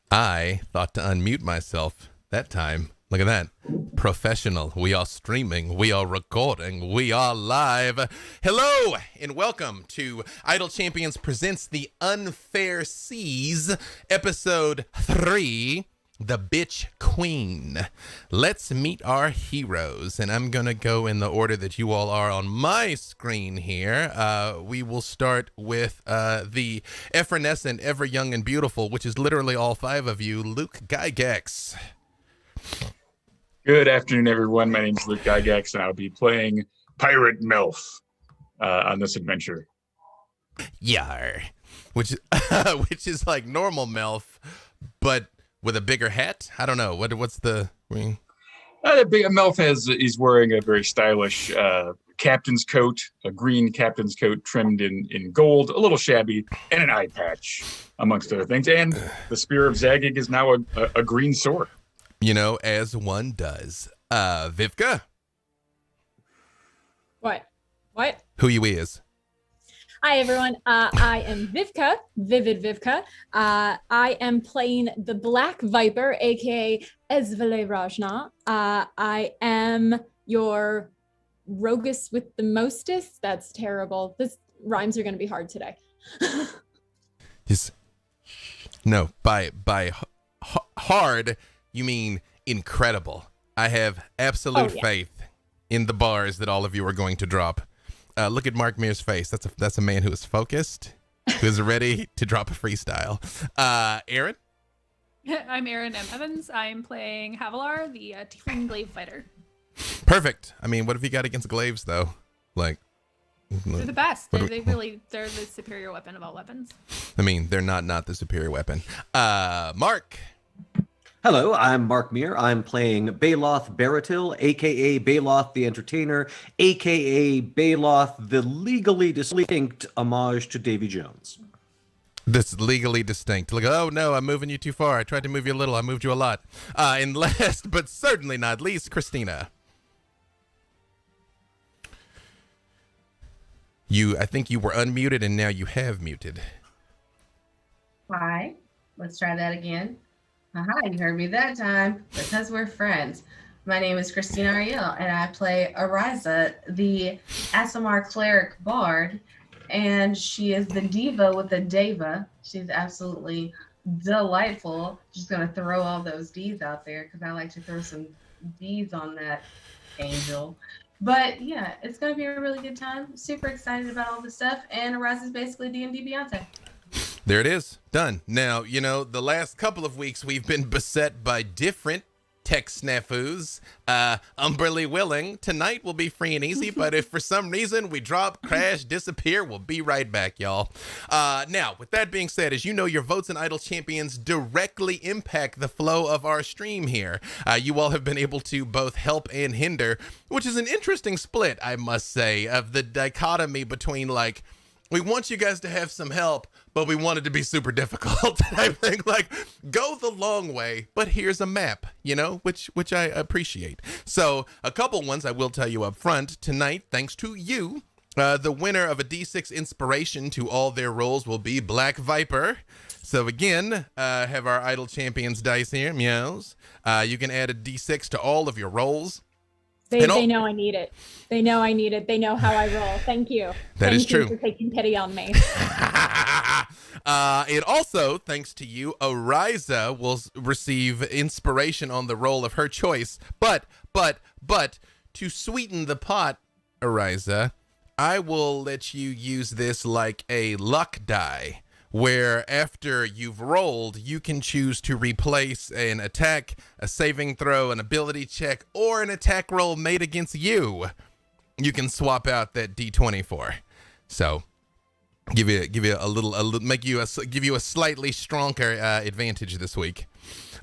I thought to unmute myself that time. Look at that. Professional. We are streaming. We are recording. We are live. Hello and welcome to Idle Champions Presents The Unfair Seas, Episode 3, The Bitch Queen. Let's meet our heroes, and I'm going to go in the order that you all are on my screen here. We will start with the effervescent, ever young and beautiful, which is literally all five of you, Luke Gygax. Good afternoon, everyone. My name is Luke Gygax, and I'll be playing Pirate Melf on this adventure. Yar. Which is like normal Melf, but with a bigger hat? I don't know. What's the ring? Melf he's wearing a very stylish captain's coat, a green captain's coat trimmed in gold, a little shabby, and an eye patch, amongst other things. And the Spear of Zagig is now a green sword. You know, as one does. Vivka? What? Who you is? Hi, everyone. I am Vivka, Vivid Vivka. I am playing the Black Viper, aka Ezvele Rajna. I am your Rogus with the mostest. That's terrible. This rhymes are going to be hard today. No, by hard, you mean incredible. I have absolute faith in the bars that all of you are going to drop. Look at Mark Mear's face. That's a man who is focused, who is ready to drop a freestyle. Aaron? I'm Aaron M. Evans. I'm playing Havilar, the Tiefling Glaive Fighter. Perfect. I mean, what have you got against glaives, though? Like, They're the best. They're the superior weapon of all weapons. I mean, they're not the superior weapon. Mark? Hello, I'm Mark Mear. I'm playing Baloth Baratil, a.k.a. Baloth the Entertainer, a.k.a. Baloth the legally distinct homage to Davy Jones. This legally distinct. Like, oh no, I'm moving you too far. I tried to move you a little. I moved you a lot. And last, but certainly not least, Christina. I think you were unmuted and now you have muted. Hi, let's try that again. Aha, you heard me that time because we're friends. My name is Christina Ariel, and I play Ariza, the Aasimar cleric bard, and she is the diva with the deva. She's absolutely delightful. Just gonna throw all those D's out there because I like to throw some D's on that angel. But yeah, it's gonna be a really good time. Super excited about all this stuff, and Ariza's basically D&D Beyonce. There it is. Done. Now, you know, the last couple of weeks we've been beset by different tech snafus. Umberly willing. Tonight will be free and easy, but if for some reason we drop, crash, disappear, we'll be right back, y'all. Now, with that being said, as you know, your votes in Idle Champions directly impact the flow of our stream here. You all have been able to both help and hinder, which is an interesting split, I must say, of the dichotomy between, like, we want you guys to have some help, but we want it to be super difficult. I think, like, go the long way, but here's a map, you know, which I appreciate. So a couple ones I will tell you up front. Tonight, thanks to you, the winner of a D6 inspiration to all their rolls will be Black Viper. So again, have our Idle Champions dice here, meows. You can add a D6 to all of your rolls. They know I need it. They know I need it. They know how I roll. Thank you. That is true. Thank you for taking pity on me. And also, thanks to you, Ariza will receive inspiration on the roll of her choice. But, to sweeten the pot, Ariza, I will let you use this like a luck die, where after you've rolled, you can choose to replace an attack, a saving throw, an ability check, or an attack roll made against you. You can swap out that D20 for. So, give you a slightly stronger advantage this week.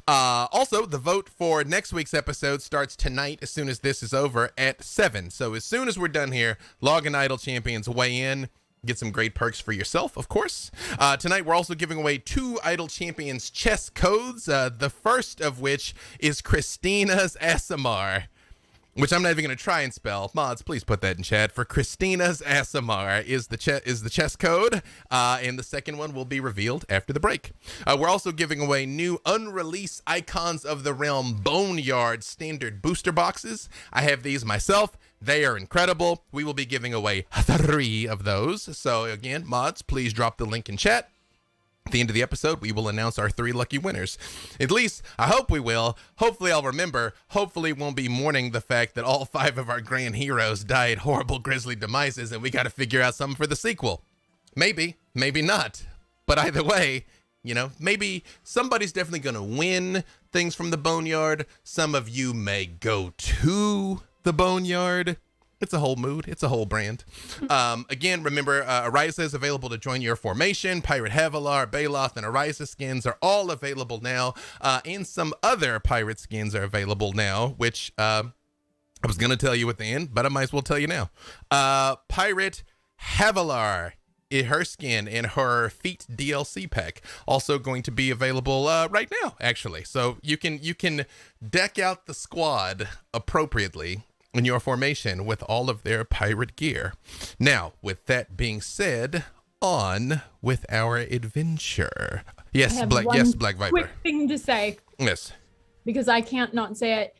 Also, the vote for next week's episode starts tonight as soon as this is over at 7. So as soon as we're done here, log in Idle Champions, weigh in, get some great perks for yourself, of course. Tonight, we're also giving away 2 Idle Champions chess codes, the first of which is Christina's Aasimar. which I'm not even going to try and spell. Mods, please put that in chat. For Christina's Aasimar is the chess code, and the second one will be revealed after the break. We're also giving away new unreleased Icons of the Realm Boneyard standard booster boxes. I have these myself. They are incredible. We will be giving away 3 of those. So again, mods, please drop the link in chat. At the end of the episode, we will announce our 3 lucky winners. At least, I hope we will. Hopefully, I'll remember. Hopefully, won't be mourning the fact that all 5 of our grand heroes died horrible grisly demises, and we got to figure out something for the sequel. Maybe, maybe not. But either way, you know, maybe somebody's definitely going to win things from the Boneyard. Some of you may go to the Boneyard. It's a whole mood. It's a whole brand. Again, remember, Ariza is available to join your formation. Pirate Havilar, Baloth, and Ariza skins are all available now. And some other pirate skins are available now, which I was going to tell you at the end, but I might as well tell you now. Pirate Havilar, her skin and her feet DLC pack also going to be available right now, actually. So you can deck out the squad appropriately in your formation with all of their pirate gear. Now, with that being said, on with our adventure. Yes, Black Viper. Quick thing to say. Yes. Because I can't not say it.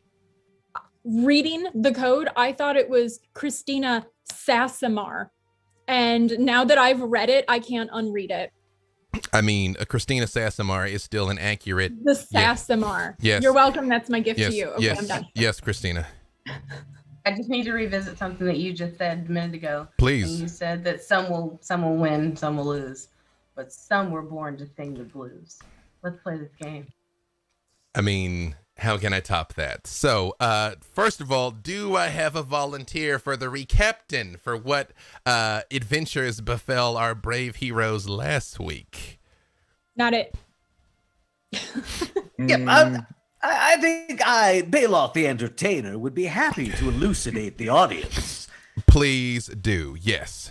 Reading the code, I thought it was Christina Aasimar. And now that I've read it, I can't unread it. I mean, Christina Aasimar is still an accurate... The Aasimar. Yes. You're welcome. That's my gift Yes. to you. Okay, Yes. I'm done. Yes, Christina. I just need to revisit something that you just said a minute ago. Please. And you said that some will win, some will lose, but some were born to sing the blues. Let's play this game. I mean, how can I top that? So, first of all, do I have a volunteer for the recaptain for what adventures befell our brave heroes last week? Not it. Yep, I think Baloth the Entertainer, would be happy to elucidate the audience. Please do, yes.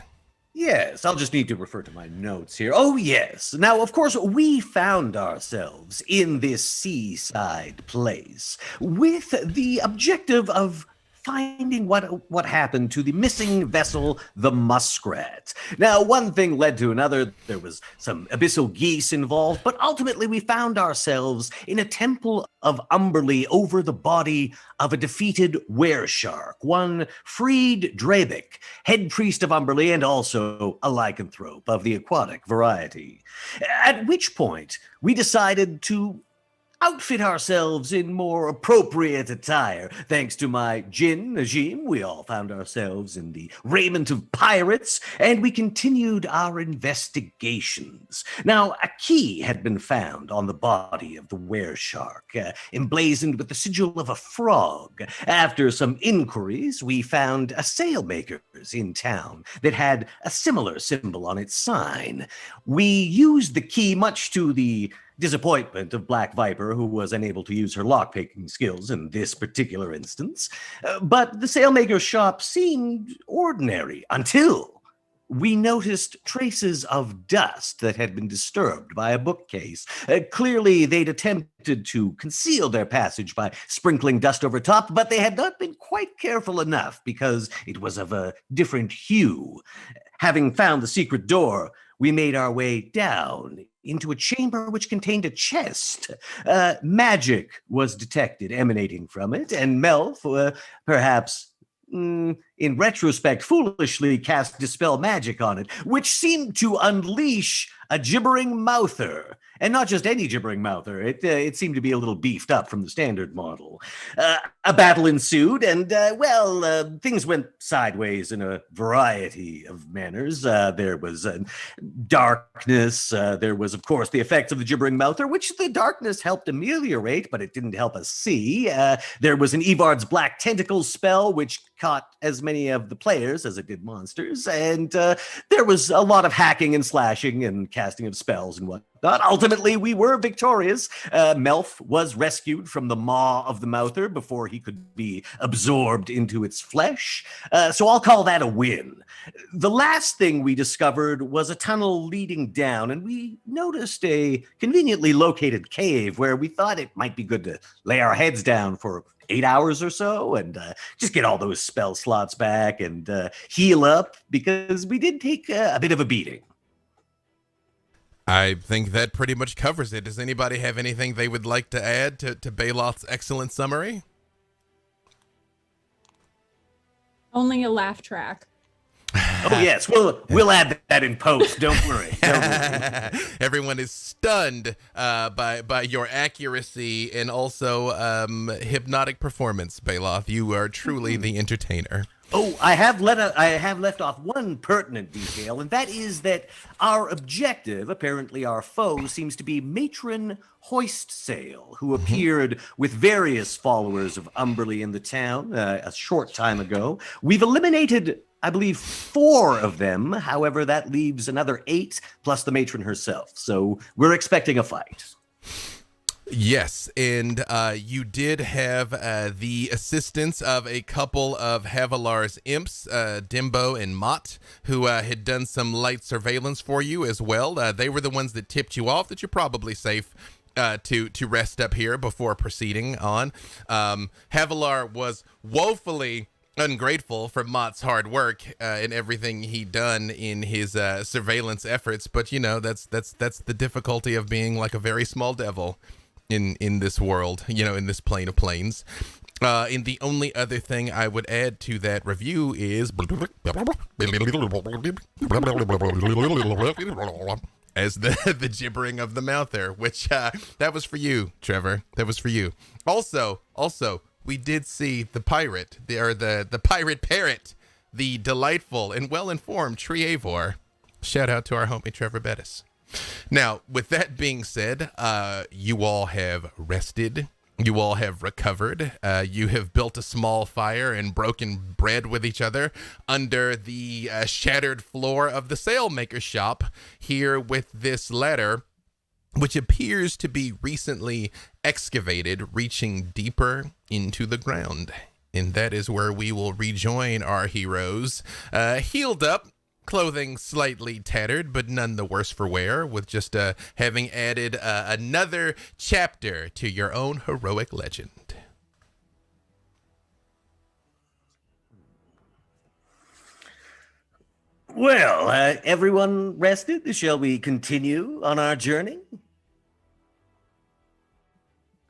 Yes, I'll just need to refer to my notes here. Oh, yes. Now, of course, we found ourselves in this seaside place with the objective of finding what happened to the missing vessel, the Muskrat. Now, one thing led to another. There was some abyssal geese involved, but ultimately we found ourselves in a temple of Umberlee over the body of a defeated wereshark, one Freed Drabik, head priest of Umberlee and also a lycanthrope of the aquatic variety. At which point, we decided to outfit ourselves in more appropriate attire. Thanks to my Jinn, Najim, we all found ourselves in the raiment of pirates, and we continued our investigations. Now, a key had been found on the body of the wereshark, emblazoned with the sigil of a frog. After some inquiries, we found a sailmaker's in town that had a similar symbol on its sign. We used the key, much to the disappointment of Black Viper, who was unable to use her lockpicking skills in this particular instance. But the sailmaker's shop seemed ordinary until we noticed traces of dust that had been disturbed by a bookcase. Clearly, they'd attempted to conceal their passage by sprinkling dust over top, but they had not been quite careful enough because it was of a different hue. Having found the secret door, we made our way down into a chamber which contained a chest. Magic was detected emanating from it, and Melf, perhaps in retrospect, foolishly cast Dispel Magic on it, which seemed to unleash a gibbering mouther. And not just any gibbering mouther. It seemed to be a little beefed up from the standard model. A battle ensued, and, things went sideways in a variety of manners. There was darkness. There was, of course, the effects of the gibbering mouther, which the darkness helped ameliorate, but it didn't help us see. There was an Evard's Black Tentacles spell, which caught as many of the players as it did monsters. And there was a lot of hacking and slashing and casting of spells and whatnot. Ultimately, we were victorious. Melf was rescued from the maw of the mouther before he could be absorbed into its flesh. So I'll call that a win. The last thing we discovered was a tunnel leading down, and we noticed a conveniently located cave where we thought it might be good to lay our heads down for 8 hours or so and just get all those spell slots back and heal up, because we did take a bit of a beating. I think that pretty much covers it. Does anybody have anything they would like to add to Baloth's excellent summary? Only a laugh track. Oh yes, we'll add that in post. Don't worry. Everyone is stunned by your accuracy and also hypnotic performance, Baloth. You are truly the entertainer. Oh, I have left off one pertinent detail, and that is that our objective, apparently our foe, seems to be Matron Hoistsail, who appeared with various followers of Umberlee in the town a short time ago. We've eliminated, I believe, 4 of them. However, that leaves another 8 plus the matron herself. So we're expecting a fight. Yes, and you did have the assistance of a couple of Havilar's imps, Dimbo and Mott, who had done some light surveillance for you as well. They were the ones that tipped you off that you're probably safe to rest up here before proceeding on. Havilar was woefully ungrateful for Mott's hard work and everything he'd done in his surveillance efforts, but you know that's the difficulty of being like a very small devil in this world, you know, in this plane of planes. And the only other thing I would add to that review is as the gibbering of the mouth there, which that was for you, Trevor. That was for you. Also, we did see the pirate, the pirate parrot, the delightful and well-informed Triavor. Shout out to our homie Trevor Bettis. Now, with that being said, you all have rested. You all have recovered. You have built a small fire and broken bread with each other under the shattered floor of the sailmaker shop here with this ladder, which appears to be recently excavated, reaching deeper into the ground. And that is where we will rejoin our heroes, healed up, clothing slightly tattered, but none the worse for wear, with just having added another chapter to your own heroic legend. Well, everyone rested? Shall we continue on our journey?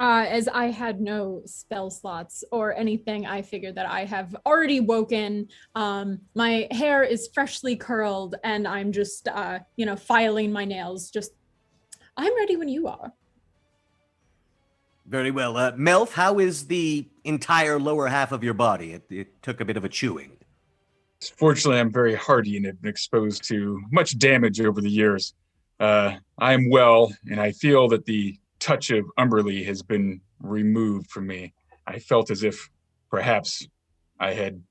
As I had no spell slots or anything, I figured that I have already woken. My hair is freshly curled, and I'm just, filing my nails. I'm ready when you are. Very well. Melf, how is the entire lower half of your body? It took a bit of a chewing. Fortunately, I'm very hardy and have been exposed to much damage over the years. I am well, and I feel that the touch of Umberlee has been removed from me. I felt as if perhaps I had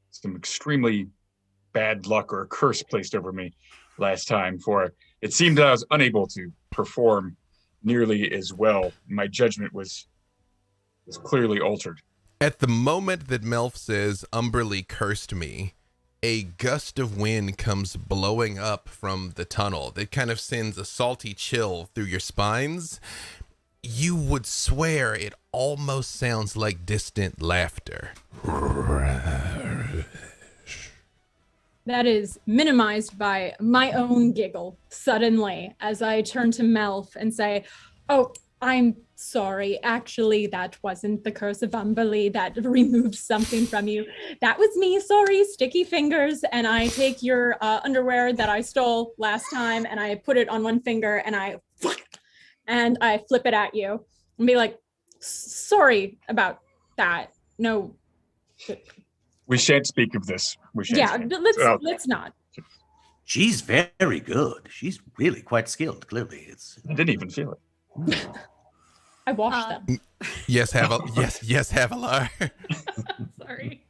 some extremely bad luck or a curse placed over me last time, for it seemed that I was unable to perform nearly as well. My judgment was clearly altered. At the moment that Melf says Umberlee cursed me, a gust of wind comes blowing up from the tunnel that kind of sends a salty chill through your spines. You would swear it almost sounds like distant laughter. That is minimized by my own giggle suddenly as I turn to Melf and say, "Oh, I'm sorry. Actually, that wasn't the curse of Umberlee that removed something from you. That was me. Sorry, sticky fingers." And I take your underwear that I stole last time and I put it on one finger and I flip it at you and be like, "Sorry about that. No." We shan't speak of this. Let's not. She's very good. She's really quite skilled, clearly. I didn't even feel it. I washed them. Yes, Havilar. Sorry.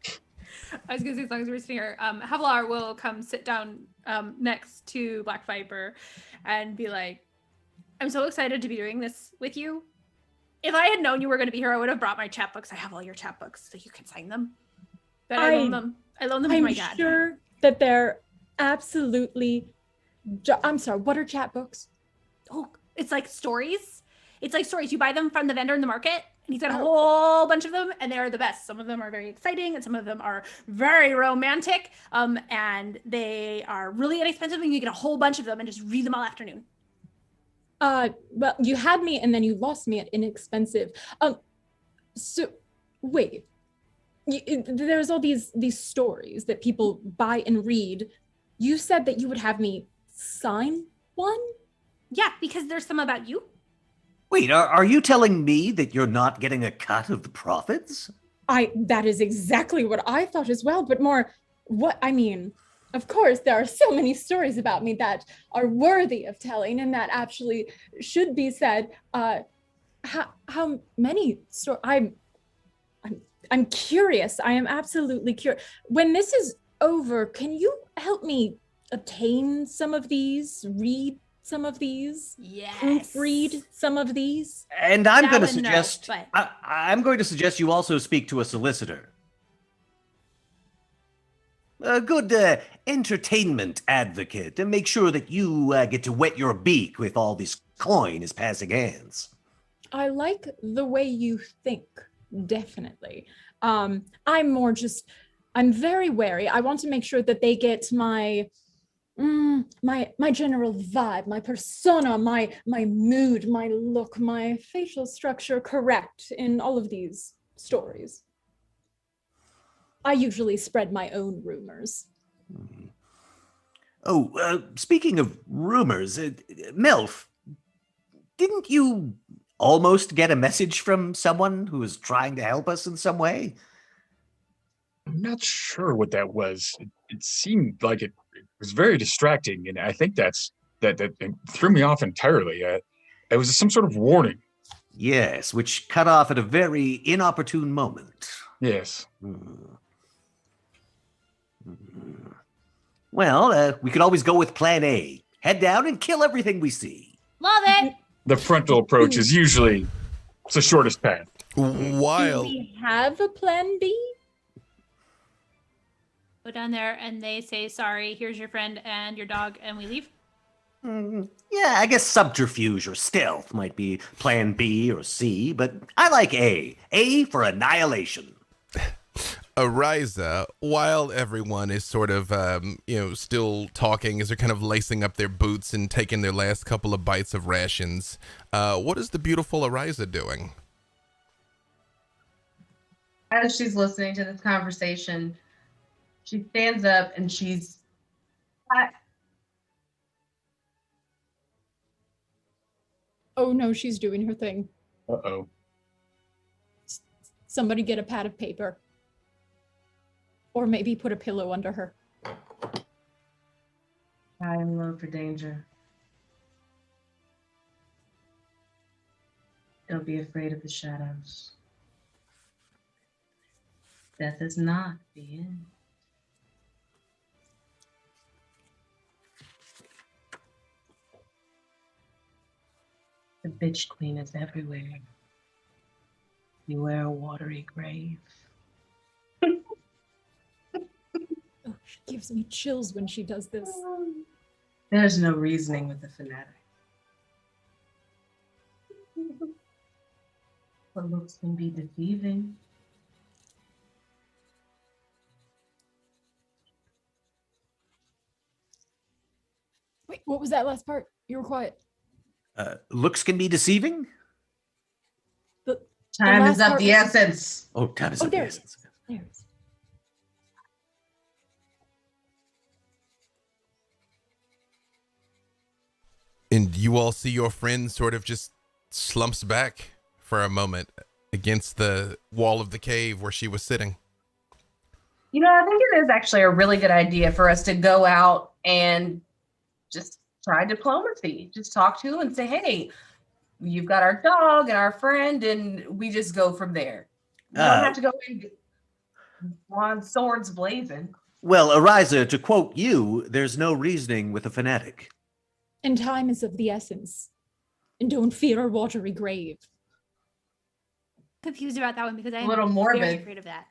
I was going to say, as long as we're sitting here, Havilar will come sit down next to Black Viper and be like, "I'm so excited to be doing this with you. If I had known you were going to be here, I would have brought my chapbooks. I have all your chapbooks, so you can sign them. But I loan them. I loan them to I'm my dad. sure that they're absolutely. I'm sorry. What are chapbooks? Oh, it's like stories. It's like stories. You buy them from the vendor in the market, and he's got a whole bunch of them, and they are the best. Some of them are very exciting, and some of them are very romantic. And they are really inexpensive, and you get a whole bunch of them and just read them all afternoon. Well, you had me, and then you lost me at inexpensive. So, wait. There's all these stories that people buy and read. You said that you would have me sign one? Yeah, because there's some about you. Wait, are you telling me that you're not getting a cut of the profits? That is exactly what I thought as well, but more of course, there are so many stories about me that are worthy of telling and that actually should be said. How many stories? I'm curious. I am absolutely curious. When this is over, can you help me obtain some of these, read some of these, Yes. proofread some of these? And I'm That going to one, no, suggest but- I'm going to suggest you also speak to a solicitor. A good entertainment advocate, and make sure that you get to wet your beak with all this coin is passing hands. I like the way you think, definitely. I'm very wary. I want to make sure that they get my general vibe, my persona, my mood, my look, my facial structure correct in all of these stories. I usually spread my own rumors. Oh, speaking of rumors, Melf, didn't you almost get a message from someone who was trying to help us in some way? I'm not sure what that was. It seemed like it was very distracting, and I think that it threw me off entirely. It was some sort of warning. Yes, which cut off at a very inopportune moment. Yes. Well, we could always go with plan A. Head down and kill everything we see. Love it. The frontal approach is usually the shortest path. Do While we have a plan B? Go down there and they say, sorry, here's your friend and your dog, and we leave. Yeah, I guess subterfuge or stealth might be plan B or C, but I like A. A for annihilation. Ariza, while everyone is sort of, still talking as they're kind of lacing up their boots and taking their last couple of bites of rations, what is the beautiful Ariza doing? As she's listening to this conversation, she stands up and Oh no, she's doing her thing. Uh-oh. Somebody get a pad of paper. Or maybe put a pillow under her. I am low for danger. Don't be afraid of the shadows. Death is not the end. The bitch queen is everywhere. Beware a watery grave. Oh, she gives me chills when she does this. There's no reasoning with the fanatic. But looks can be deceiving. Wait, what was that last part? You were quiet. Looks can be deceiving? Time is last of part the was- essence. Oh, time is Oh, of the there it essence. is. There it is. And you all see your friend sort of just slumps back for a moment against the wall of the cave where she was sitting. You know, I think it is actually a really good idea for us to go out and just try diplomacy. Just talk to and say, hey, you've got our dog and our friend, and we just go from there. We don't have to go in on swords blazing. Well, Ariza, to quote you, there's no reasoning with a fanatic. And time is of the essence. And don't fear a watery grave. confused about that one because I'm little very morbid. afraid of that.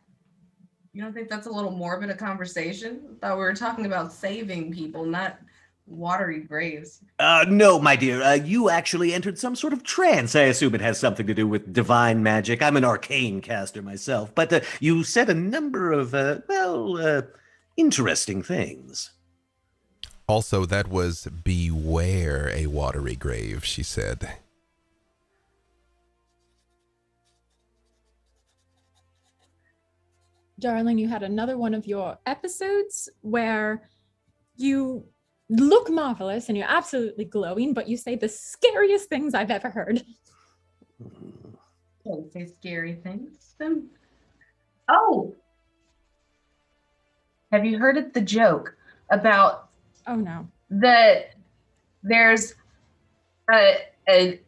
You don't think that's a little morbid a conversation? I thought we were talking about saving people, not watery graves. No, my dear. You actually entered some sort of trance. I assume it has something to do with divine magic. I'm an arcane caster myself, but you said a number of, interesting things. Also, that was beware a watery grave, she said. Darling, you had another one of your episodes where you look marvelous and you're absolutely glowing, but you say the scariest things I've ever heard. Don't say scary things. Oh! Have you heard of the joke about Oh no. there's an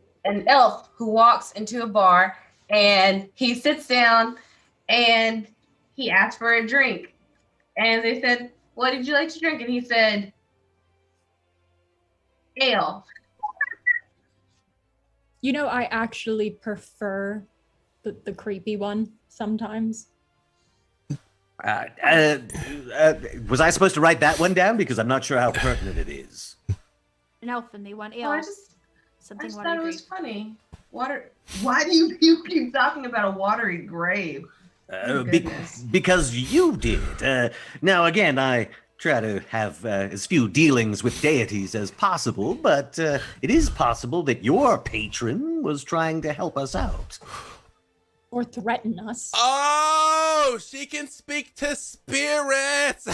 elf who walks into a bar and he sits down and he asked for a drink. And they said, "What did you like to drink?" And he said, "Ale." You know, I actually prefer the creepy one sometimes. Was I supposed to write that one down? Because I'm not sure how pertinent it is. An elf and they want ale. Oh, I just Something thought watery it was grave. funny. Water. Why do you keep talking about a watery grave? Goodness. Because you did. Now, again, I try to have as few dealings with deities as possible, but it is possible that your patron was trying to help us out. Or threaten us. Oh, she can speak to spirits.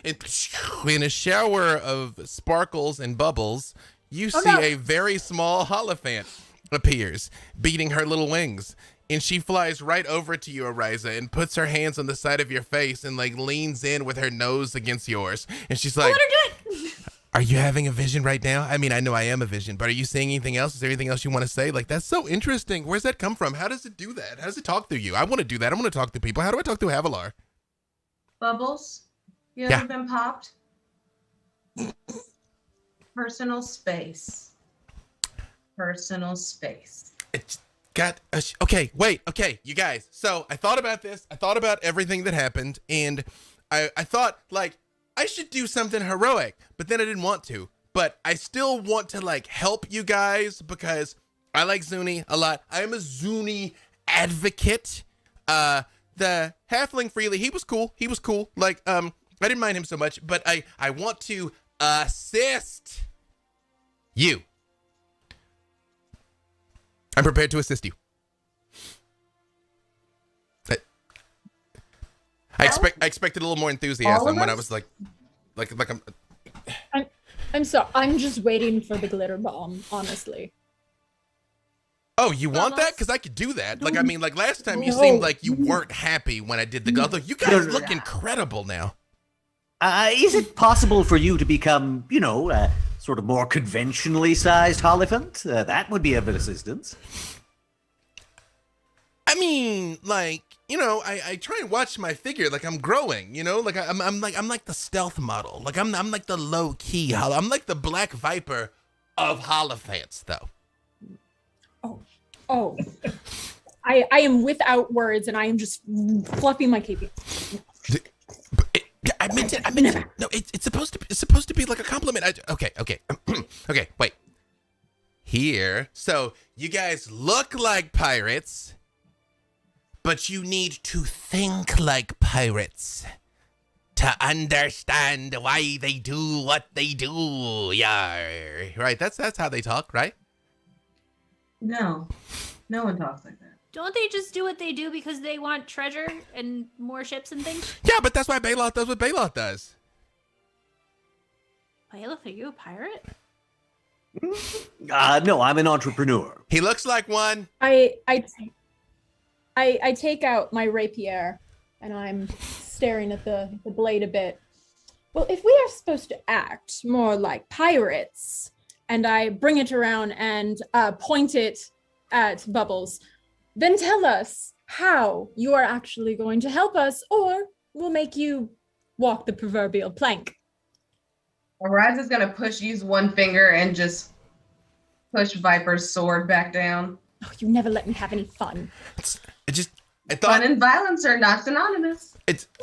In a shower of sparkles and bubbles, you see no. a very small Holophant appears, beating her little wings. And she flies right over to you, Ariza, and puts her hands on the side of your face and like leans in with her nose against yours. And she's like, Let her do it! "Are you having a vision right now? I mean, I know I am a vision, but are you seeing anything else? Is there anything else you want to say? Like, that's so interesting. Where's that come from? How does it do that? How does it talk through you? I want to do that. I want to talk to people. How do I talk to Avalar?" Bubbles, you Yeah. ever been popped? Personal space. Personal space. It's got okay, wait, okay, you guys. So I thought about this. I thought about everything that happened, and I thought like I should do something heroic, but then I didn't want to. But I still want to like help you guys because I like Zuni a lot. I am a Zuni advocate. The halfling Freely, he was cool. He was cool. Like I didn't mind him so much, but I want to assist you. I'm prepared to assist you. I expected a little more enthusiasm when I was like I'm sorry. I'm just waiting for the glitter bomb, honestly. oh, you want that? Almost. Because I could do that. Like, I mean, like last time you No. seemed like you weren't happy when I did the although you guys look incredible now. Is it possible for you to become, sort of more conventionally sized Holophant? That would be of assistance. I mean, like, I try and watch my figure like I'm growing, like I'm like the stealth model. Like I'm like the low key I'm like the Black Viper of Holophants though. Oh. I am without words and I am just fluffing my cape. I meant it. No, it's supposed to be like a compliment. Okay, okay, wait. Here, so you guys look like pirates, but you need to think like pirates to understand why they do what they do. Yeah, right. That's how they talk, right? No, no one talks like that. Don't they just do what they do because they want treasure and more ships and things? Yeah, but that's why Baloth does what Baloth does. Baloth, are you a pirate? No, I'm an entrepreneur. He looks like one. I take out my rapier and I'm staring at the blade a bit. Well, if we are supposed to act more like pirates, and I bring it around and point it at Bubbles, then tell us how you are actually going to help us, or we'll make you walk the proverbial plank. Arise is gonna use one finger and just push Viper's sword back down. Oh, you never let me have any fun. I Fun thought and violence are not synonymous.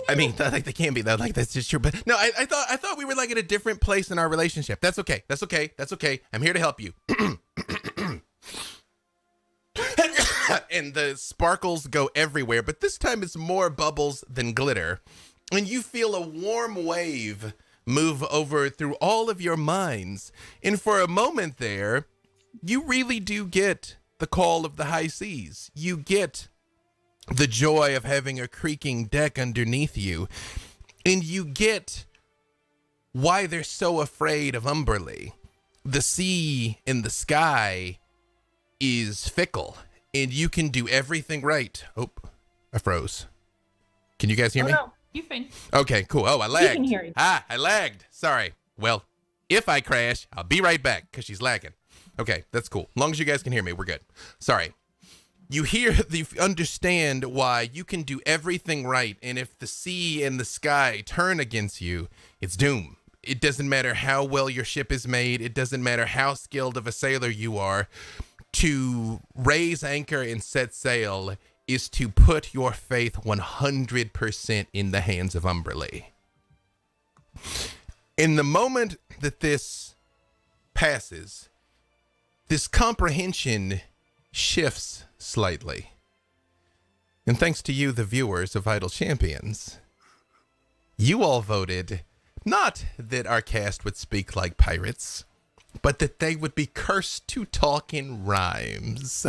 I mean, like they can't be though. Like that's just true. But no, I thought we were like at a different place in our relationship. That's okay. That's okay. That's okay. I'm here to help you. And the sparkles go everywhere, but this time it's more bubbles than glitter. And you feel a warm wave move over through all of your minds. And for a moment there, you really do get the call of the high seas. You get the joy of having a creaking deck underneath you. And you get why they're so afraid of Umberlee. The sea in the sky is fickle, and you can do everything right. Oh, I froze. Can you guys hear me? No, you fine. Okay, cool. Oh, I lagged. can hear you. I lagged. Sorry. Well, if I crash, I'll be right back because she's lagging. Okay, that's cool. As long as you guys can hear me, we're good. Sorry. You understand why you can do everything right, and if the sea and the sky turn against you, it's doom. It doesn't matter how well your ship is made. It doesn't matter how skilled of a sailor you are. To raise anchor and set sail is to put your faith 100% in the hands of Umberlee. In the moment that this passes, this comprehension shifts slightly. And thanks to you, the viewers of Idle Champions, you all voted not that our cast would speak like pirates, but that they would be cursed to talk in rhymes.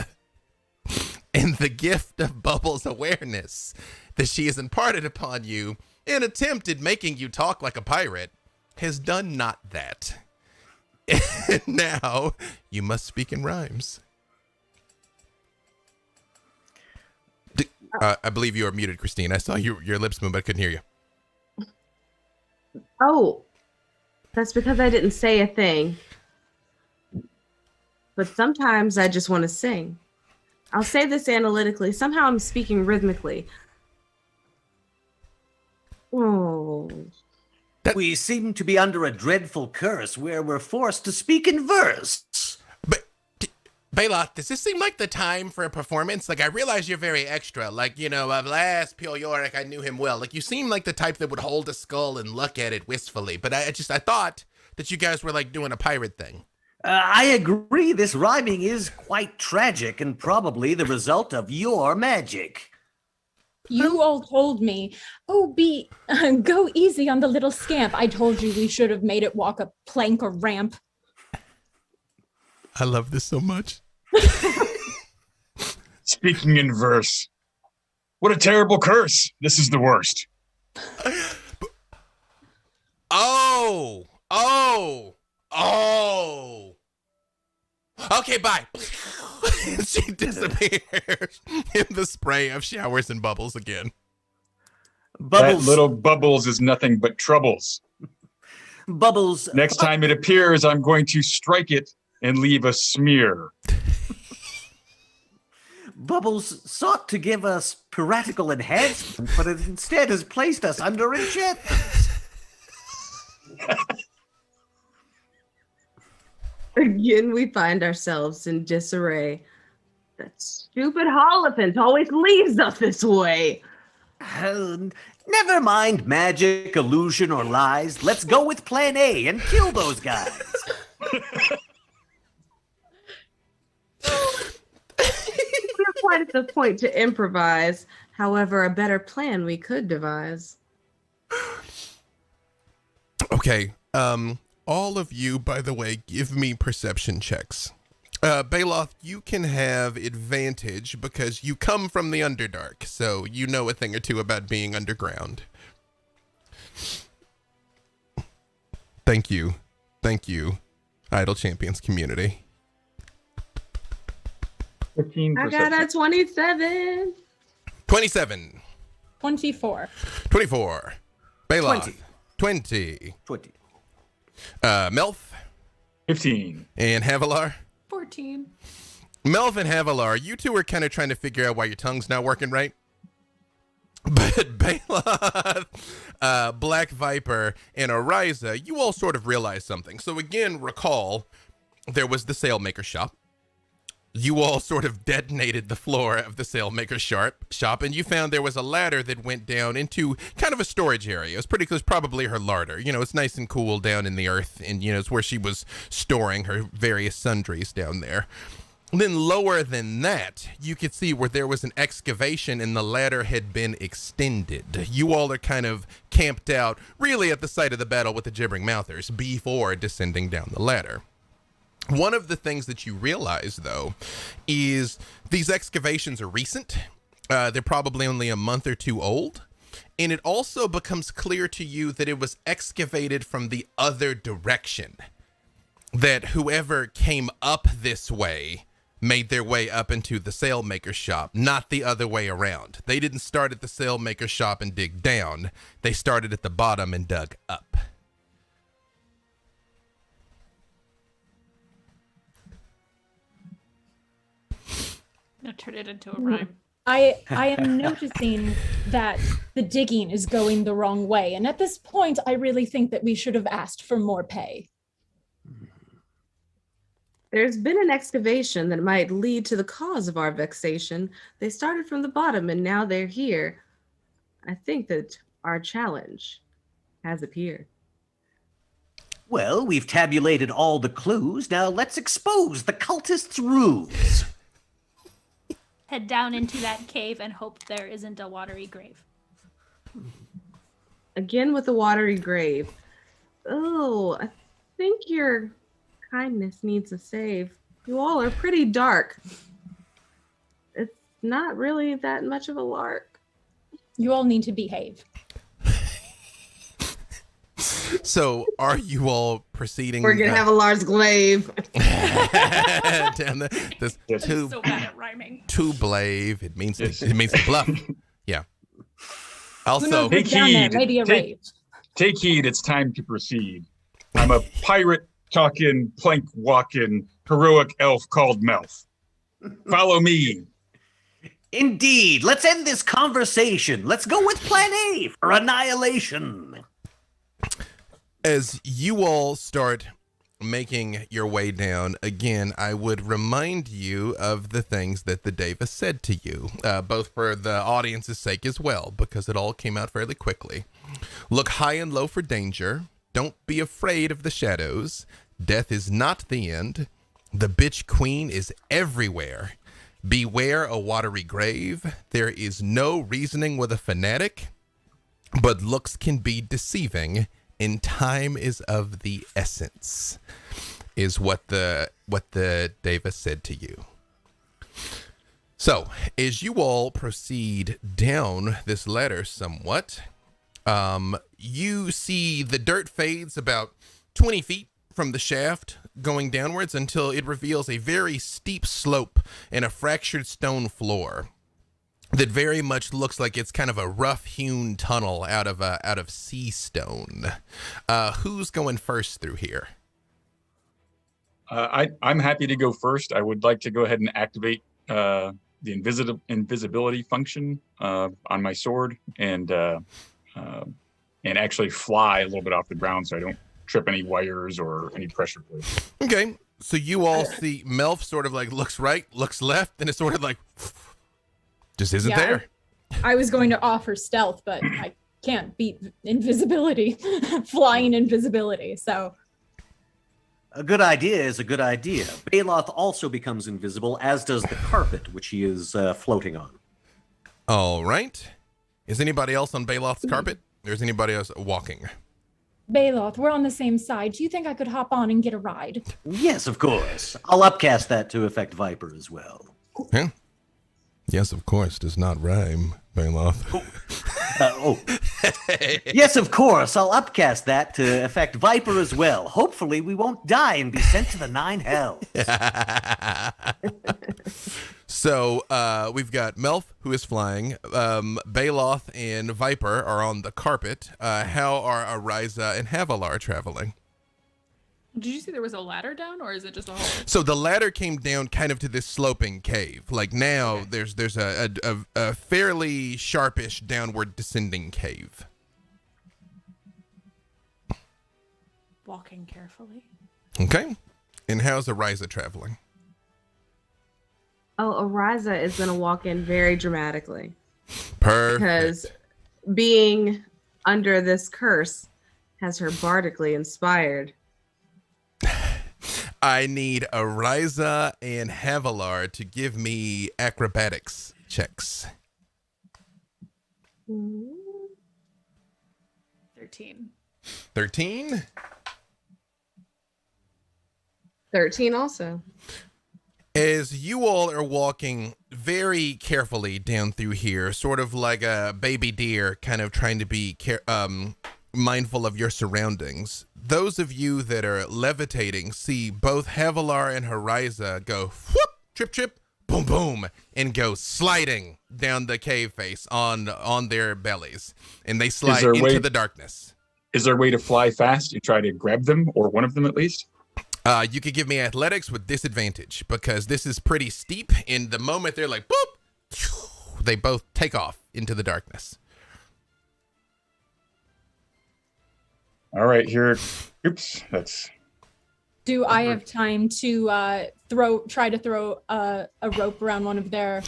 And the gift of Bubbles' awareness that she has imparted upon you and attempted making you talk like a pirate has done not that. And now you must speak in rhymes. I believe you are muted, Christine. I saw your lips move, but I couldn't hear you. Oh, that's because I didn't say a thing. But sometimes I just want to sing. I'll say this analytically. Somehow I'm speaking rhythmically. Oh. We seem to be under a dreadful curse where we're forced to speak in verse. But, Bailoth, does this seem like the time for a performance? Like, I realize you're very extra. Like, last Pure Yorick, I knew him well. Like, you seem like the type that would hold a skull and look at it wistfully. But I thought that you guys were, like, doing a pirate thing. I agree, this rhyming is quite tragic and probably the result of your magic. You all told me, go easy on the little scamp. I told you we should have made it walk a plank or ramp. I love this so much. Speaking in verse. What a terrible curse. This is the worst. Oh. Okay, bye. She disappears in the spray of showers and bubbles again. Bubbles, That little Bubbles is nothing but troubles. Bubbles. Next time it appears, I'm going to strike it and leave a smear. Bubbles sought to give us piratical enhancement, but it instead has placed us under enchantment. Again, we find ourselves in disarray. That stupid Holophant always leaves us this way. Never mind magic, illusion, or lies. Let's go with plan A and kill those guys. We're quite at the point to improvise. However, a better plan we could devise. Okay, all of you, by the way, give me perception checks. Bailoth, you can have advantage because you come from the Underdark, so you know a thing or two about being underground. Thank you, Idle Champions community. 15%. I got a 27. 27. 24. 24. Bailoth. 20. 20. Melf 15. and Havilar. 14. Melv and Havilar, you two are kind of trying to figure out why your tongue's not working right. But Bailoth, Black Viper, and Ariza, you all sort of realize something. So again, recall, there was the Sailmaker shop. you all sort of detonated the floor of the sailmaker shop, and you found there was a ladder that went down into kind of a storage area. It was pretty close, probably her larder. You know, it's nice and cool down in the earth, and, you know, it's where she was storing her various sundries down there. Then lower than that, you could see where there was an excavation and the ladder had been extended. You all are kind of camped out, really at the site of the battle with the Gibbering Mouthers, before descending down the ladder. One of the things that you realize, though, is these excavations are recent. They're probably only a month or two old. And it also becomes clear to you that it was excavated from the other direction. That whoever came up this way made their way up into the sailmaker shop, not the other way around. They didn't start at the sailmaker shop and dig down. They started at the bottom and dug up. Now turn it into a rhyme. I am noticing that the digging is going the wrong way. And at this point, I really think that we should have asked for more pay. There's been an excavation that might lead to the cause of our vexation. They started from the bottom and now they're here. I think that our challenge has appeared. Well, we've tabulated all the clues. Now let's expose the cultists' ruse. Head down into that cave and hope there isn't a watery grave. Again with the watery grave. Oh, I think your kindness needs a save. You all are pretty dark. It's not really that much of a lark. You all need to behave. So, are you all proceeding? We're gonna have a Lars glaive. down this Yes. two So bad at rhyming. blave. It means Yes. it means to bluff. Yeah. Who knows Also, Hey, what's down there? Keed, Maybe a take- rave. Take heed, it's time to proceed. I'm a pirate talking, plank walking, heroic elf called Melf. Follow me. Indeed. Let's end this conversation. Let's go with plan A for annihilation. as you all start making your way down, again, I would remind you of the things that the Davis said to you, both for the audience's sake as well, because it all came out fairly quickly. Look high and low for danger. Don't be afraid of the shadows. Death is not the end. The bitch queen is everywhere. Beware a watery grave. There is no reasoning with a fanatic, but looks can be deceiving, and time is of the essence, is what the Davis said to you. So, as you all proceed down this ladder somewhat, you see the dirt fades about 20 feet from the shaft going downwards until it reveals a very steep slope and a fractured stone floor that very much looks like it's kind of a rough-hewn tunnel out of sea stone. Who's going first through here? I'm happy to go first. I would like to go ahead and activate the invisibility function on my sword and actually fly a little bit off the ground so I don't trip any wires or any pressure plates. Okay, so you all see Melf sort of like looks right, looks left, and it's sort of like just isn't Yeah, there. I was going to offer stealth, but I can't beat invisibility, flying invisibility. So A good idea is a good idea. Baloth also becomes invisible, as does the carpet, which he is floating on. All right. Is anybody else on Baloth's carpet? Or is anybody else walking? Baloth, we're on the same side. Do you think I could hop on and get a ride? Yes, of course. I'll upcast that to affect Viper as well. Yeah. Yes, of course. Does not rhyme, Baloth. Yes, of course. I'll upcast that to affect Viper as well. Hopefully, we won't die and be sent to the 9 hells. So we've got Melf, who is flying. Baloth and Viper are on the carpet. How are Ariza and Havilar traveling? Did you see there was a ladder down, or is it just a hole? So the ladder came down kind of to this sloping cave. Like now, there's a fairly sharpish downward descending cave. Walking carefully. Okay. And how's Ariza traveling? Oh, Ariza is going to walk in very dramatically Perfect. because being under this curse has her bardically inspired. I need Ariza and Havilar to give me acrobatics checks. 13. 13? 13 also. As you all are walking very carefully down through here, sort of like a baby deer, kind of trying to be mindful of your surroundings, those of you that are levitating see both Havilar and Horiza go whoop, trip, trip, boom, boom, and go sliding down the cave face on their bellies, and they slide into the darkness. Is there a way to fly fast and try to grab them, or one of them at least? You could give me athletics with disadvantage because this is pretty steep. In the moment they're like, boop, they both take off into the darkness. All right, here. Oops, that's. Do I have time to try to throw a rope around one of their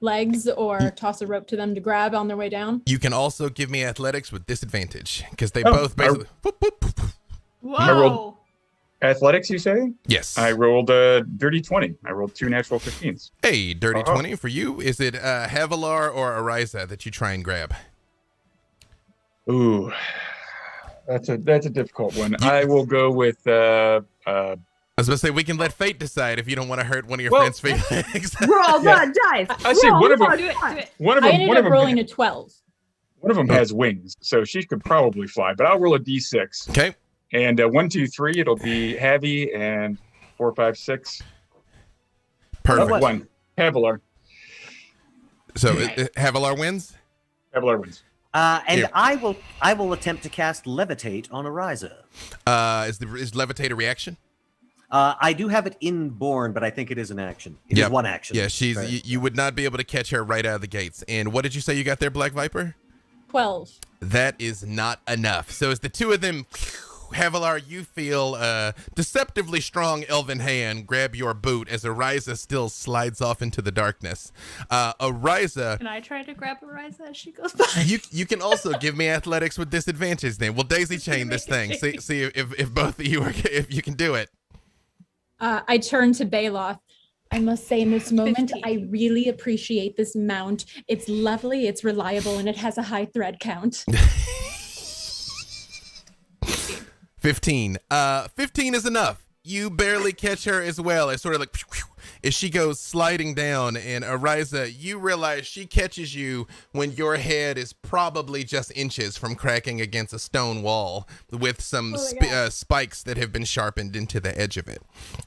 legs or toss a rope to them to grab on their way down? You can also give me athletics with disadvantage because they both basically. Whoa. Athletics, you say? Yes. I rolled a dirty 20. I rolled 2 natural 15s. Hey, dirty 20 for you. Is it Havilar or Ariza that you try and grab? Ooh, that's a difficult one. I will go with. I was going to say we can let fate decide if you don't want to hurt one of your friends' feelings. Roll the dice. I see one of them. Do it. One of I them. ended up rolling a 12. One of them has wings, so she could probably fly. But I'll roll a d6. Okay. And 1, 2, 3, it'll be Havi, and 4, 5, 6. Perfect. 1. Havilar. So Havilar wins? Havilar wins. And Here. I will attempt to cast Levitate on Ariza. Is Levitate a reaction? I do have it inborn, but I think it is an action. It is one action. Yeah, she's Right. you would not be able to catch her right out of the gates. And what did you say you got there, Black Viper? 12. That is not enough. So as the two of them, Havilar, you feel a deceptively strong elven hand grab your boot as Ariza still slides off into the darkness. Ariza, Can I try to grab Ariza as she goes by? you can also give me athletics with disadvantage. Then we'll daisy chain this thing. See if both of you if you can do it. I turn to Baloth. I must say in this moment, 15. I really appreciate this mount. It's lovely, it's reliable, and it has a high thread count. 15. 15 is enough. You barely catch her as well. It's sort of like as she goes sliding down, and Ariza, you realize she catches you when your head is probably just inches from cracking against a stone wall with some spikes that have been sharpened into the edge of it.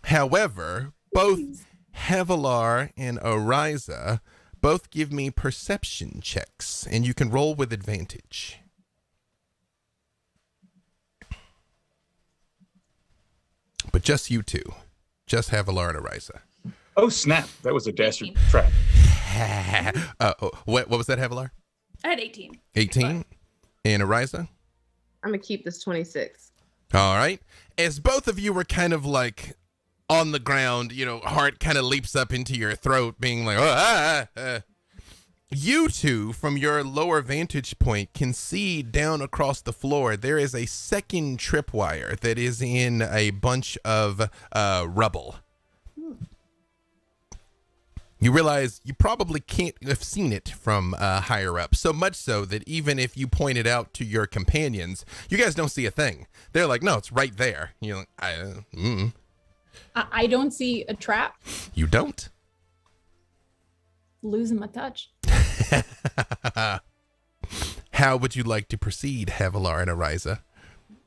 However, both Havilar and Ariza both give me perception checks, and you can roll with advantage. But just you two. Just Havilar and Ariza. Oh, snap. That was a dastard trap. What was that, Havilar? I had 18. 18? And Ariza? I'm going to keep this 26. All right. As both of you were kind of like on the ground, heart kind of leaps up into your throat, being like, you two, from your lower vantage point, can see down across the floor there is a second tripwire that is in a bunch of rubble. You realize you probably can't have seen it from higher up, so much so that even if you point it out to your companions, you guys don't see a thing. They're like, no, it's right there. You're like, I don't see a trap. You don't? Losing my touch. How would you like to proceed, Havilar and Ariza? Can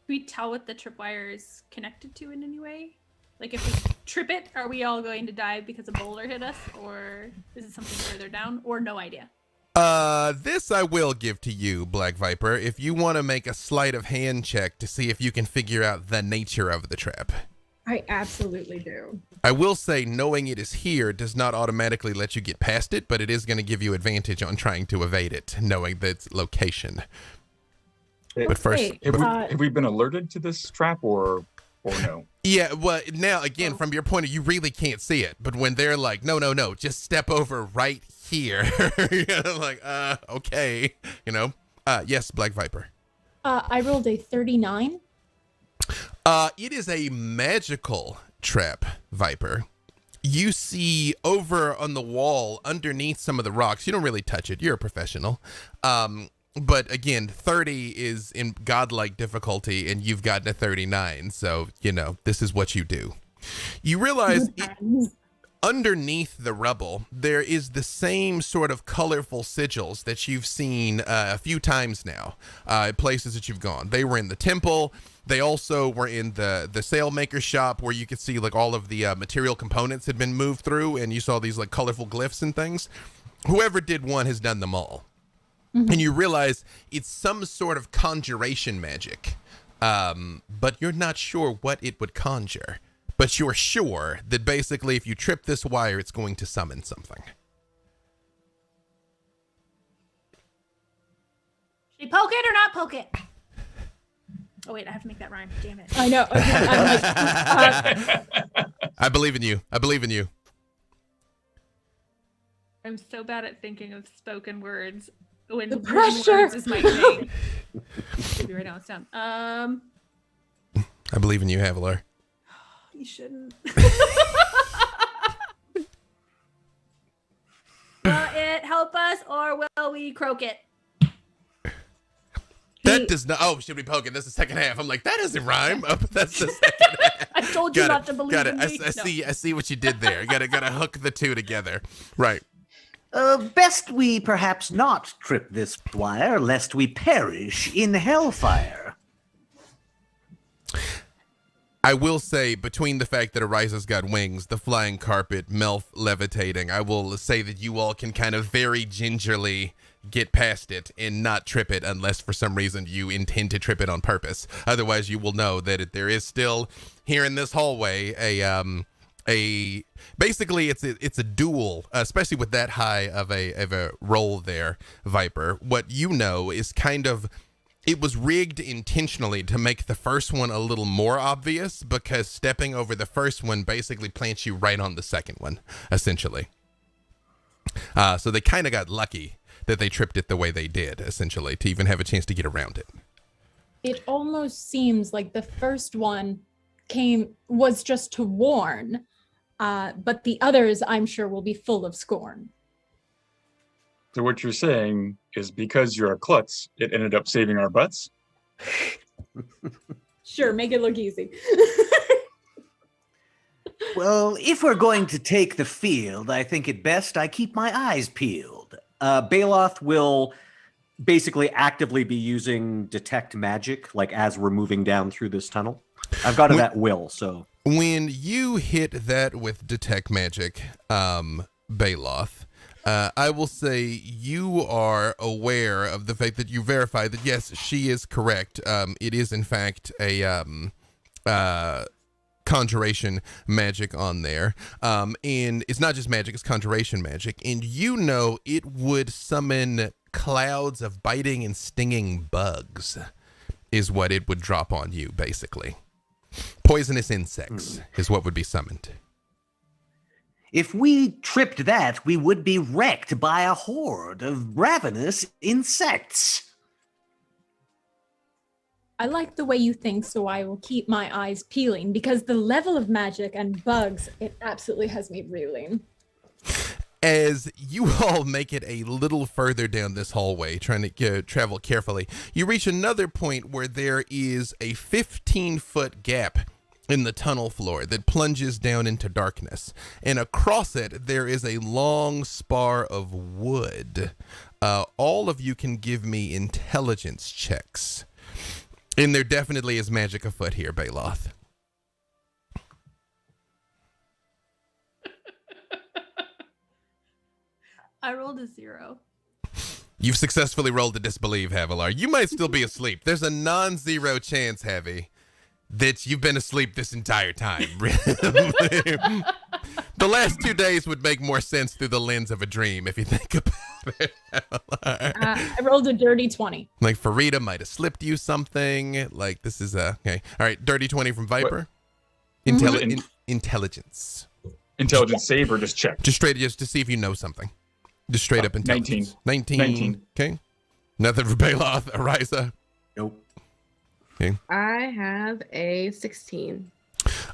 we tell what the tripwire is connected to in any way? Like if we trip it, are we all going to die because a boulder hit us? Or is it something further down? Or no idea? This I will give to you, Black Viper, if you want to make a sleight of hand check to see if you can figure out the nature of the trap. I absolutely do. I will say knowing it is here does not automatically let you get past it, but it is going to give you advantage on trying to evade it, knowing its location. But first, Wait, Have we been alerted to this trap or no? Yeah, well, now again, from your point of view, you really can't see it. But when they're like, no, just step over right here. Like, okay, yes, Black Viper. I rolled a 39. It is a magical trap, Viper. You see over on the wall underneath some of the rocks. You don't really touch it. You're a professional. But again, 30 is in godlike difficulty, and you've gotten a 39. So, this is what you do. You realize underneath the rubble, there is the same sort of colorful sigils that you've seen a few times now at places that you've gone. They were in the temple. They also were in the sailmaker shop where you could see like all of the material components had been moved through, and you saw these like colorful glyphs and things. Whoever did one has done them all. Mm-hmm. And you realize it's some sort of conjuration magic, but you're not sure what it would conjure. But you're sure that basically if you trip this wire, it's going to summon something. Should we poke it or not poke it? Oh, wait, I have to make that rhyme. Damn it. I know. I believe in you. I believe in you. I'm so bad at thinking of spoken words. When The pressure. Words is my thing. Maybe right now it's down. I believe in you, Havilar. You shouldn't. Will it help us or will we croak it? That does not. Oh, should we poke it? That's the second half. I'm like, that doesn't rhyme. Oh, that's the second half. I told you not to believe Got it. in me. I see what you did there. Gotta hook the two together. Right. Best we perhaps not trip this wire, lest we perish in hellfire. I will say, between the fact that Ariza's got wings, the flying carpet, Melf levitating, I will say that you all can kind of very gingerly get past it and not trip it unless for some reason you intend to trip it on purpose. Otherwise, you will know that there is still here in this hallway basically it's a duel, especially with that high of a roll there, Viper. What you know is kind of, it was rigged intentionally to make the first one a little more obvious, because stepping over the first one basically plants you right on the second one, essentially. So they kind of got lucky that they tripped it the way they did, essentially, to even have a chance to get around it. It almost seems like the first one was just to warn, but the others, I'm sure, will be full of scorn. So what you're saying is because you're a klutz, it ended up saving our butts? Sure, make it look easy. Well, if we're going to take the field, I think it best I keep my eyes peeled. Baloth will basically actively be using detect magic, like as we're moving down through this tunnel. I've got it at will, so. When you hit that with detect magic, Baloth, I will say you are aware of the fact that you verify that, yes, she is correct. It is, in fact, a conjuration magic on there. And it's not just magic, it's conjuration magic. And you know it would summon clouds of biting and stinging bugs is what it would drop on you, basically. Poisonous insects is what would be summoned. If we tripped that, we would be wrecked by a horde of ravenous insects. I like the way you think, so I will keep my eyes peeling, because the level of magic and bugs, it absolutely has me reeling. As you all make it a little further down this hallway, trying to travel carefully, you reach another point where there is a 15-foot gap in the tunnel floor that plunges down into darkness. And across it, there is a long spar of wood. All of you can give me intelligence checks. And there definitely is magic afoot here, Baloth. I rolled a 0. You've successfully rolled to disbelieve, Havilar. You might still be asleep. There's a non-zero chance, Heavy, that you've been asleep this entire time. The last 2 days would make more sense through the lens of a dream if you think about it. I rolled a dirty 20. Like Farida might have slipped you something. Like this is okay. All right, dirty 20 from Viper. Intelligence. Intelligence save or just check? Just to see if you know something. Just straight up intelligence. 19. Okay. Nothing for Baloth. Ariza. Nope. Okay. I have a 16.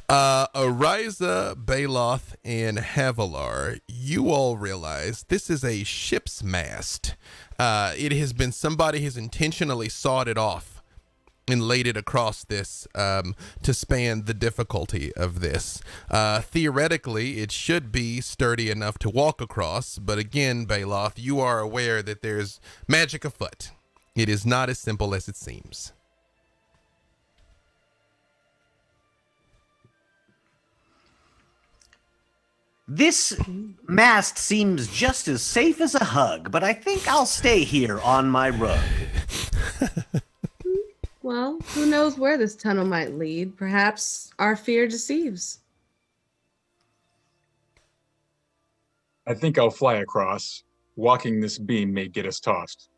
Ariza, Baloth, and Havilar, you all realize this is a ship's mast. It has been somebody has intentionally sawed it off and laid it across this to span the difficulty of this. Theoretically, it should be sturdy enough to walk across, but again, Baloth, you are aware that there's magic afoot. It is not as simple as it seems. This mast seems just as safe as a hug, but I think I'll stay here on my rug. Well, who knows where this tunnel might lead? Perhaps our fear deceives. I think I'll fly across. Walking this beam may get us tossed.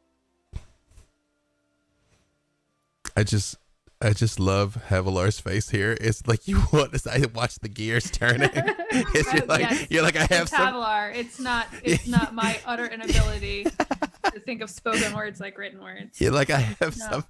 I just love Havilar's face here. It's like you want to. I watch the gears turning. You're like I have some. Havilar. It's not my utter inability to think of spoken words like written words. You're like I have some.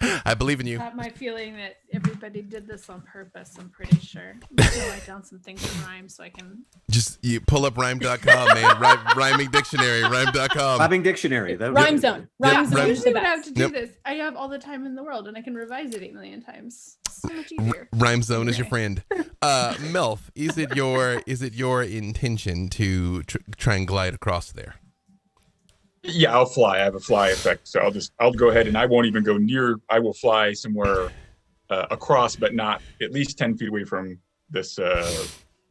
I believe in you. Not my feeling that everybody did this on purpose. I'm pretty sure. I'm gonna write down some things in rhyme so I can. Just you pull up rhyme.com, man. Rhyming dictionary, rhyme.com. Rhyming dictionary. Rhyme zone. Yeah, Rhyme zone I is usually the would have best. to do this. I have all the time in the world, and I can revise it 8 million times. So much easier. Rhyme zone is your friend. Melf, is it your intention to try and glide across there? Yeah, I'll fly. I have a fly effect, so I'll go ahead and I won't even go near. I will fly somewhere across, but not at least 10 feet away from this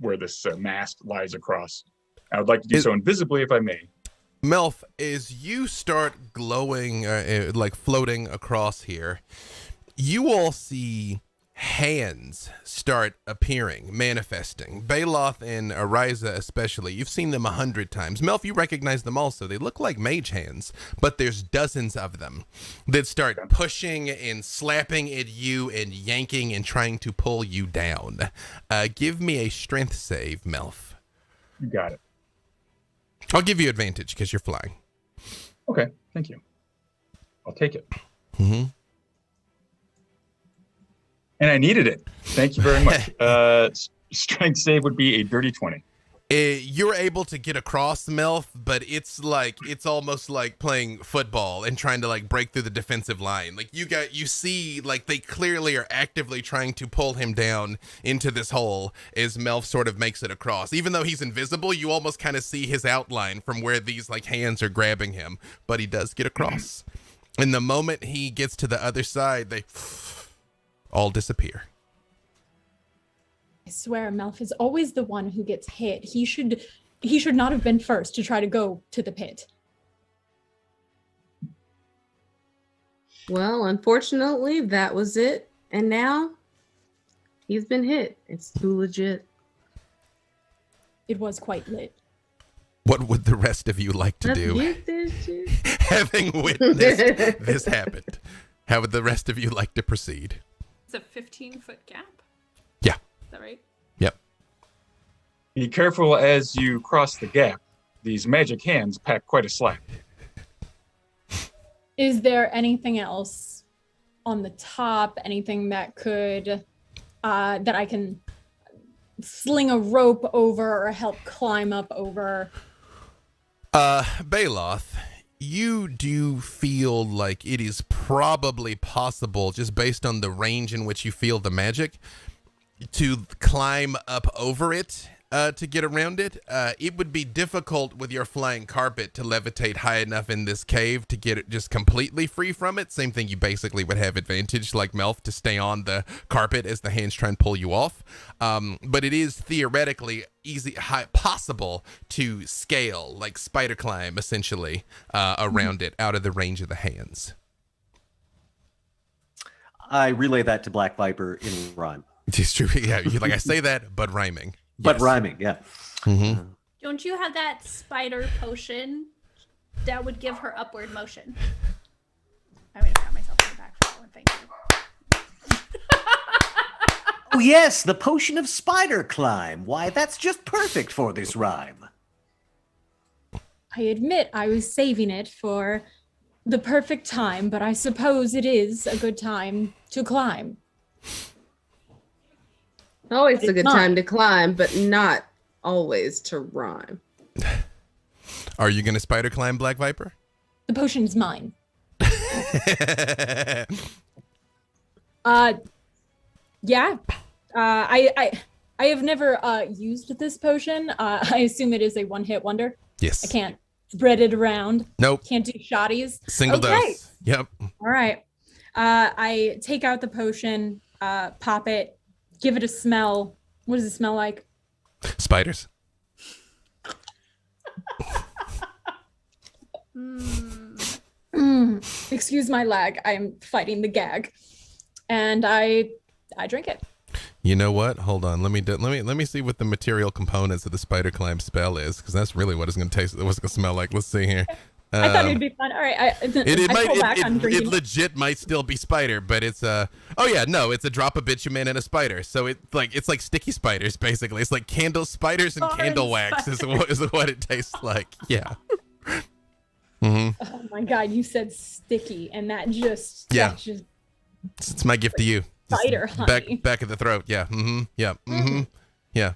where this mast lies across. I would like to do so invisibly, if I may. Melf, as you start glowing, like floating across here, you all see hands start appearing, manifesting. Baloth and Ariza especially. You've seen them 100 times. Melf, you recognize them also. They look like mage hands, but there's dozens of them that start pushing and slapping at you and yanking and trying to pull you down. Give me a strength save, Melf. You got it. I'll give you advantage because you're flying. Okay, thank you. I'll take it. Mm-hmm. And I needed it. Thank you very much. Strength save would be a dirty 20. You're able to get across Melf, but it's almost like playing football and trying to like break through the defensive line. Like you see like they clearly are actively trying to pull him down into this hole as Melf sort of makes it across. Even though he's invisible, you almost kind of see his outline from where these like hands are grabbing him, but he does get across. And the moment he gets to the other side, they all disappear. I swear, Melf is always the one who gets hit. He should not have been first to try to go to the pit. Well, unfortunately, that was it. And now he's been hit. It's too legit. It was quite lit. What would the rest of you like to Let's do? get this shit. Having witnessed this happened, how would the rest of you like to proceed? It's a 15-foot gap. Yeah. Is that right? Yep. Be careful as you cross the gap. These magic hands pack quite a slack. Is there anything else on the top? Anything that could that I can sling a rope over or help climb up over? Baloth, you do feel like it is probably possible, just based on the range in which you feel the magic, to climb up over it to get around it. It would be difficult with your flying carpet to levitate high enough in this cave to get it just completely free from it. Same thing, you basically would have advantage like Melf to stay on the carpet as the hands try and pull you off. But it is theoretically possible to scale, like spider climb essentially, around it out of the range of the hands. I relay that to Black Viper in rhyme. It's true. Yeah, like I say that, but rhyming. But Yes. rhyming, yeah. Mm-hmm. Don't you have that spider potion that would give her upward motion? I'm gonna pat myself on the back for that one. Thank Oh, yes, the potion of spider climb. Why, that's just perfect for this rhyme. I admit I was saving it for the perfect time, but I suppose it is a good time to climb. Always a good not. time to climb, but not always to rhyme. Are you gonna spider climb, Black Viper? The potion's mine. Yeah. I have never used this potion. I assume it is a one-hit wonder. Yes. I can't spread it around. Nope. Can't do shotties. Single Okay. dose. Yep. All right. I take out the potion, pop it, give it a smell. What does it smell like? Spiders. Excuse my lag. I'm fighting the gag, and I drink it. You know what? Hold on. Let me see what the material components of the spider climb spell is, because that's really what it's gonna taste. What's it gonna smell like? Let's see here. I thought it'd be fun. All right. It legit might still be spider, but it's oh yeah, no, it's a drop of bitumen and a spider. So it's like sticky spiders basically. It's like candle spiders and candle wax is what it tastes like. Yeah. Mm-hmm. Oh my god, you said sticky, and that just It's my gift to you. Spider honey. Back of the throat. Yeah. Mm-hmm. Yeah. Mm-hmm. Yeah.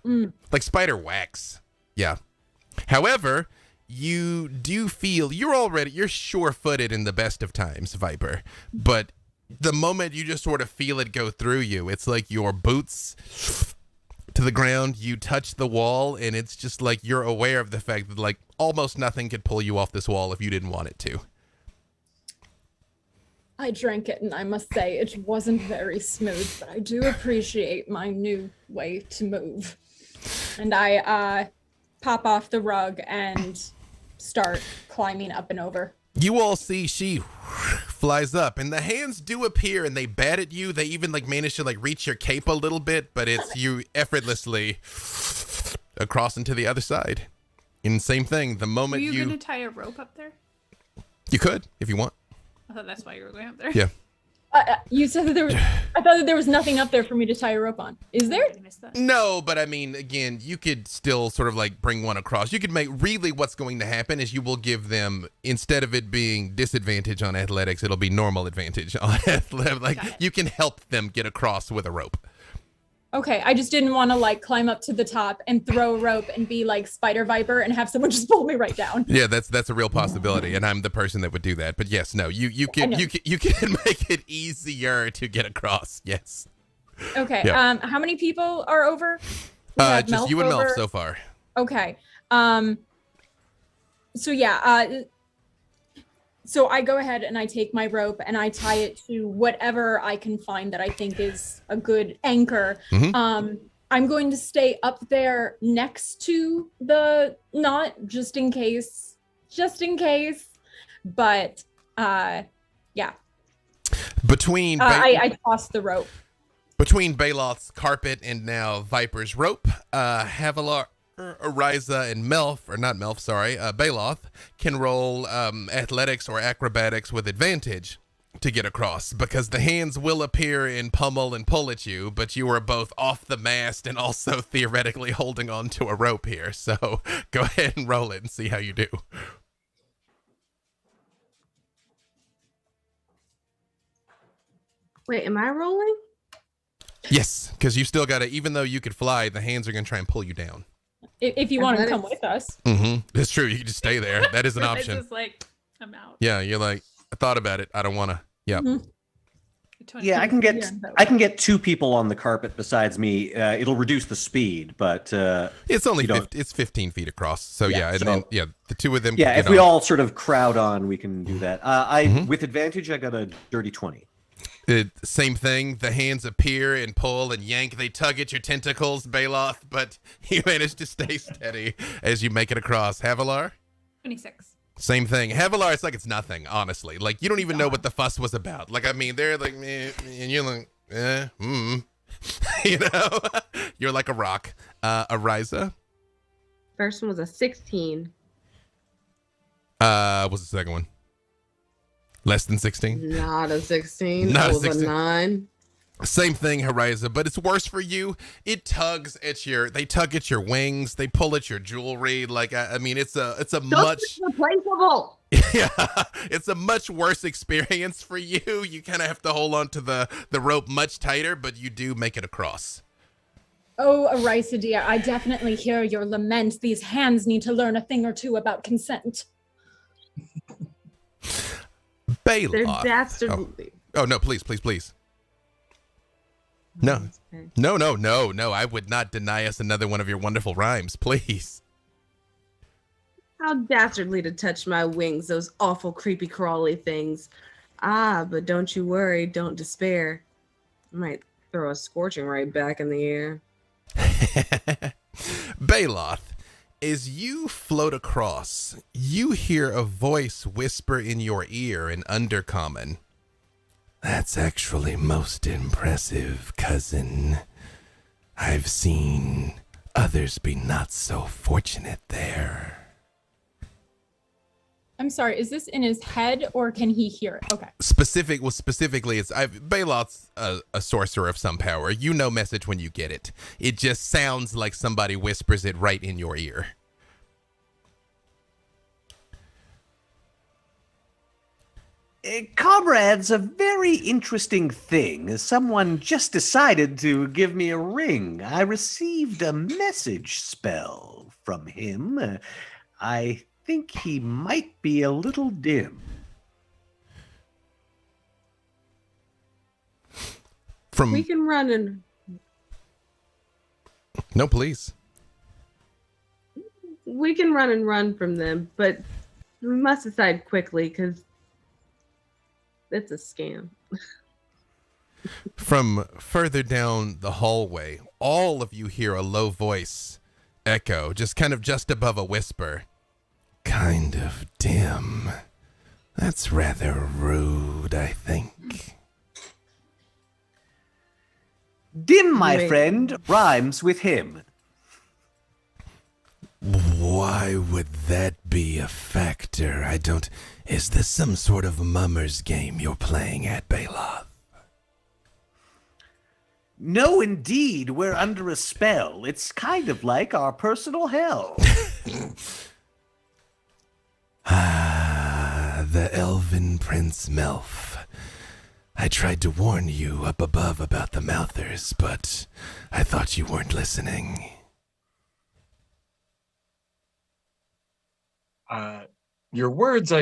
Like spider wax. Yeah. However, you do feel you're sure-footed in the best of times, Viper. But the moment you just sort of feel it go through you, it's like your boots to the ground, you touch the wall, and it's just like you're aware of the fact that like almost nothing could pull you off this wall if you didn't want it to. I drank it, and I must say it wasn't very smooth, but I do appreciate my new way to move. And I pop off the rug and start climbing up and over. You all see she flies up, and the hands do appear, and they bat at you. They even like manage to like reach your cape a little bit, but it's you effortlessly across into the other side. And same thing, the moment Were you gonna tie a rope up there? you could if you want. I thought that's why you were going up there. Yeah. You said that I thought that there was nothing up there for me to tie a rope on. Is there? I missed that. No, but I mean, again, you could still sort of like bring one across. You could make really what's going to happen is you will give them, instead of it being disadvantage on athletics, it'll be normal advantage on athletics. Like you can help them get across with a rope. Okay, I just didn't want to like climb up to the top and throw a rope and be like Spider Viper and have someone just pull me right down. Yeah, that's a real possibility, and I'm the person that would do that. But yes, no, you can make it easier to get across. Yes. Okay. Yeah. How many people are over? We have Just Melf you and over. Melf so far. Okay. So yeah. So I go ahead and I take my rope and I tie it to whatever I can find that I think is a good anchor. Mhm. I'm going to stay up there next to the knot just in case. But yeah. Between I toss the rope. Between Baloth's carpet and now Viper's rope, Havilar, Ariza, and Baloth can roll athletics or acrobatics with advantage to get across, because the hands will appear and pummel and pull at you, but you are both off the mast and also theoretically holding on to a rope here. So go ahead and roll it and see how you do. Wait, am I rolling? Yes, because you still got to, even though you could fly, the hands are going to try and pull you down. If you want to come with us. Mm-hmm. It's true. You can just stay there. That is an It's option. just like, I'm out. Yeah, you're like, I thought about it. I don't want to. Yeah. Mhm. Yeah, I can get two people on the carpet besides me. It'll reduce the speed, but It's only you don't- it's 15 feet across. So Yeah, yeah, and so- then the two of them. yeah, can if get we on. all sort of crowd on, we can do that. Mhm. With advantage, I got a dirty 20. Same thing. The hands appear and pull and yank. They tug at your tentacles, Baloth, but you manage to stay steady as you make it across. Havilar, 26. same thing. Havilar, it's like it's nothing, honestly. Like you don't even know what the fuss was about. Like I mean, they're like, and you're like, you know, you're like a rock. Ariza, First one was a 16. what's the second one? Less than 16. Not a 16. Not That a was 16. a 9. Same thing, Horiza, but it's worse for you. They tug at your wings, they pull at your jewelry. Like, I mean, it's a much replaceable. Yeah, it's a much worse experience for you. You kind of have to hold on to the rope much tighter, but you do make it across. Oh, Arisa dear, I definitely hear your lament. These hands need to learn a thing or two about consent. They're Baloth. dastardly. Oh no, please. No. Okay. No. I would not deny us another one of your wonderful rhymes, please. How dastardly to touch my wings, those awful creepy crawly things. Ah, but don't you worry, don't despair. I might throw a scorching right back in the air. Baloth, as you float across, you hear a voice whisper in your ear in Undercommon. That's actually most impressive, cousin. I've seen others be not so fortunate there. I'm sorry, is this in his head or can he hear it? Okay. Specifically, Baloth's a sorcerer of some power. You know message when you get it. It just sounds like somebody whispers it right in your ear. Comrades, a very interesting thing. Someone just decided to give me a ring. I received a message spell from him. I think he might be a little dim. We can run and No, please. run from them, but we must decide quickly because it's a scam. From further down the hallway, all of you hear a low voice echo, just above a whisper. Kind of dim. That's rather rude, I think. Dim, my Wait. friend, rhymes with him. Why would that be a factor? Is this some sort of mummer's game you're playing at, Baloth? No, indeed, we're under a spell. It's kind of like our personal hell. The elven Prince Melf. I tried to warn you up above about the Mouthers, but I thought you weren't listening. Your words,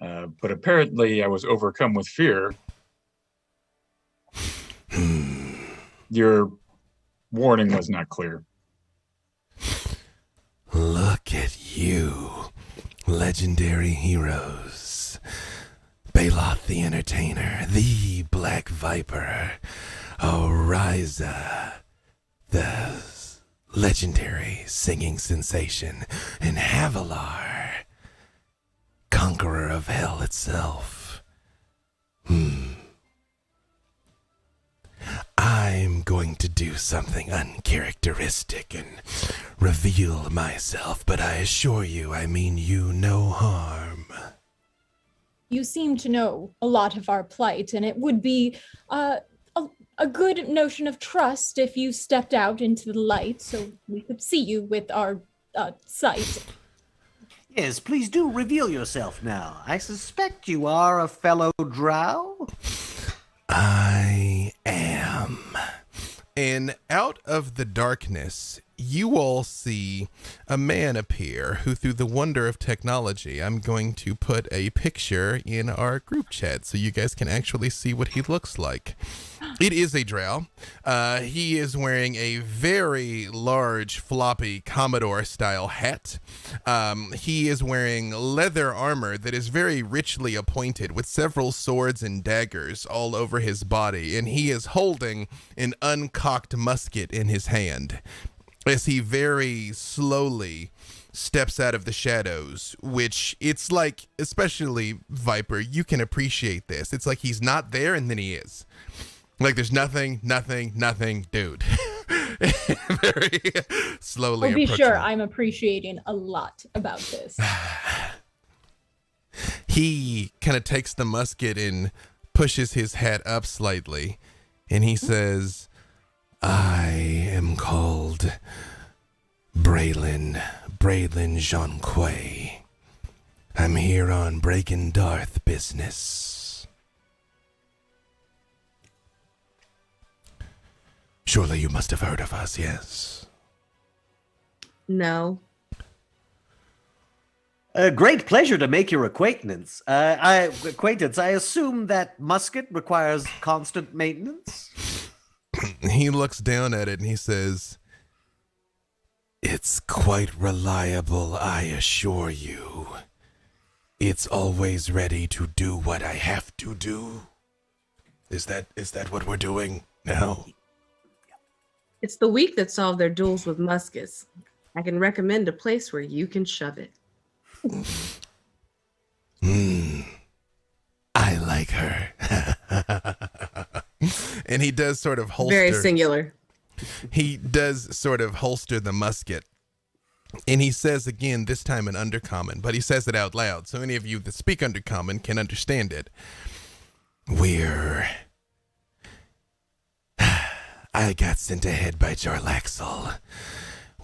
but apparently I was overcome with fear. Your warning was not clear. Look at you, legendary heroes. Baloth the Entertainer, the Black Viper, Oriza, the legendary singing sensation, and Havilar, conqueror of hell itself. I'm going to do something uncharacteristic and reveal myself, but I assure you I mean you no harm. You seem to know a lot of our plight, and it would be a good notion of trust if you stepped out into the light so we could see you with our sight. Yes, please do reveal yourself now. I suspect you are a fellow drow. I am. And out of the darkness, you all see a man appear who, through the wonder of technology, I'm going to put a picture in our group chat so you guys can actually see what he looks like. It is a drow. He is wearing a very large, floppy Commodore-style hat. He is wearing leather armor that is very richly appointed with several swords and daggers all over his body, and he is holding an uncocked musket in his hand as he very slowly steps out of the shadows, which it's like, especially Viper, you can appreciate this. It's like he's not there and then he is. Like there's nothing, dude. Very slowly. Oh, be approaching. sure I'm appreciating a lot about this. He kind of takes the musket and pushes his hat up slightly, and he says, I am called Braylon Jeanquay. I'm here on Breaking Darth business. Surely you must have heard of us, yes? No. A great pleasure to make your acquaintance. I assume that musket requires constant maintenance? He looks down at it and he says, it's quite reliable, I assure you. It's always ready to do what I have to do. Is that what we're doing now? It's the weak that solve their duels with muskets. I can recommend a place where you can shove it. I like her. And he does sort of holster. Very singular. He does sort of holster the musket. And he says again, this time in Undercommon, but he says it out loud, so any of you that speak Undercommon can understand it. I got sent ahead by Jarlaxle.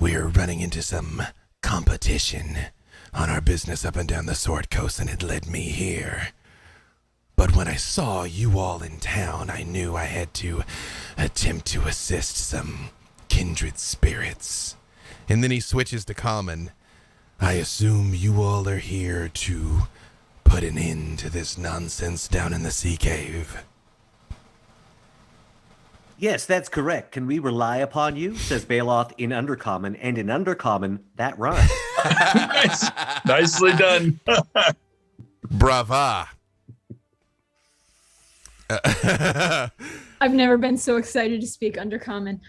We're running into some competition on our business up and down the Sword Coast, and it led me here. But when I saw you all in town, I knew I had to attempt to assist some kindred spirits. And then he switches to common. I assume you all are here to put an end to this nonsense down in the sea cave. Yes, that's correct. Can we rely upon you? Says Baloth in Undercommon, and in Undercommon, that rhymes. Nice. Nicely done. Brava. I've never been so excited to speak Undercommon.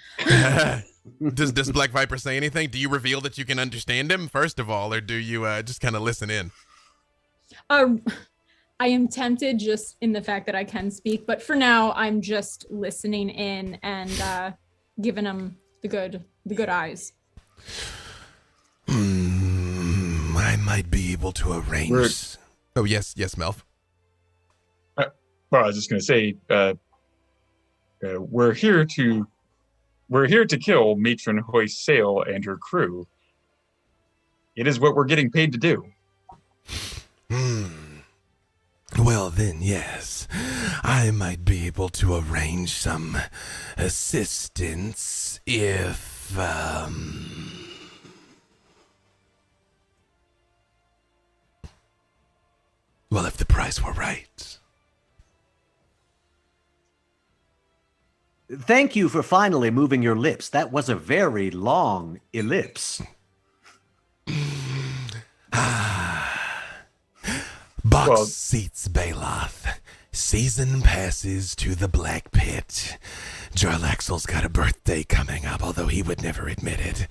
Does Black Viper say anything? Do you reveal that you can understand him, first of all, or do you just kind of listen in? I am tempted just in the fact that I can speak, but for now, I'm just listening in and giving him the good eyes. I might be able to arrange. Oh, yes, Melf. Well, I was just going to say, we're here to kill Matron Hoist Sail and her crew. It is what we're getting paid to do. Well then, yes, I might be able to arrange some assistance if, if the price were right. Thank you for finally moving your lips. That was a very long ellipse. Box seats, Baloth. Season passes to the Black Pit. Jarlaxle's got a birthday coming up, although he would never admit it.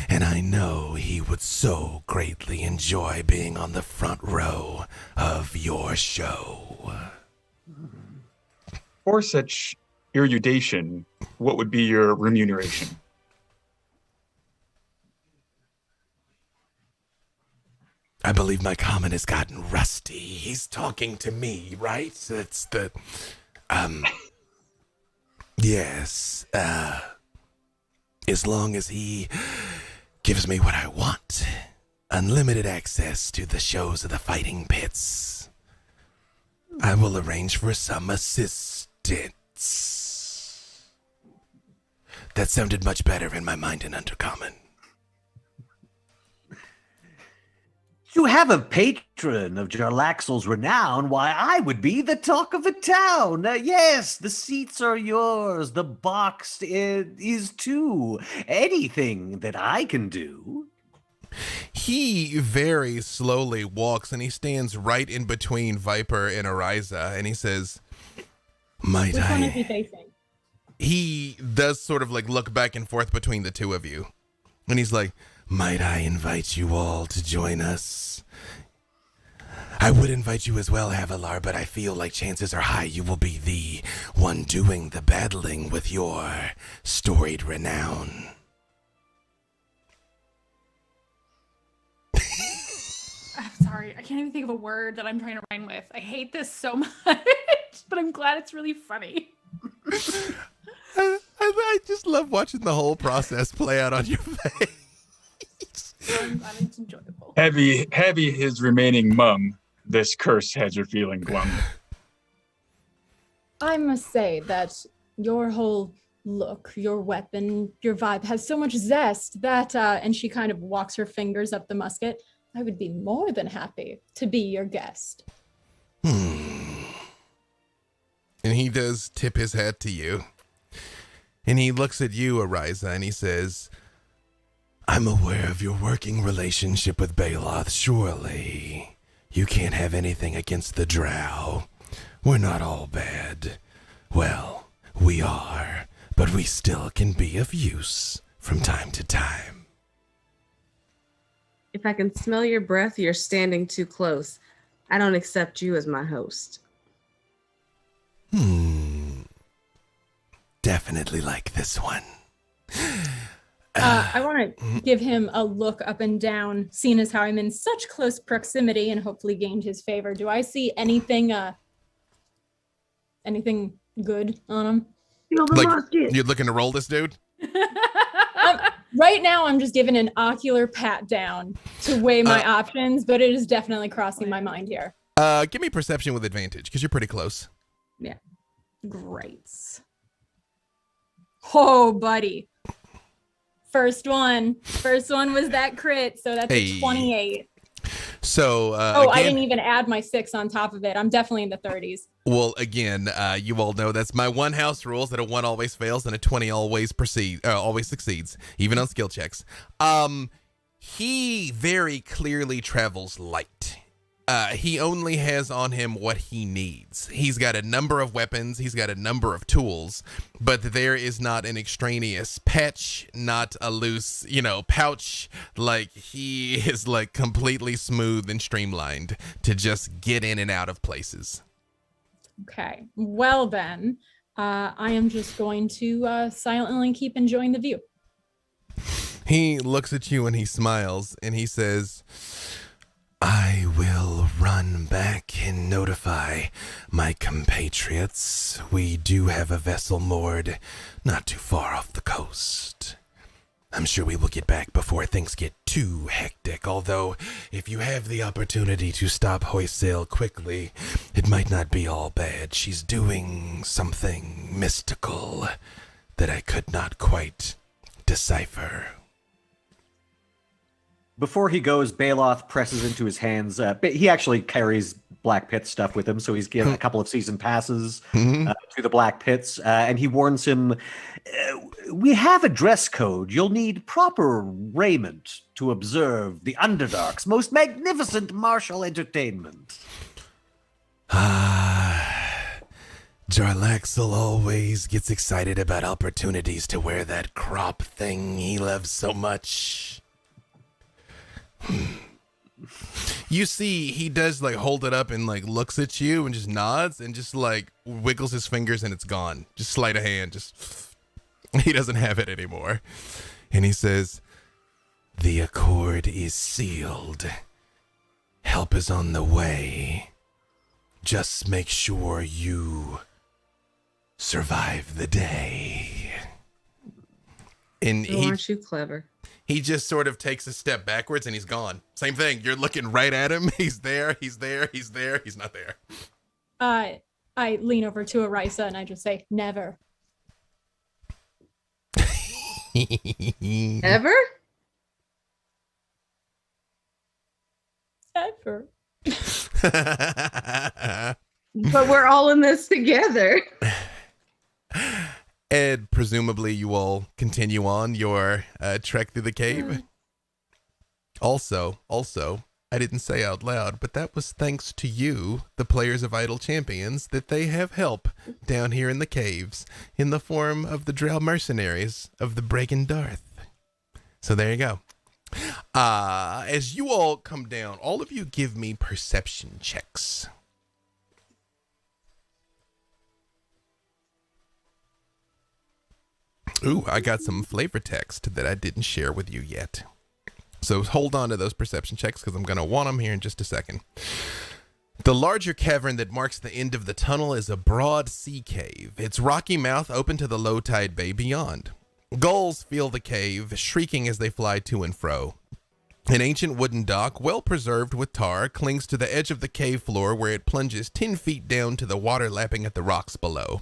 And I know he would so greatly enjoy being on the front row of your show. For such erudition, what would be your remuneration? I believe my common has gotten rusty. He's talking to me, right? That's the, yes, as long as he gives me what I want, unlimited access to the shows of the fighting pits, I will arrange for some assistance. That sounded much better in my mind in Undercommon. You have a patron of Jarlaxle's renown. Why, I would be the talk of the town. Yes, the seats are yours. The box is too. Anything that I can do. He very slowly walks and he stands right in between Viper and Ariza and he says, Might Which one is I? he facing? He does sort of like look back and forth between the two of you. And he's like, might I invite you all to join us? I would invite you as well, Havilar, but I feel like chances are high you will be the one doing the battling with your storied renown. I'm sorry. I can't even think of a word that I'm trying to rhyme with. I hate this so much. it, but I'm glad it's really funny. I just love watching the whole process play out on your face. I'm glad it's enjoyable. Heavy his remaining mum. This curse has her feeling glum. I must say that your whole look, your weapon, your vibe has so much zest that, and she kind of walks her fingers up the musket, I would be more than happy to be your guest. And he does tip his hat to you. And he looks at you, Ariza, and he says, I'm aware of your working relationship with Baloth. Surely you can't have anything against the Drow. We're not all bad. Well, we are, but we still can be of use from time to time. If I can smell your breath, you're standing too close. I don't accept you as my host. Definitely like this one. I want to give him a look up and down, seeing as how I'm in such close proximity and hopefully gained his favor. Do I see anything good on him? Like, you're looking to roll this dude? Right now, I'm just giving an ocular pat down to weigh my options, but it is definitely crossing my mind here. Give me perception with advantage, because you're pretty close. Yeah. Great. Oh, buddy. First one was that crit, so that's a 28. So, again, I didn't even add my 6 on top of it. I'm definitely in the 30s. Well, again, you all know that's my one house rules, that a 1 always fails and a 20 always succeeds, even on skill checks. He very clearly travels light. He only has on him what he needs. He's got a number of weapons, he's got a number of tools, but there is not an extraneous patch, not a loose, pouch. Like, he is like completely smooth and streamlined to just get in and out of places. Okay, well then, I am just going to silently keep enjoying the view. He looks at you and he smiles and he says, I will run back and notify my compatriots. We do have a vessel moored not too far off the coast. I'm sure we will get back before things get too hectic, although if you have the opportunity to stop hoist sail quickly, it might not be all bad. She's doing something mystical that I could not quite decipher. Before he goes, Baloth presses into his hands. He actually carries Black Pit stuff with him, so he's given a couple of season passes to the Black Pits, and he warns him, we have a dress code. You'll need proper raiment to observe the Underdark's most magnificent martial entertainment. Jarlaxle always gets excited about opportunities to wear that crop thing he loves so much. You see, he does like hold it up and like looks at you and just nods and just like wiggles his fingers and it's gone. Just sleight of hand. Just he doesn't have it anymore. And he says, the accord is sealed. Help is on the way. Just make sure you survive the day. And aren't you clever? He just sort of takes a step backwards and he's gone. Same thing. You're looking right at him. He's there. He's not there. I lean over to Ariza and I just say, never. Ever? Ever. But we're all in this together. Ed, presumably you all continue on your trek through the cave. Also, I didn't say out loud, but that was thanks to you, the players of Idle Champions, that they have help down here in the caves in the form of the Drow mercenaries of the Breaking Darth. So there you go. As you all come down, all of you give me perception checks. Ooh, I got some flavor text that I didn't share with you yet. So hold on to those perception checks because I'm going to want them here in just a second. The larger cavern that marks the end of the tunnel is a broad sea cave, its rocky mouth open to the low tide bay beyond. Gulls fill the cave, shrieking as they fly to and fro. An ancient wooden dock, well preserved with tar, clings to the edge of the cave floor where it plunges 10 feet down to the water lapping at the rocks below.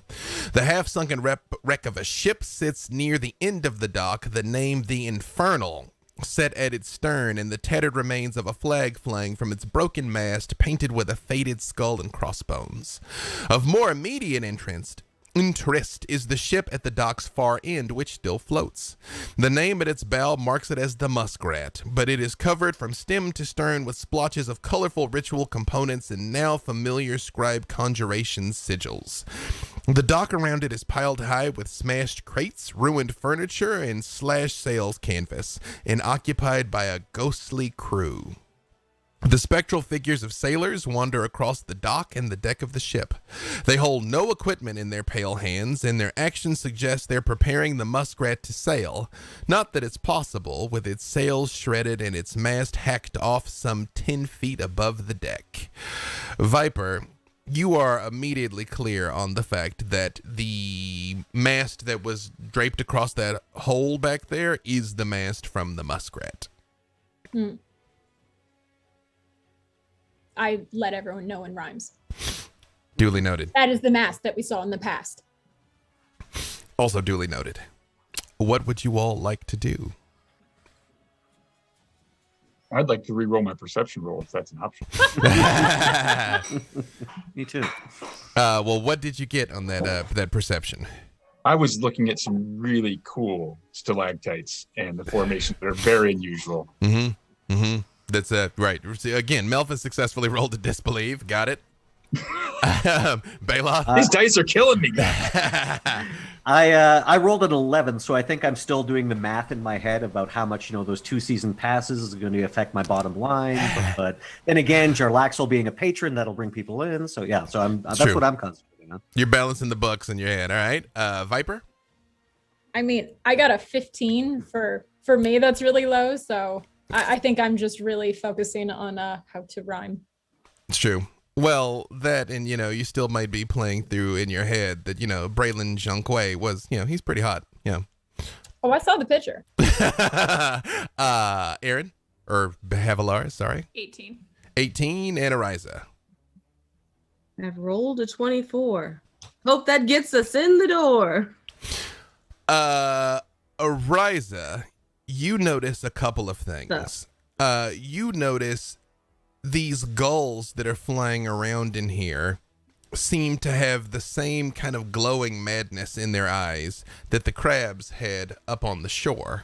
The half-sunken wreck of a ship sits near the end of the dock, the name The Infernal, set at its stern, and the tattered remains of a flag flying from its broken mast, painted with a faded skull and crossbones. Of more immediate interest is the ship at the dock's far end, which still floats. The name at its bow marks it as the Muskrat, but it is covered from stem to stern with splotches of colorful ritual components and now familiar scribe conjuration sigils. The dock around it is piled high with smashed crates, ruined furniture, and slashed sails canvas, and occupied by a ghostly crew. The spectral figures of sailors wander across the dock and the deck of the ship. They hold no equipment in their pale hands, and their actions suggest they're preparing the Muskrat to sail. Not that it's possible, with its sails shredded and its mast hacked off some 10 feet above the deck. Viper, you are immediately clear on the fact that the mast that was draped across that hole back there is the mast from the Muskrat. I let everyone know in rhymes. Duly noted. That is the mast that we saw in the past. Also duly noted. What would you all like to do? I'd like to re-roll my perception roll if that's an option. Me too. Well, what did you get on that perception? I was looking at some really cool stalactites and the formations that are very unusual. That's right. Again, Melvin successfully rolled a disbelieve. Got it. Bela? These dice are killing me, I rolled an 11, so I think I'm still doing the math in my head about how much those 2 season passes is going to affect my bottom line. But then again, Jarlaxle being a patron, that'll bring people in. So yeah, so that's true. what I'm concentrating on. You're balancing the books in your head. All right, Viper. I mean, I got a 15 for me. That's really low, so I think I'm just really focusing on how to rhyme. It's true. Well, that and, you still might be playing through in your head that, Braylon Jonquet was, he's pretty hot. Yeah. Oh, I saw the picture. Aaron, or Havilar, sorry. 18. 18, and Ariza. I've rolled a 24. Hope that gets us in the door. Ariza, you notice a couple of things. You notice these gulls that are flying around in here seem to have the same kind of glowing madness in their eyes that the crabs had up on the shore.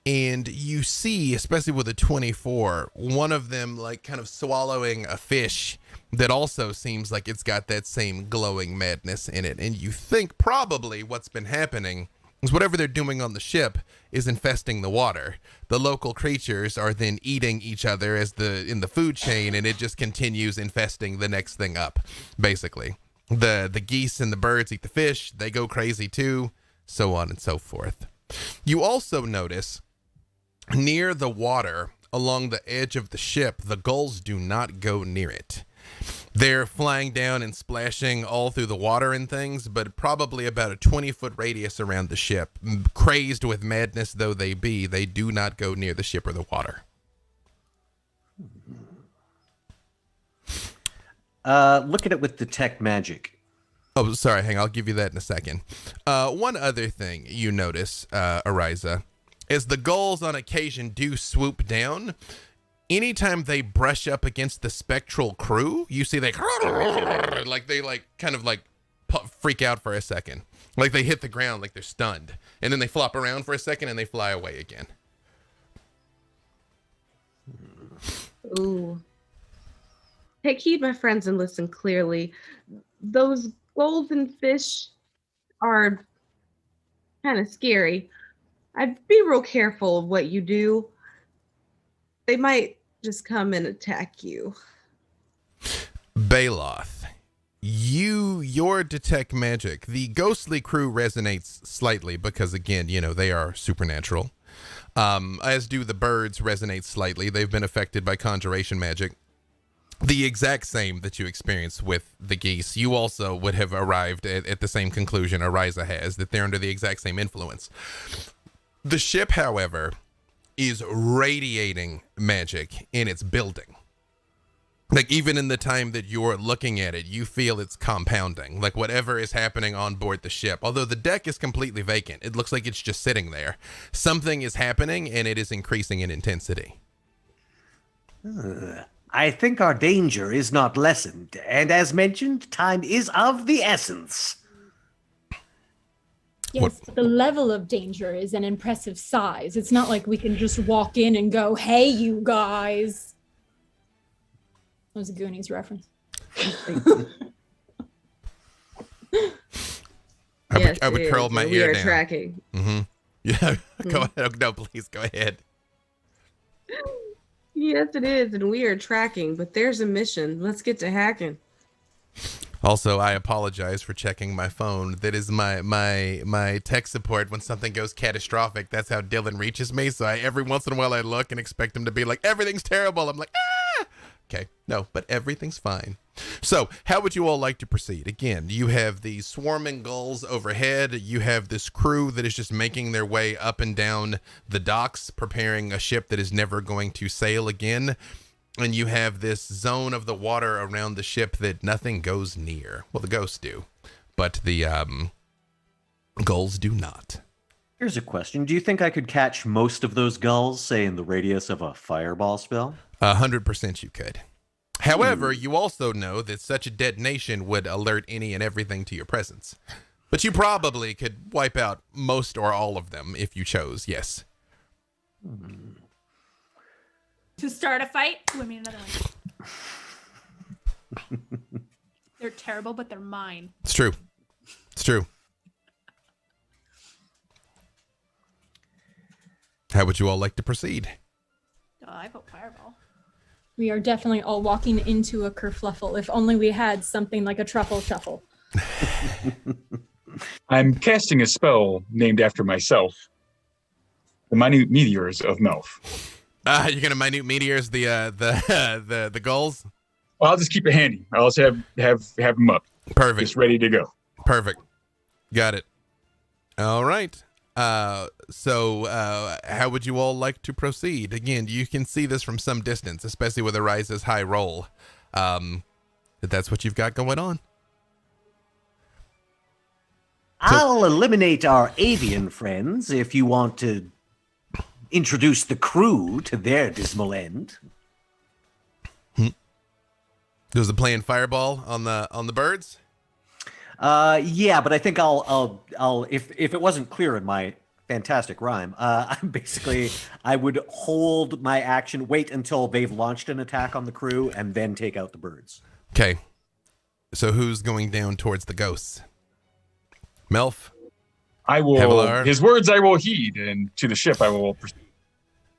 And you see, especially with a 24, one of them like kind of swallowing a fish that also seems like it's got that same glowing madness in it. And you think probably what's been happening is whatever they're doing on the ship is infesting the water. The local creatures are then eating each other in the food chain, and it just continues infesting the next thing up, basically. The geese and the birds eat the fish, they go crazy too, so on and so forth. You also notice near the water, along the edge of the ship, the gulls do not go near it. They're flying down and splashing all through the water and things, but probably about a 20-foot radius around the ship. Crazed with madness though they be, they do not go near the ship or the water. Look at it with detect magic. Oh, sorry, hang on, I'll give you that in a second. One other thing you notice, Ariza, is the gulls on occasion do swoop down. Anytime they brush up against the spectral crew, you see they freak out for a second. Like they hit the ground like they're stunned. And then they flop around for a second and they fly away again. Ooh. Take heed, my friends, and listen clearly. Those golden fish are kind of scary. I'd be real careful of what you do. They might just come and attack you. Baloth, your detect magic, the ghostly crew resonates slightly because, again, they are supernatural. As do the birds resonate slightly. They've been affected by conjuration magic. the exact same that you experienced with the geese. You also would have arrived at the same conclusion Ariza has, that they're under the exact same influence. The ship, however, is radiating magic in its building. Like, even in the time that you're looking at it, you feel it's compounding. Like, whatever is happening on board the ship, although the deck is completely vacant, it looks like it's just sitting there. Something is happening, and it is increasing in intensity. I think our danger is not lessened, and as mentioned, time is of the essence. Yes, but the level of danger is an impressive size. It's not like we can just walk in and go, "Hey, you guys." That was a Goonies reference. I would curl my we ear are down. tracking. Mm-hmm. Yeah, go ahead. No, please go ahead. Yes, it is, and we are tracking. But there's a mission. Let's get to hacking. Also, I apologize for checking my phone. That is my tech support when something goes catastrophic. That's how Dylan reaches me. So every once in a while I look and expect him to be like, everything's terrible. I'm like, ah! Okay, no, but everything's fine. So how would you all like to proceed? Again, you have these swarming gulls overhead. You have this crew that is just making their way up and down the docks, preparing a ship that is never going to sail again. And you have this zone of the water around the ship that nothing goes near. Well, the ghosts do, but the gulls do not. Here's a question. Do you think I could catch most of those gulls, say, in the radius of a fireball spell? 100% you could. However, you also know that such a detonation would alert any and everything to your presence. But you probably could wipe out most or all of them if you chose, yes. To start a fight? Ooh, I mean another one. They're terrible, but they're mine. It's true. It's true. How would you all like to proceed? Oh, I vote fireball. We are definitely all walking into a kerfluffle. If only we had something like a truffle shuffle. I'm casting a spell named after myself. The Minute Meteors of Melf. You're gonna minute meteors the gulls? Well, I'll just keep it handy. I'll just have them up. Perfect. Just ready to go. Perfect. Got it. All right. So how would you all like to proceed? Again, you can see this from some distance, especially with Ariza's high roll. That's what you've got going on. I'll eliminate our avian friends if you want to introduce the crew to their dismal end. Was it playing fireball on the birds? Yeah, but I think I'll if it wasn't clear in my fantastic rhyme, basically I would hold my action, wait until they've launched an attack on the crew, and then take out the birds. Okay. So who's going down towards the ghosts? Melf? I will. Havilar? His words I will heed, and to the ship I will proceed.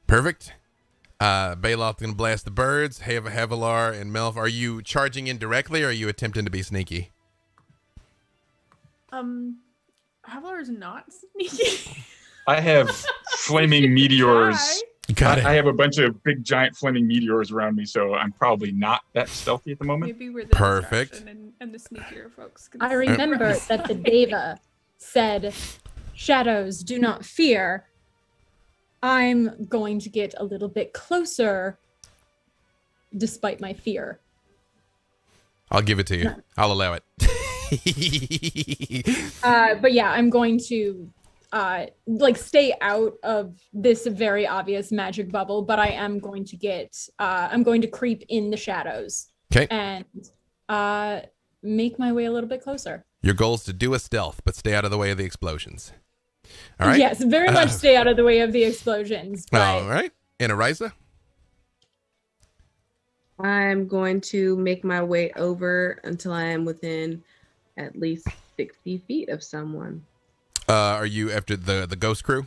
Perfect. Baloth going to blast the birds. Havilar and Melf, are you charging in directly, or are you attempting to be sneaky? Havilar is not sneaky. I have flaming meteors. You got it. I have a bunch of big giant flaming meteors around me, so I'm probably not that stealthy at the moment. Maybe we're the Perfect. distraction and the sneakier folks. can I see. remember that the Deva said, "Shadows, do not fear." I'm going to get a little bit closer despite my fear. I'll give it to you. I'll allow it. But yeah, I'm going to stay out of this very obvious magic bubble, but I am going to I'm going to creep in the shadows. Okay. And make my way a little bit closer. Your goal is to do a stealth, but stay out of the way of the explosions. All right. Yes, very much stay out of the way of the explosions. But All right. And Ariza? I'm going to make my way over until I am within at least 60 feet of someone. Are you after the ghost crew?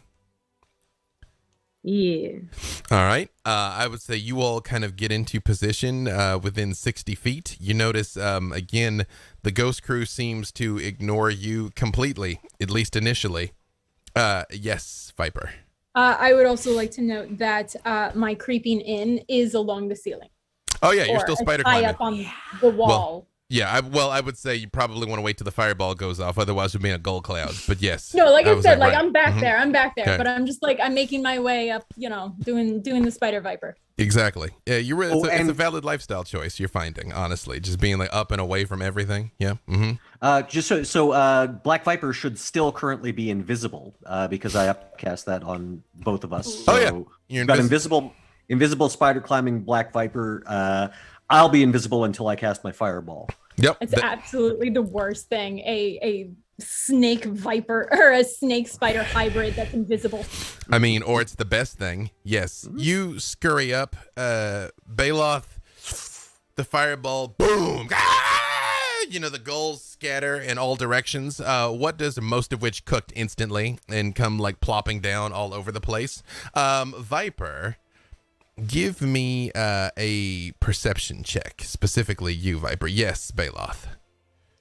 Yeah. All right. I would say you all kind of get into position within 60 feet. You notice, again, the ghost crew seems to ignore you completely, at least initially. Yes, Viper. I would also like to note that my creeping in is along the ceiling. Oh yeah, you're or still spider high climbing. up on the wall. Yeah, I would say you probably want to wait till the fireball goes off, otherwise you'll be in a gold cloud. But yes. No, like I was said, like right. I'm back Mhm. there. I'm back there. Okay. But I'm just like I'm making my way up, doing the spider viper. Exactly. Yeah, it's a and- valid lifestyle choice you're finding, honestly. Just being like up and away from everything. Yeah. Mm-hmm. Just so Black Viper should still currently be invisible because I upcast that on both of us. Oh, yeah. So You're you've got invisible. invisible spider climbing Black Viper. I'll be invisible until I cast my fireball. Yep. It's absolutely the worst thing. A snake viper or a snake spider hybrid that's invisible. I mean, or it's the best thing. Yes. You scurry up, Baloth, the fireball, boom. Ah! The gulls scatter in all directions. What does most of which cooked instantly and come like plopping down all over the place? Viper, give me a perception check, specifically you, Viper. Yes, Baloth.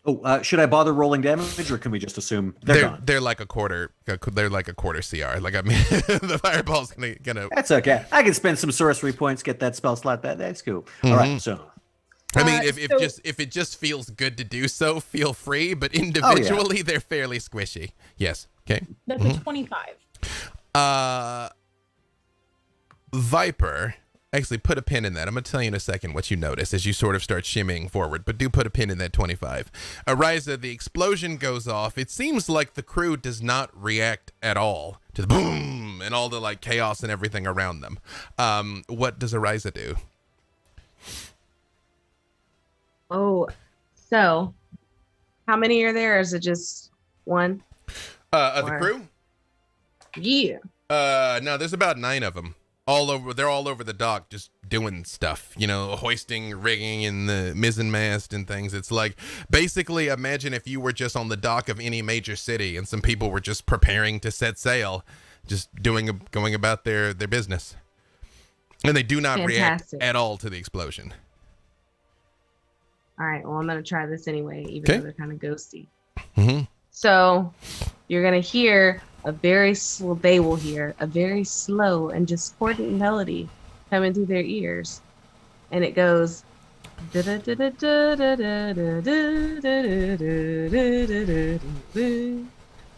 Oh, should I bother rolling damage, or can we just assume they're gone? They're like a quarter. They're like a quarter CR. Like I mean, the fireball's gonna. That's okay. I can spend some sorcery points, get that spell slot. That's cool. All right, so I mean, if it just feels good to do so, feel free. But individually, they're fairly squishy. Yes. Okay. That's a 25. Viper. Actually, put a pin in that. I'm going to tell you in a second what you notice as you sort of start shimmying forward, but do put a pin in that 25. Ariza, the explosion goes off. It seems like the crew does not react at all to the boom and all the like chaos and everything around them. What does Ariza do? Oh, so how many are there? Or is it just one? The crew? Yeah. No, there's about 9 of them. They're all over the dock, just doing stuff, hoisting, rigging in the mizzenmast and things. It's like, basically, imagine if you were just on the dock of any major city and some people were just preparing to set sail, just going about their business. And they do not Fantastic. react at all to the explosion. All right. Well, I'm gonna try this anyway, even Okay. though they're kind of ghosty. Mm-hmm. So you're gonna hear they will hear a very slow and discordant melody coming through their ears, and it goes.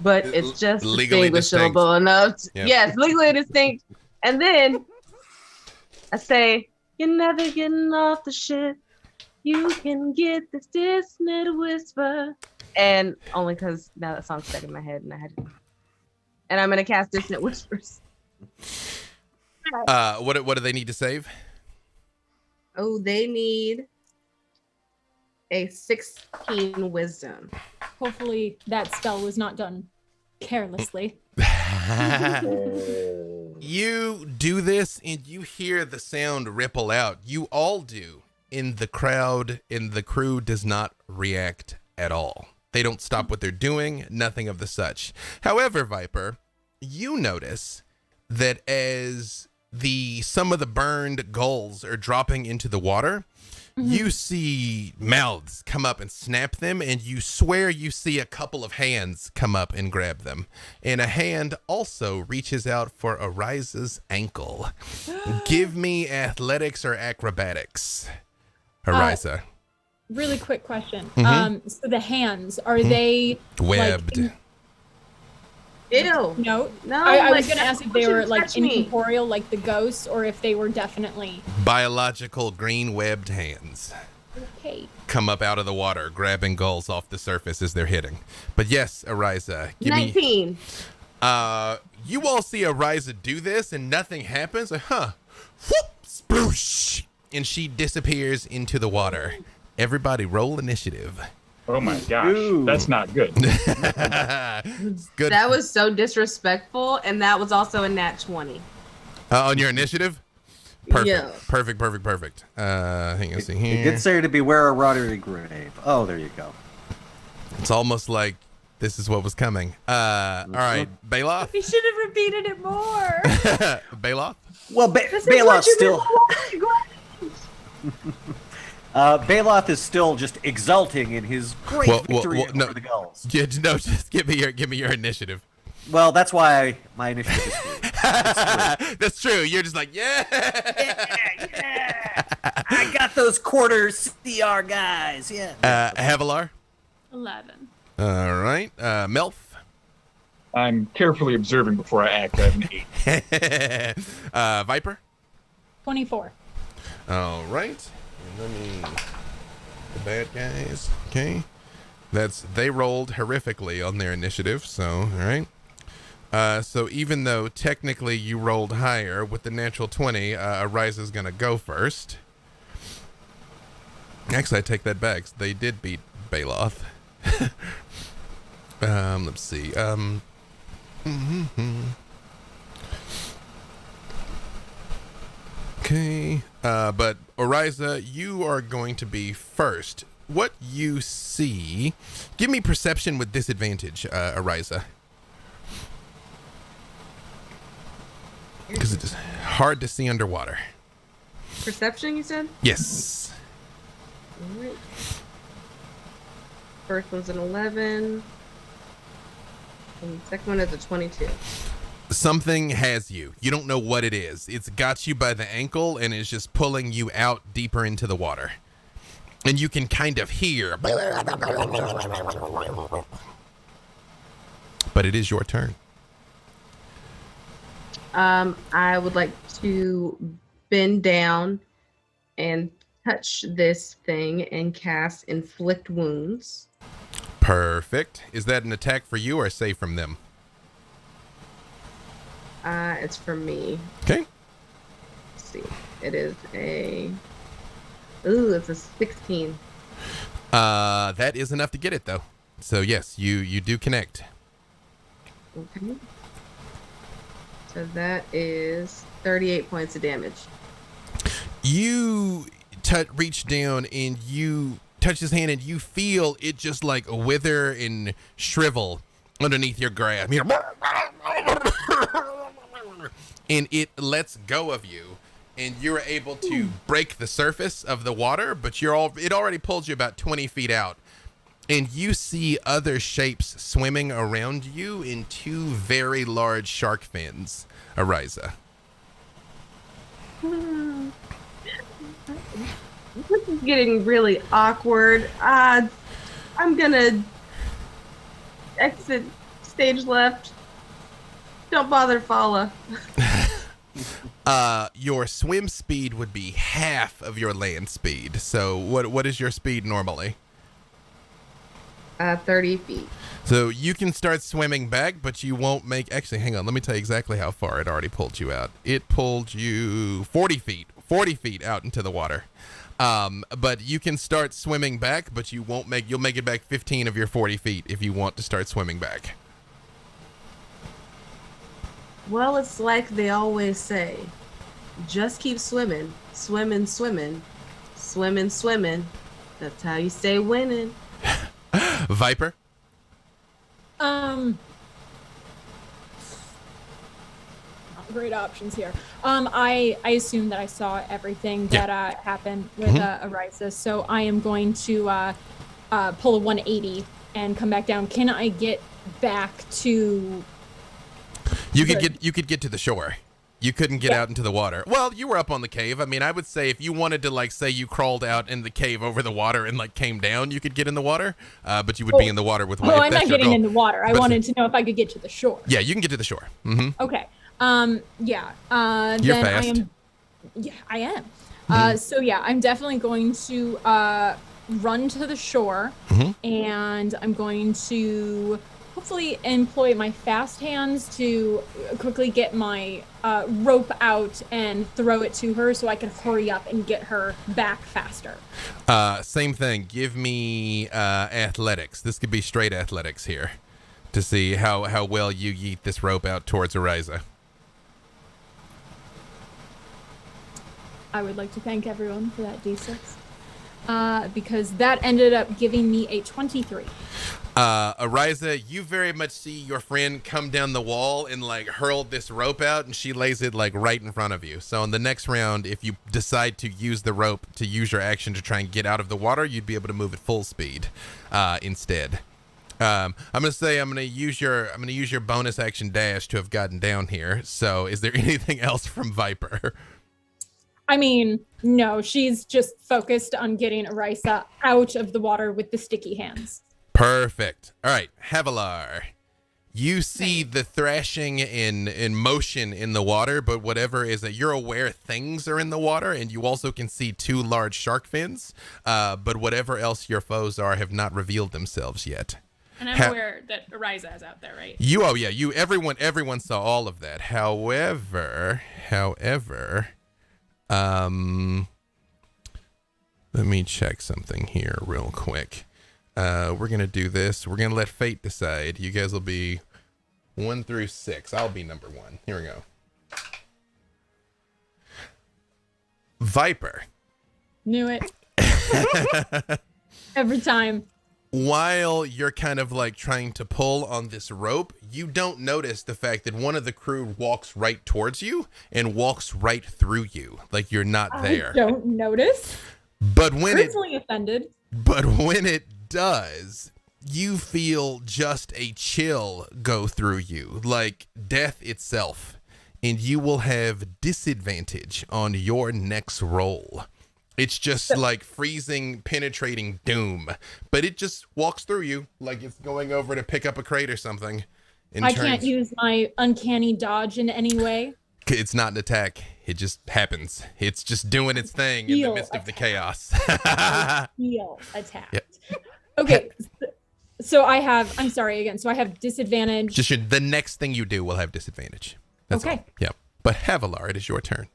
But it's just Legally distinguishable enough. Yep. Yes, legally distinct. And then I say, "You're never getting off the ship. You can get this distant whisper." And only because now that song's stuck in my head, and I'm gonna cast Dissonant Whispers. What do they need to save? Oh, they need a 16 wisdom. Hopefully that spell was not done carelessly. You do this and you hear the sound ripple out. You all do. In the crowd, and the crew does not react at all. They don't stop what they're doing, nothing of the such. However, Viper, you notice that as some of the burned gulls are dropping into the water, you see mouths come up and snap them, and you swear you see a couple of hands come up and grab them. And a hand also reaches out for Ariza's ankle. Give me athletics or acrobatics, Ariza. Really quick question. Mhm. So the hands, are they Webbed. Like, Ew. no. No. I was like, gonna ask if don't they you were like touch me. incorporeal, like the ghosts, or if they were definitely Biological green webbed hands okay. come up out of the water, grabbing gulls off the surface as they're hitting. But yes, Ariza, give me 19. you all see Ariza do this and nothing happens. Like, whoop, sploosh, and she disappears into the water. Everybody roll initiative. Oh my gosh, Ooh. that's not good. Good. That was so disrespectful, and that was also a nat 20. On your initiative? Perfect. Yeah. Perfect. Hang on a second It here. did say to beware a rotary grave. Oh, there you go. It's almost like this is what was coming. All right, Baloth. We should have repeated it more. Baloth. Well, This is Baloth what you still. meant all along. Baloth is still just exulting in his great victory over no. the gulls. Yeah, no, just give me your initiative. Well, that's why my initiative is three. That's true. You're just like, yeah. I got got those quarter CR guys. Yeah. Havilar. 11. All right. Melf. I'm carefully observing before I act. I have an 8. Viper. 24. All right. And let me. The bad guys. Okay. They rolled horrifically on their initiative. So, all right. So even though technically you rolled higher with the natural 20, Ariza's gonna go first. Actually, I take that back. They did beat Baloth. Let's see. Okay. But Ariza, you are going to be first. What you see, give me perception with disadvantage, Ariza. Because it's hard to see underwater. Perception, you said? Yes. All right. First one's an 11. And the second one is a 22. Something has you. You don't know what it is. It's got you by the ankle and is just pulling you out deeper into the water. And you can kind of hear. But it is your turn. I would like to bend down and touch this thing and cast Inflict Wounds. Perfect. Is that an attack for you or a save from them? It's for me. Okay. Let's see. It is a... Ooh, it's a 16. That is enough to get it, though. So, yes, you do connect. Okay. So that is 38 points of damage. You reach down and you touch his hand and you feel it just like wither and shrivel underneath your grasp. And it lets go of you and you're able to break the surface of the water, but it already pulled you about 20 feet out. And you see other shapes swimming around you in 2 very large shark fins, Ariza. This is getting really awkward. I'm gonna exit stage left. Don't bother, Fala. Your swim speed would be half of your land speed. So what is your speed normally? 30 feet. So you can start swimming back, but you won't make... Actually, hang on. Let me tell you exactly how far it already pulled you out. It pulled you 40 feet out into the water. But you can start swimming back, but you'll make it back 15 of your 40 feet if you want to start swimming back. Well, it's like they always say. Just keep swimming. Swimming, swimming. Swimming, swimming. That's how you stay winning. Viper? Not great options here. I assume that I saw everything that happened with Ariza, so I am going to pull a 180 and come back down. Can I get back to... You could get to the shore. You couldn't get out into the water. Well, you were up on the cave. I mean, I would say if you wanted to, like, say you crawled out in the cave over the water and, like, came down, you could get in the water. But you would be in the water with... Well, I'm not getting in the water. I wanted to know if I could get to the shore. Yeah, you can get to the shore. Mm-hmm. Okay. Yeah. You're then fast. I am. So, yeah, I'm definitely going to run to the shore. And I'm going to... hopefully employ my fast hands to quickly get my rope out and throw it to her so I can hurry up and get her back faster. Same thing. Give me athletics. This could be straight athletics here to see how well you yeet this rope out towards Ariza. I would like to thank everyone for that D6 because that ended up giving me a 23. Ariza, you very much see your friend come down the wall and like hurl this rope out, and she lays it like right in front of you. So in the next round, if you decide to use the rope to use your action to try and get out of the water, you'd be able to move at full speed instead. I'm gonna use your bonus action dash to have gotten down here. So is there anything else from Viper? I mean, no, she's just focused on getting Arisa out of the water with the sticky hands. Perfect. All right, Havilar. You see the thrashing in motion in the water, but whatever is that you're aware things are in the water, and you also can see 2 large shark fins. But whatever else your foes are have not revealed themselves yet. And I'm aware that Ariza is out there, right? Everyone saw all of that. However, let me check something here real quick. We're gonna do this. We're gonna let fate decide. You guys will be 1 through 6. I'll be number 1. Here we go. Viper. Knew it. Every time. While you're kind of like trying to pull on this rope, you don't notice the fact that one of the crew walks right towards you and walks right through you, like you're not there. I don't notice. But when Personally offended. But when it does, you feel just a chill go through you, like death itself, and you will have disadvantage on your next roll. It's just like freezing, penetrating doom, but it just walks through you like it's going over to pick up a crate or something. I can't use my uncanny dodge in any way. It's not an attack. It just happens. It's just doing its thing in the midst of the chaos. Feel attacked. Yep. Okay. So I have, I'm sorry again. So I have disadvantage. The next thing you do will have disadvantage. That's okay. All. Yep. But Havilar, it is your turn.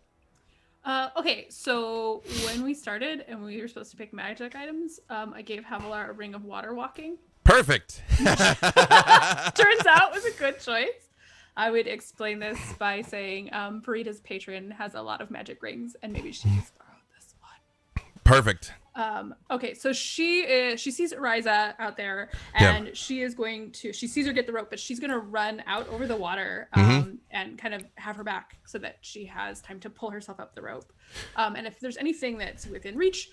Okay, so when we started and we were supposed to pick magic items, I gave Havilar a ring of water walking. Perfect. Turns out it was a good choice. I would explain this by saying Parita's patron has a lot of magic rings, and maybe she just borrowed this one. Perfect. Okay, so she sees Ariza out there, and she sees her get the rope, but she's gonna run out over the water and kind of have her back so that she has time to pull herself up the rope. And if there's anything that's within reach,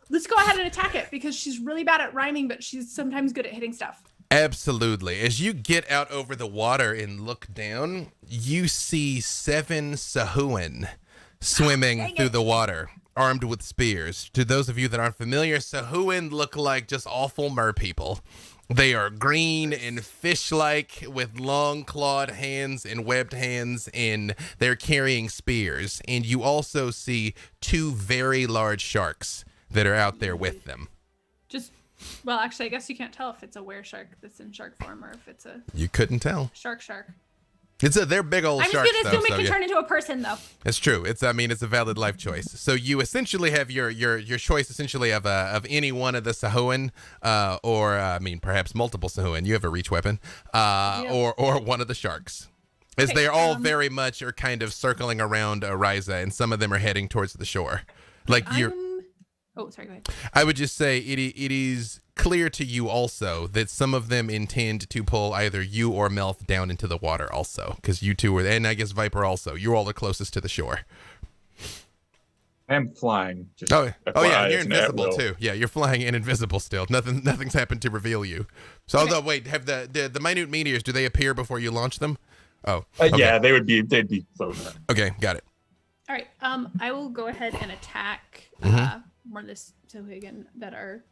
let's go ahead and attack it, because she's really bad at rhyming, but she's sometimes good at hitting stuff. Absolutely. As you get out over the water and look down, you see 7 Sahuan swimming through the water, armed with spears. To those of you that aren't familiar, Sahuan look like just awful mer people. They are green and fish-like with long clawed hands and webbed hands, and they're carrying spears. And you also see 2 very large sharks that are out there with them. Well, actually, I guess you can't tell if it's a were shark that's in shark form or if it's a... You couldn't tell. Shark. They're big old sharks. I'm just gonna assume it can turn into a person, though. It's true. It's a valid life choice. So you essentially have your choice essentially of any one of the Sahuan, or perhaps multiple Sahuan. You have a reach weapon, or one of the sharks, as they are all very much are kind of circling around Ariza, and some of them are heading towards the shore. Like Oh, sorry, go ahead. I would just say it is clear to you also that some of them intend to pull either you or Melf down into the water also, because you two were, and I guess Viper also. You're all the closest to the shore. I'm flying. Yeah, you're invisible too. Yeah, you're flying and invisible still. Nothing's happened to reveal you. So, although, wait, have the minute meteors, do they appear before you launch them? Oh, okay. Yeah, they'd be floating. Okay, got it. All right, I will go ahead and attack more of this Sahuagin that are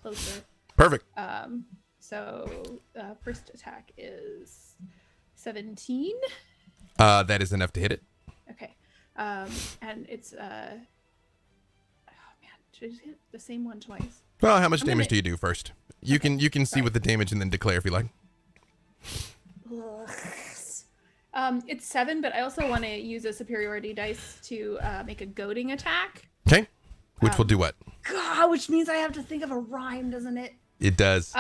closer. Perfect. So first attack is 17. That is enough to hit it. Okay. And it's oh man, should I just hit the same one twice? Well, how much damage do you do first? You can see what the damage and then declare if you like. It's 7, but I also want to use a superiority dice to make a goading attack. Okay. Which will do what? God, which means I have to think of a rhyme, doesn't it? It does.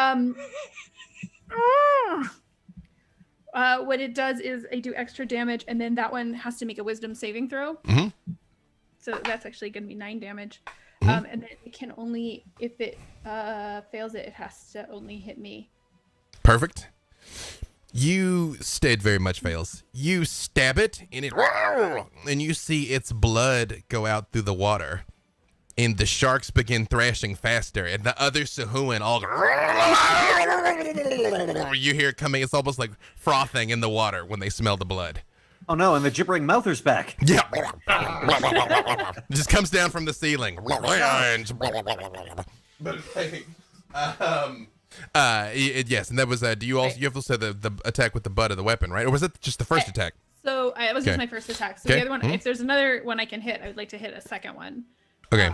What it does is I do extra damage, and then that one has to make a wisdom saving throw. Mm-hmm. So that's actually going to be 9 damage. And then it can only, if it fails it has to only hit me. Perfect. You stayed very much fails. You stab it, and you see its blood go out through the water. And the sharks begin thrashing faster, and the other Sahuan all you hear it coming. It's almost like frothing in the water when they smell the blood. Oh no, and the gibbering mouther's back. Yeah. It just comes down from the ceiling. Yes, and that was. Do you also? You also said the attack with the butt of the weapon, right? Or was it just the first attack? So it was Okay. just my first attack. So Okay. the other one, if there's another one I can hit, I would like to hit a second one. Okay.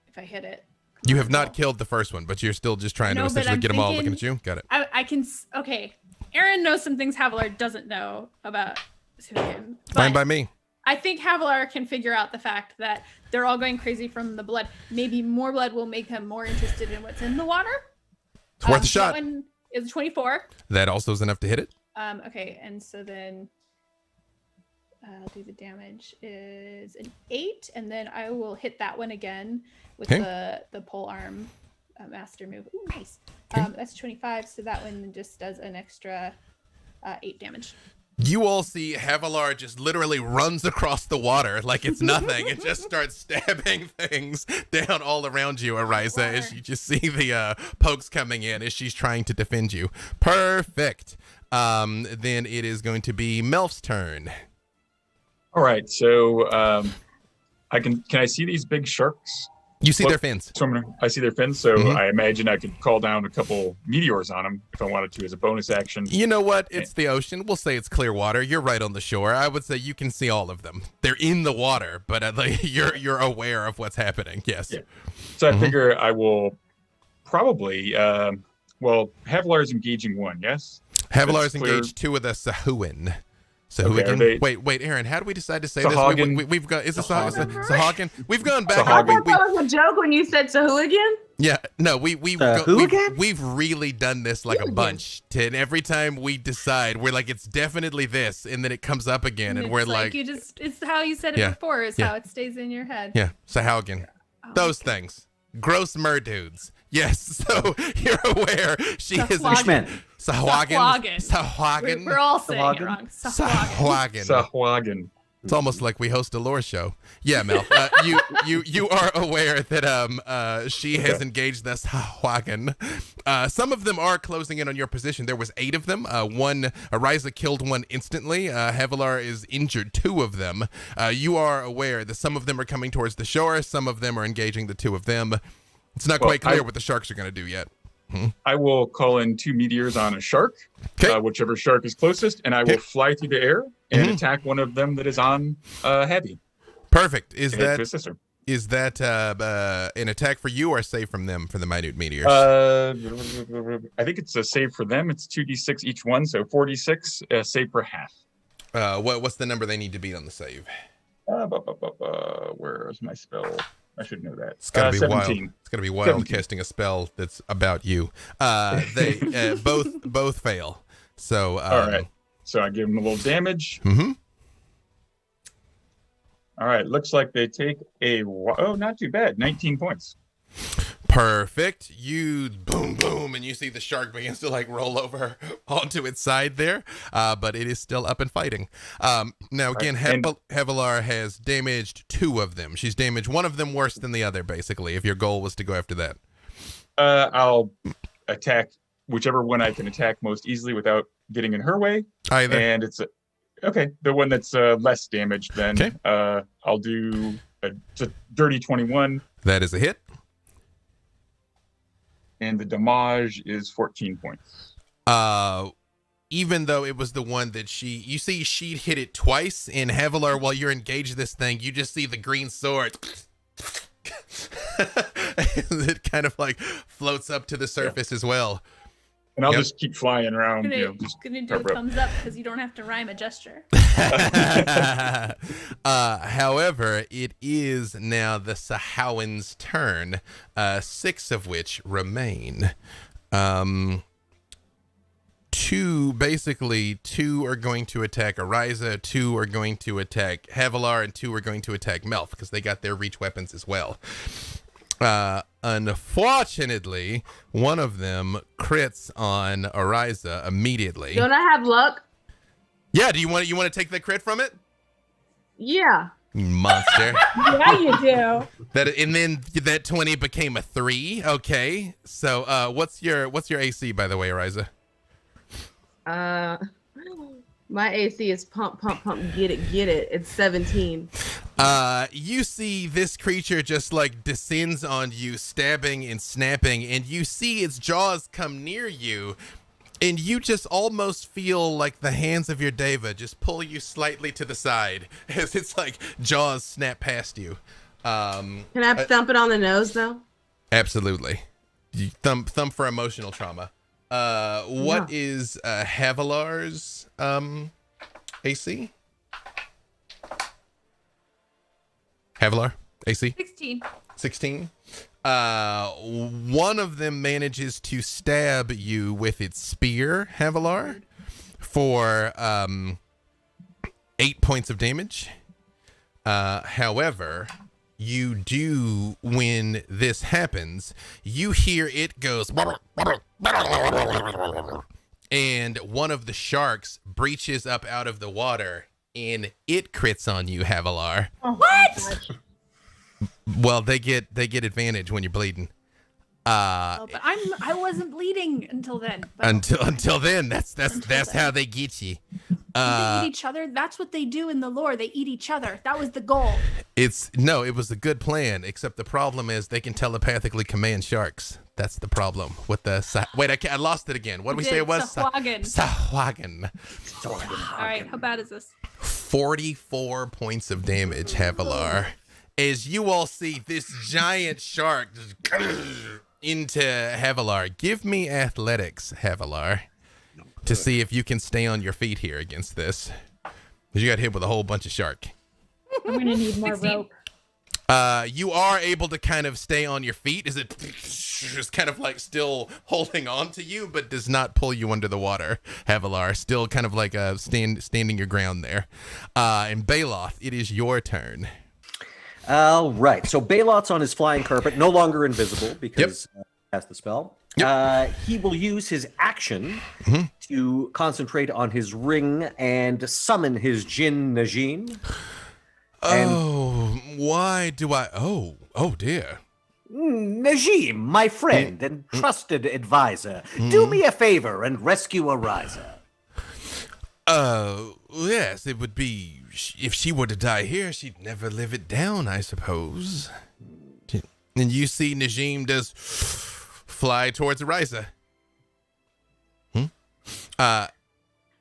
If I hit it. You have not killed the first one, but you're still just trying to No, but essentially I'm get them all looking thinking- at you. Got it. I can. Okay. Aaron knows some things Havilar doesn't know about Suhin. Fine by me. I think Havilar can figure out the fact that they're all going crazy from the blood. Maybe more blood will make him more interested in what's in the water. It's worth a So shot. that one is 24. That also is enough to hit it. Okay, and so then I'll do the damage is an 8, and then I will hit that one again with Okay. the pole arm master move. Ooh, nice. Okay. That's 25, so that one just does an extra 8 damage. You all see Havilar just literally runs across the water like it's nothing. It just starts stabbing things down all around you, Ariza, as you just see the pokes coming in as she's trying to defend you. Perfect. Then it is going to be Melf's turn. All right, so can I see these big sharks? You see their fins. So I see their fins, so Mhm. I imagine I could call down a couple meteors on them if I wanted to as a bonus action. You know what? It's the ocean. We'll say it's clear water. You're right on the shore. I would say you can see all of them. They're in the water, but you're aware of what's happening. Yes. Yeah. So I figure I will probably, Havilar's engaging one, yes? Havilar's That's clear. engaged 2 of the Sahuagin. Okay, are they- Wait, Aaron, how do we decide to say Sahagin. this? We've got, is it Sahagin. Sahagin? We've gone back. I Sahagin. thought that was a joke when you said Sahuagin. Yeah, no, who we've again? we've really done this like a bunch. And every time we decide, we're like, it's definitely this, and then it comes up again, and it's we're like, it's how you said it Yeah, before, is yeah. how it stays in your head. yeah, Sahagin. Those things. Gross merdudes. Yes, so you're aware she is Sahagin. Which man? Sahagin. We're Sahagin. all saying it Sahagin? wrong. Sahagin. Sahuagin. It's almost like we host a lore show. Yeah, Mel. You are aware that she has engaged this Sahagin. Some of them are closing in on your position. There was 8 of them. Ariza killed one instantly. Havilar is injured 2 of them. You are aware that some of them are coming towards the shore. Some of them are engaging the 2 of them. It's not Well, quite clear what the sharks are going to do yet. I will call in 2 meteors on a shark, 'Kay. whichever shark is closest, and I will Okay. fly through the air and attack one of them that is on Heavy. Perfect. Is and hit that his sister. an attack for you or save from them for the minute meteors? I think it's a save for them. It's 2d6 each one, so 46, save for half. What's the number they need to beat on the save? Where's my spell? I should know that. It's gotta be 17. wild. It's gonna be wild 17. casting a spell that's about you. They both fail. So All right. So I give them a little damage. Mhm. All right. Looks like they take not too bad. 19 points. Perfect. You boom boom, and you see the shark begins to like roll over onto its side there, but it is still up and fighting. Now again, Right, and- Havilar has damaged 2 of them. She's damaged one of them worse than the other, basically. If your goal was to go after that, I'll attack whichever one I can attack most easily without getting in her way. either. And it's the one that's less damaged. Then Okay. I'll do a dirty 21, That is a hit. and the damage is 14 points. Even though it was the one that she'd hit it twice in Havilar while you're engaged this thing, you just see the green sword. It kind of like floats up to the surface as well. And I'll Yep. just keep flying around. Gonna, Just gonna do a cover up. thumbs up because you don't have to rhyme a gesture. However, it is now the Sahuagin's turn, 6 of which remain. 2 are going to attack Ariza, 2 are going to attack Havilar, and 2 are going to attack Melf because they got their reach weapons as well. Unfortunately, one of them crits on Ariza immediately. Don't I have luck? Yeah, do you want to take the crit from it? Yeah. You monster. Yeah, you do. And then that 20 became a 3. Okay. So what's your AC by the way, Ariza? My AC is pump, pump, pump, get it, get it. It's 17. You see this creature just like descends on you, stabbing and snapping, and you see its jaws come near you, and you just almost feel like the hands of your deva just pull you slightly to the side as its like jaws snap past you. Can I thump it on the nose though? Absolutely. You thump for emotional trauma. What is Havilar's AC? Havilar, AC? 16. 16. One of them manages to stab you with its spear, Havilar, for 8 points of damage. However, you do, when this happens, you hear it goes, and one of the sharks breaches up out of the water, and it crits on you, Havilar. What? Well, they get advantage when you're bleeding. But I wasn't bleeding until then. But Until then, that's how they get you. they eat each other. That's what they do in the lore. They eat each other. That was the goal. It was a good plan, except the problem is they can telepathically command sharks. That's the problem with the wait. I lost it again. What did we say it was? Sahuagin. Sahuagin. All right, how bad is this? 44 points of damage, Havilar. As you all see this giant shark just into Havilar. Give me athletics, Havilar, to see if you can stay on your feet here against this. Because you got hit with a whole bunch of shark. I'm gonna need more 16. rope. You are able to kind of stay on your feet. Is it just kind of like still holding on to you, but does not pull you under the water, Havilar? Still kind of like standing your ground there. And Baloth, it is your turn. All right. So Balot's on his flying carpet, no longer invisible because he has the spell. Yep. He will use his action to concentrate on his ring and summon his Jinn Najim. Why do I? Oh dear. Najim, my friend and trusted advisor, do me a favor and rescue Ariza. Yes, it would be, if she were to die here, she'd never live it down, I suppose. And you see Najim does fly towards Ariza.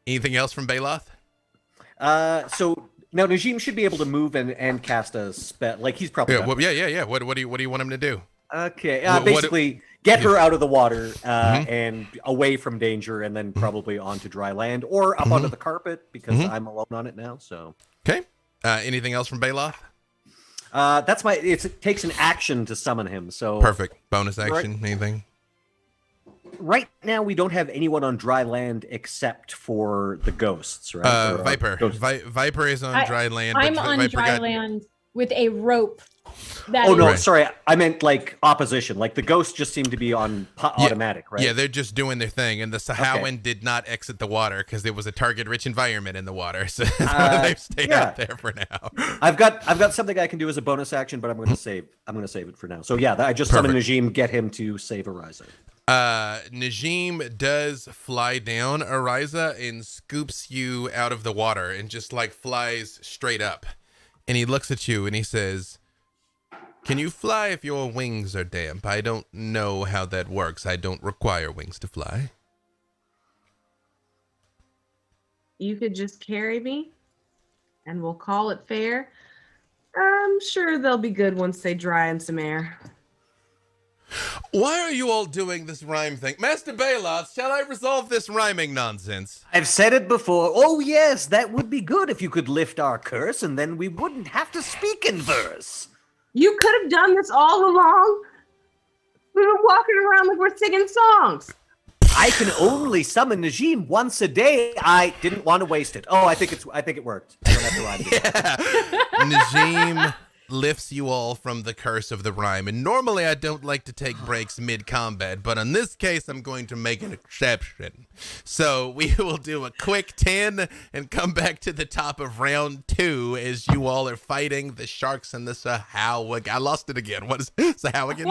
Anything else from Baloth? So now Najim should be able to move and cast a spell. Like he's probably yeah. What do you want him to do? Okay, basically get her out of the water and away from danger, and then probably onto dry land or up onto the carpet because I'm alone on it now. So okay. Anything else from Baloth? That's it takes an action to summon him. So perfect. Bonus action. Anything? Right now, we don't have anyone on dry land except for the ghosts, right? Viper. Viper is on dry land. I'm on Viper dry land with a rope. Sorry. I meant like opposition. Like the ghosts just seem to be on automatic, right? Yeah, they're just doing their thing. And the Sahuagin did not exit the water because it was a target-rich environment in the water. So they've stayed out there for now. I've got something I can do as a bonus action, but I'm going to save it for now. So yeah, I just summoned Najim, get him to save Ariza. Najim does fly down Ariza and scoops you out of the water and just like flies straight up. And he looks at you and he says, "Can you fly if your wings are damp? I don't know how that works. I don't require wings to fly." You could just carry me and we'll call it fair. I'm sure they'll be good once they dry in some air. Why are you all doing this rhyme thing? Master Baloth, shall I resolve this rhyming nonsense? I've said it before. Oh, yes, that would be good if you could lift our curse, and then we wouldn't have to speak in verse. You could have done this all along. We've been walking around like we're singing songs. I can only summon Najim once a day. I didn't want to waste it. Oh, I think it worked. I don't have to rhyme. Najim lifts you all from the curse of the rhyme. And normally I don't like to take breaks mid-combat, but in this case, I'm going to make an exception. So we will do a quick 10 and come back to the top of round 2 as you all are fighting the sharks and the Sahuagin. I lost it again. What is Sahuagin?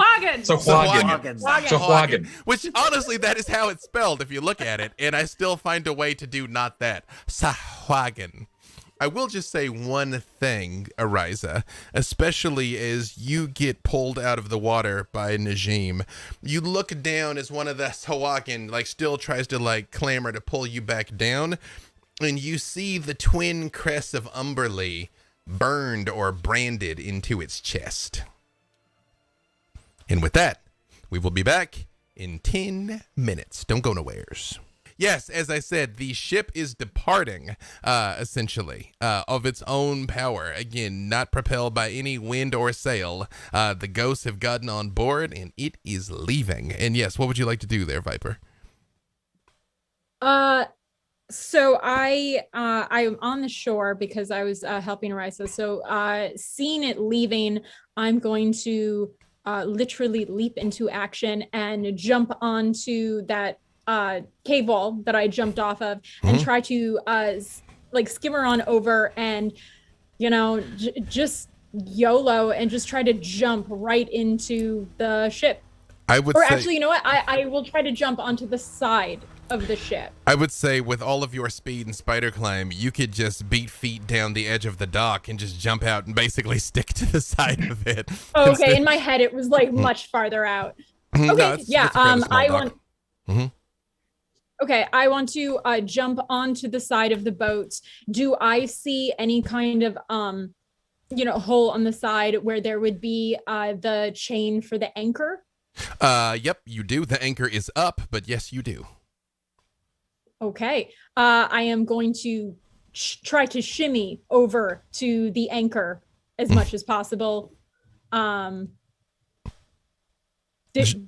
Sahuagin. Which, honestly, that is how it's spelled if you look at it. And I still find a way to do not that. Sahuagin. I will just say one thing, Ariza, especially as you get pulled out of the water by Najim. You look down as one of the Sahuagin, like, still tries to, like, clamor to pull you back down, and you see the twin crests of Umberlee burned or branded into its chest. And with that, we will be back in 10 minutes. Don't go nowheres. Yes, as I said, the ship is departing, essentially, of its own power. Again, not propelled by any wind or sail. The ghosts have gotten on board, and it is leaving. And yes, what would you like to do there, Viper? So I'm on the shore because I was helping Arisa. So seeing it leaving, I'm going to literally leap into action and jump onto that cave wall that I jumped off of and try to like skimmer on over and, you know, just YOLO and just try to jump right into the ship. I would or say, actually, you know what? I will try to jump onto the side of the ship. I would say with all of your speed and spider climb, you could just beat feet down the edge of the dock and just jump out and basically stick to the side of it. Oh, okay, in my head it was like much farther out. Okay, No, it's a fairly small I dock. want. Okay, I want to jump onto the side of the boat. Do I see any kind of you know, hole on the side where there would be the chain for the anchor? Yep, you do. The anchor is up, but yes, you do. Okay, I am going to try to shimmy over to the anchor as much as possible.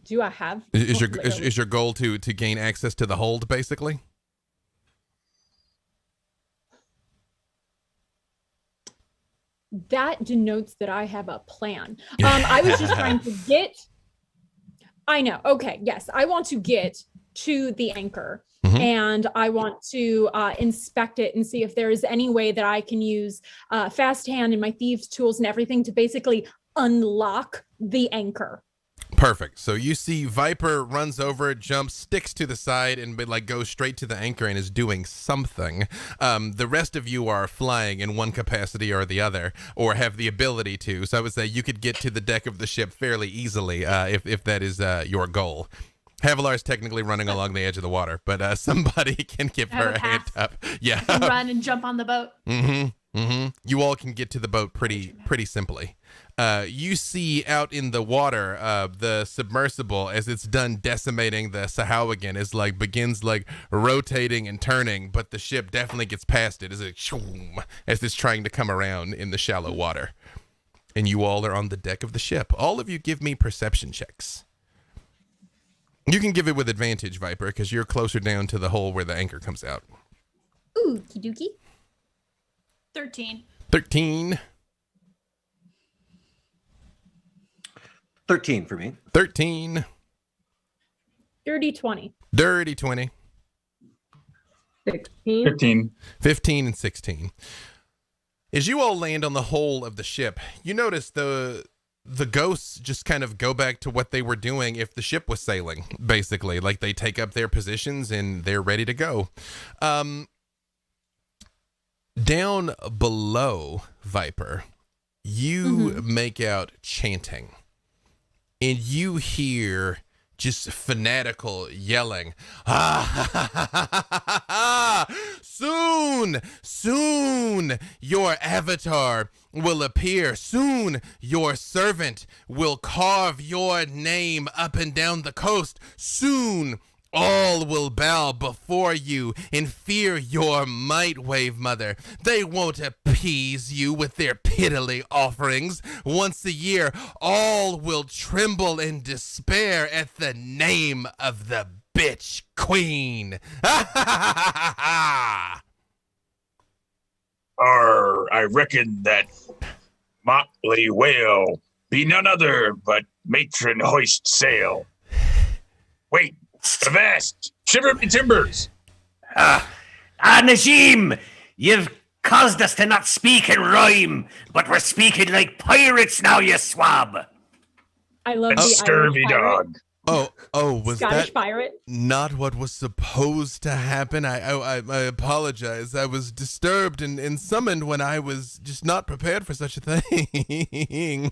Do I have? Is your goal to gain access to the hold, basically? That denotes that I have a plan. I was just trying to get. I know. Okay. Yes, I want to get to the anchor. And I want to inspect it and see if there is any way that I can use fast hand and my thieves tools and everything to basically unlock the anchor. Perfect. So you see Viper runs over, jumps, sticks to the side, and like goes straight to the anchor and is doing something. The rest of you are flying in one capacity or the other, or have the ability to. So I would say you could get to the deck of the ship fairly easily if that is your goal. Havilar is technically running along the edge of the water, but somebody can give her a hand up. Yeah. And run and jump on the boat. You all can get to the boat pretty simply. You see out in the water, the submersible, as it's done decimating the Sahuagin, is like begins like rotating and turning, but the ship definitely gets past it as it's trying to come around in the shallow water. And you all are on the deck of the ship. All of you give me perception checks. You can give it with advantage, Viper, because you're closer down to the hole where the anchor comes out. Ooh, kiduki. 13. 13. 13 for me. 13. Dirty 20. Dirty 20. 16. 15. 15 and 16. As you all land on the hull of the ship, you notice the ghosts just kind of go back to what they were doing if the ship was sailing, basically. Like, they take up their positions and they're ready to go. Down below, Viper, you make out chanting. And you hear just fanatical yelling. Soon your avatar will appear. Soon your servant will carve your name up and down the coast. Soon all will bow before you and fear your might, Wave Mother. They won't appease you with their piddly offerings. Once a year, all will tremble in despair at the name of the bitch queen. I reckon that motley whale be none other but matron hoist sail. Wait, avast, shiver me timbers. Najim, you've caused us to not speak in rhyme, but we're speaking like pirates now, you swab. I love And the scurvy Irish pirate, dog. Was Scottish that pirate. not what was supposed to happen? I apologize. I was disturbed and summoned when I was just not prepared for such a thing.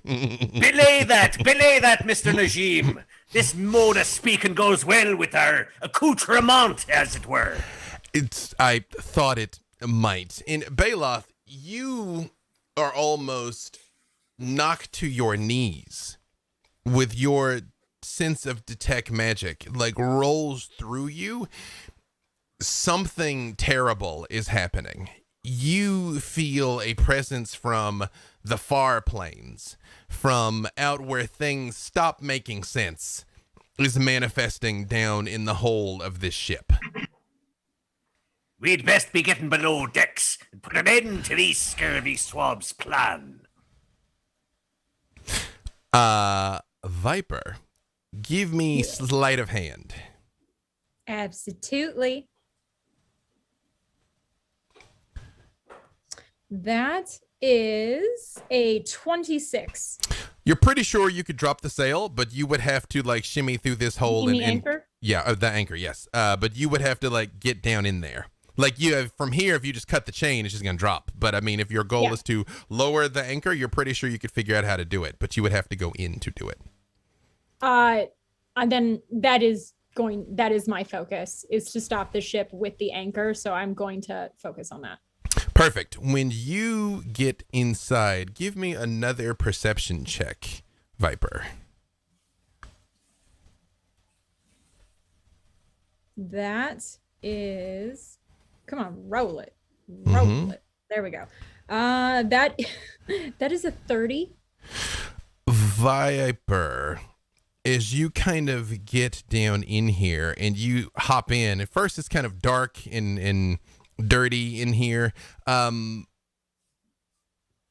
Belay that, Mr. Najim. This mode of speaking goes well with our accoutrement, as it were. I thought it might. In Baloth, you are almost knocked to your knees with your sense of detect magic, like rolls through you. Something terrible is happening. You feel a presence from the far plains, from out where things stop making sense, is manifesting down in the hold of this ship. We'd best be getting below decks and put an end to these scurvy swabs' plan. Viper, give me sleight of hand. Absolutely. That is a 26. You're pretty sure you could drop the sail, but you would have to like shimmy through this hole You mean anchor? Yeah, the anchor, yes. But you would have to like get down in there. Like you have from here, if you just cut the chain, it's just gonna drop. But I mean, if your goal is to lower the anchor, you're pretty sure you could figure out how to do it. But you would have to go in to do it. And then that is my focus, is to stop the ship with the anchor. So I'm going to focus on that. Perfect. When you get inside, give me another perception check, Viper. That is, come on, roll it. Roll it. There we go. That is a 30. Viper, as you kind of get down in here and you hop in, at first it's kind of dark and dirty in here.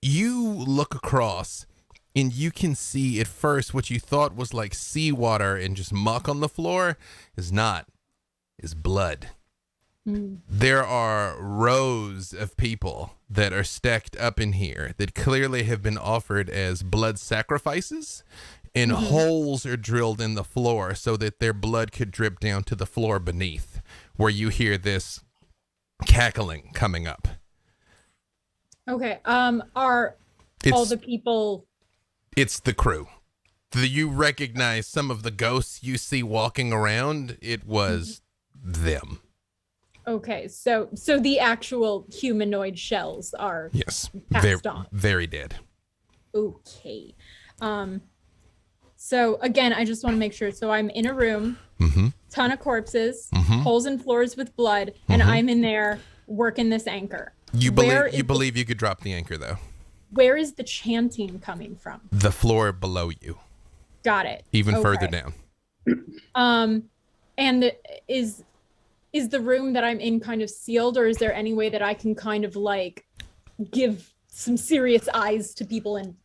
You look across and you can see at first what you thought was like seawater and just muck on the floor is blood. There are rows of people that are stacked up in here that clearly have been offered as blood sacrifices, and holes are drilled in the floor so that their blood could drip down to the floor beneath, where you hear this cackling coming up. Okay. Are all the people? It's the crew. You recognize some of the ghosts you see walking around. It was them. Okay, so the actual humanoid shells are very, on. very dead. Okay. So again, I just want to make sure. So I'm in a room, ton of corpses, holes in floors with blood, and I'm in there working this anchor. You believe you could drop the anchor though. Where is the chanting coming from? The floor below you. Got it. Even further down. And is the room that I'm in kind of sealed, or is there any way that I can kind of like give some serious eyes to people in?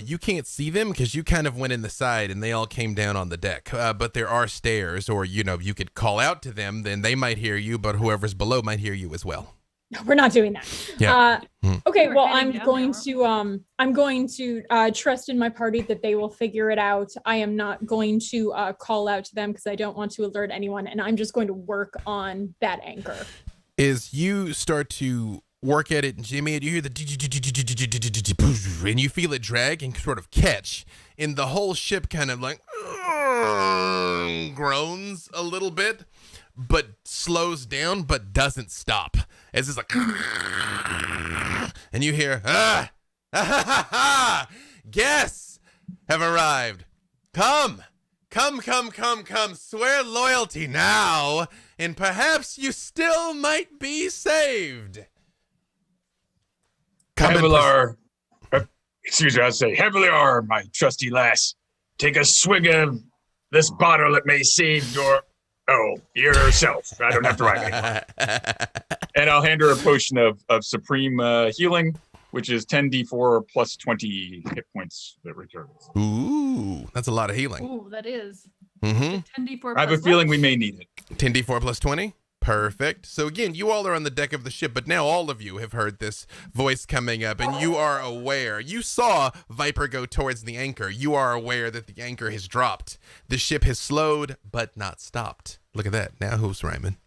You can't see them because you kind of went in the side and they all came down on the deck. But there are stairs, or you could call out to them, then they might hear you, but whoever's below might hear you as well. We're not doing that. Yeah. Okay, well, I'm going to trust in my party that they will figure it out. I am not going to call out to them because I don't want to alert anyone, and I'm just going to work on that anchor. As you start to work at it, Jimmy, and you hear the and you feel it drag and sort of catch, and the whole ship kind of like groans a little bit, but slows down, but doesn't stop. As it's like, and you hear, guests have arrived. Come, swear loyalty now, and perhaps you still might be saved. Hevelar, excuse me, I'd say, Hevelar, my trusty lass, take a swig of this bottle. It may save yourself. I don't have to write it. And I'll hand her a potion of supreme healing. which is 10d4 plus 20 hit points that returns. Ooh, that's a lot of healing. Ooh, that is. Mm-hmm. 10d4 I have a plus feeling what? we may need it. 10d4 plus 20. Perfect. So again, you all are on the deck of the ship, but now all of you have heard this voice coming up, and you are aware. You saw Viper go towards the anchor. You are aware that the anchor has dropped. The ship has slowed, but not stopped. Look at that. Now who's rhyming?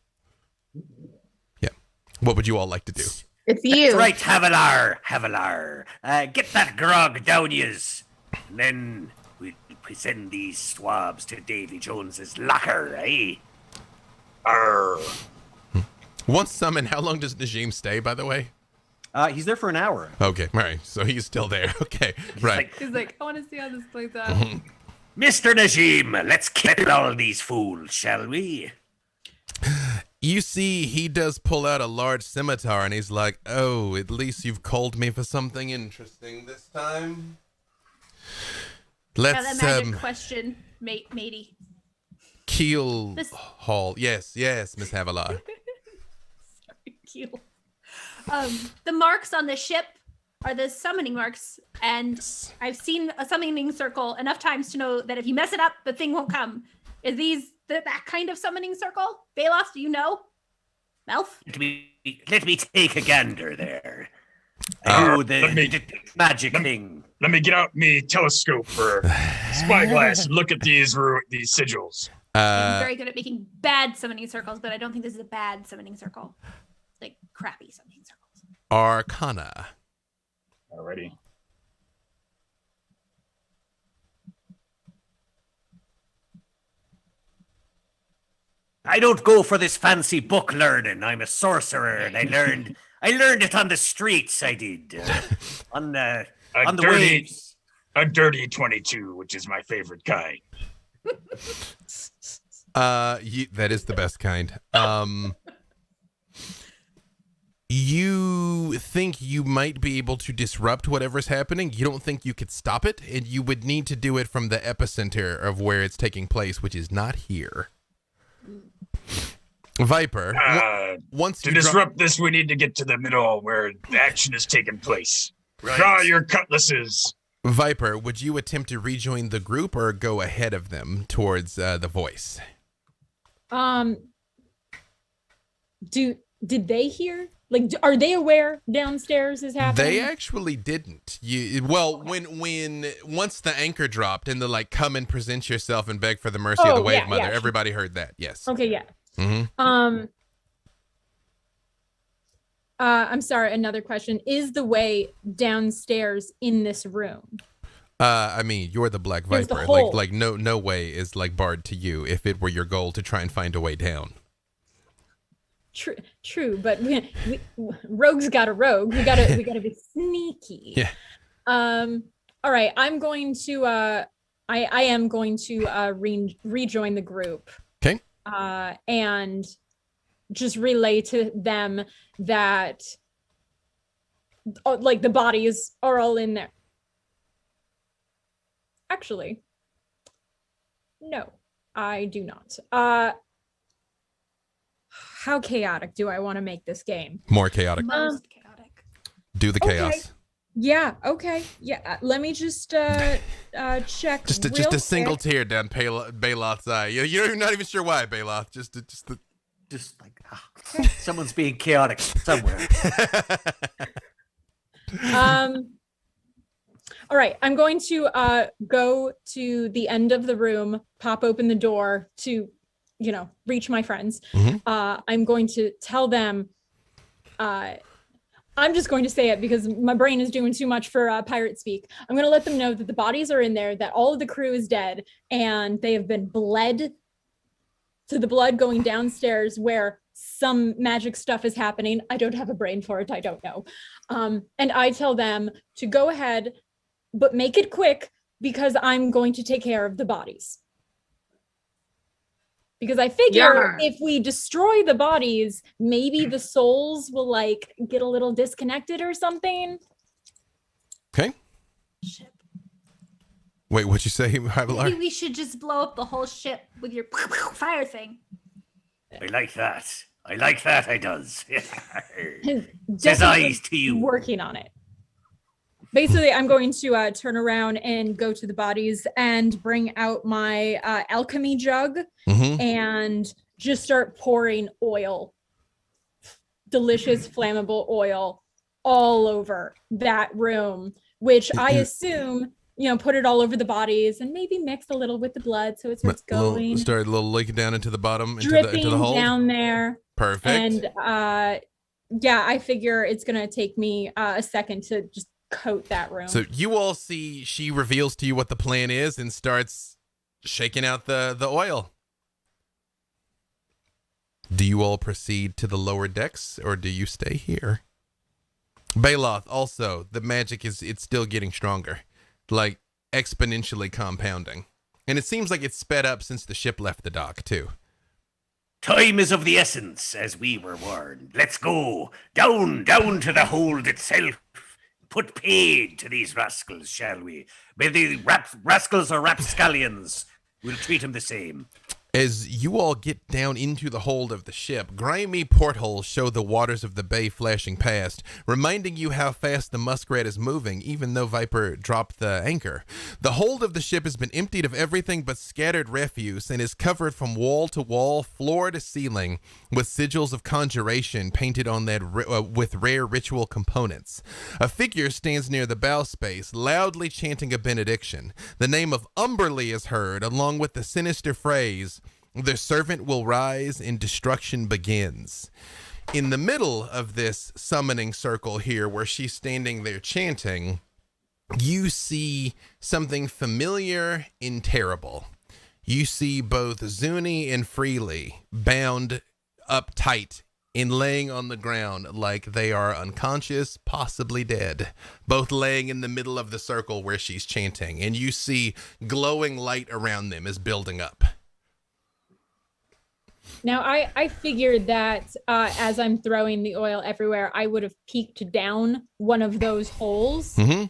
Yeah. What would you all like to do? It's you. That's right, Havilar. Get that grog down yous. And then we'll send these swabs to Davy Jones's locker, eh? Arr. Once summoned, how long does Najim stay, by the way? He's there for an hour. Okay, all right. So he's still there. Okay, right. He's like, I want to see how this plays out. Mr. Najim, let's kill all these fools, shall we? You see, he does pull out a large scimitar, and he's like, oh, at least you've called me for something interesting this time. Now that Let's, magic question, matey. Keel This- Hall. Yes, Miss Havilar. Cute. The marks on the ship are the summoning marks, and I've seen a summoning circle enough times to know that if you mess it up, the thing won't come. Is these that kind of summoning circle? Balos, do you know? Melf? Let me take a gander there. Uh, Oh, the let me- magic thing. Let me get out me telescope or spyglass and look at these sigils. I'm very good at making bad summoning circles, but I don't think this is a bad summoning circle. Like crappy summoning circles. Arcana. Alrighty. I don't go for this fancy book learning. I'm a sorcerer, and I learned it on the streets. I did on the waves. A dirty 22, which is my favorite kind. That is the best kind. You think you might be able to disrupt whatever's happening. You don't think you could stop it, and you would need to do it from the epicenter of where it's taking place, which is not here. Viper, once To you disrupt this, we need to get to the middle where the action is taking place. Right. Draw your cutlasses. Viper, would you attempt to rejoin the group or go ahead of them towards the voice? Did they hear? Like, are they aware downstairs is happening? They actually didn't. Once the anchor dropped and the like, come and present yourself and beg for the mercy of the Wave Mother, everybody heard that. Yes. Okay, yeah. Mm-hmm. I'm sorry, another question. Is the way downstairs in this room? I mean, you're the Black There's the Viper. hole. Like no way is like barred to you if it were your goal to try and find a way down. True, but rogue's got a rogue. We gotta be sneaky. Yeah. All right. I'm going to. I am going to rejoin the group. Okay. And just relay to them that, like, the bodies are all in there. Actually, no, I do not. How chaotic do I want to make this game? More chaotic. Most chaotic. Do the okay. chaos. Yeah. Okay. Yeah. Let me just check. Just a single tear down Baloth's eye. You're not even sure why, Baloth. Just like someone's being chaotic somewhere. All right. I'm going to go to the end of the room, pop open the door to, reach my friends. Mhm. I'm going to tell them. I'm just going to say it because my brain is doing too much for pirate speak. I'm going to let them know that the bodies are in there, that all of the crew is dead, and they have been bled to the blood going downstairs where some magic stuff is happening. I don't have a brain for it. I don't know. And I tell them to go ahead, but make it quick because I'm going to take care of the bodies. Because I figure if we destroy the bodies, maybe the souls will like get a little disconnected or something. Okay. Ship. Wait, what'd you say, Maybe Havilar? we should just blow up the whole ship with your fire thing. I like that. I does. Says Definitely eyes to you. working on it. basically, I'm going to turn around and go to the bodies and bring out my alchemy jug and just start pouring oil, delicious flammable oil, all over that room, which I assume, put it all over the bodies and maybe mix a little with the blood so it starts going. Start a little leaking down into the bottom, dripping into the hole. Down there. Perfect. And I figure it's going to take me a second to just coat that room. So you all see she reveals to you what the plan is and starts shaking out the oil. Do you all proceed to the lower decks or do you stay here? Baloth, also, the magic it's still getting stronger, like exponentially compounding. And it seems like it's sped up since the ship left the dock, too. Time is of the essence, as we were warned. Let's go. Down to the hold itself. Put paid to these rascals, shall we? May the rascals or rapscallions, we'll treat them the same. As you all get down into the hold of the ship, grimy portholes show the waters of the bay flashing past, reminding you how fast the muskrat is moving, even though Viper dropped the anchor. The hold of the ship has been emptied of everything but scattered refuse and is covered from wall to wall, floor to ceiling, with sigils of conjuration painted on that with rare ritual components. A figure stands near the bow space, loudly chanting a benediction. The name of Umberlee is heard, along with the sinister phrase, "The servant will rise and destruction begins." In the middle of this summoning circle here, where she's standing there chanting, you see something familiar and terrible. You see both Zuni and Freely bound up tight and laying on the ground like they are unconscious, possibly dead, both laying in the middle of the circle where she's chanting, and you see glowing light around them is building up. Now, I figured that as I'm throwing the oil everywhere, I would have peeked down one of those holes. Mm-hmm.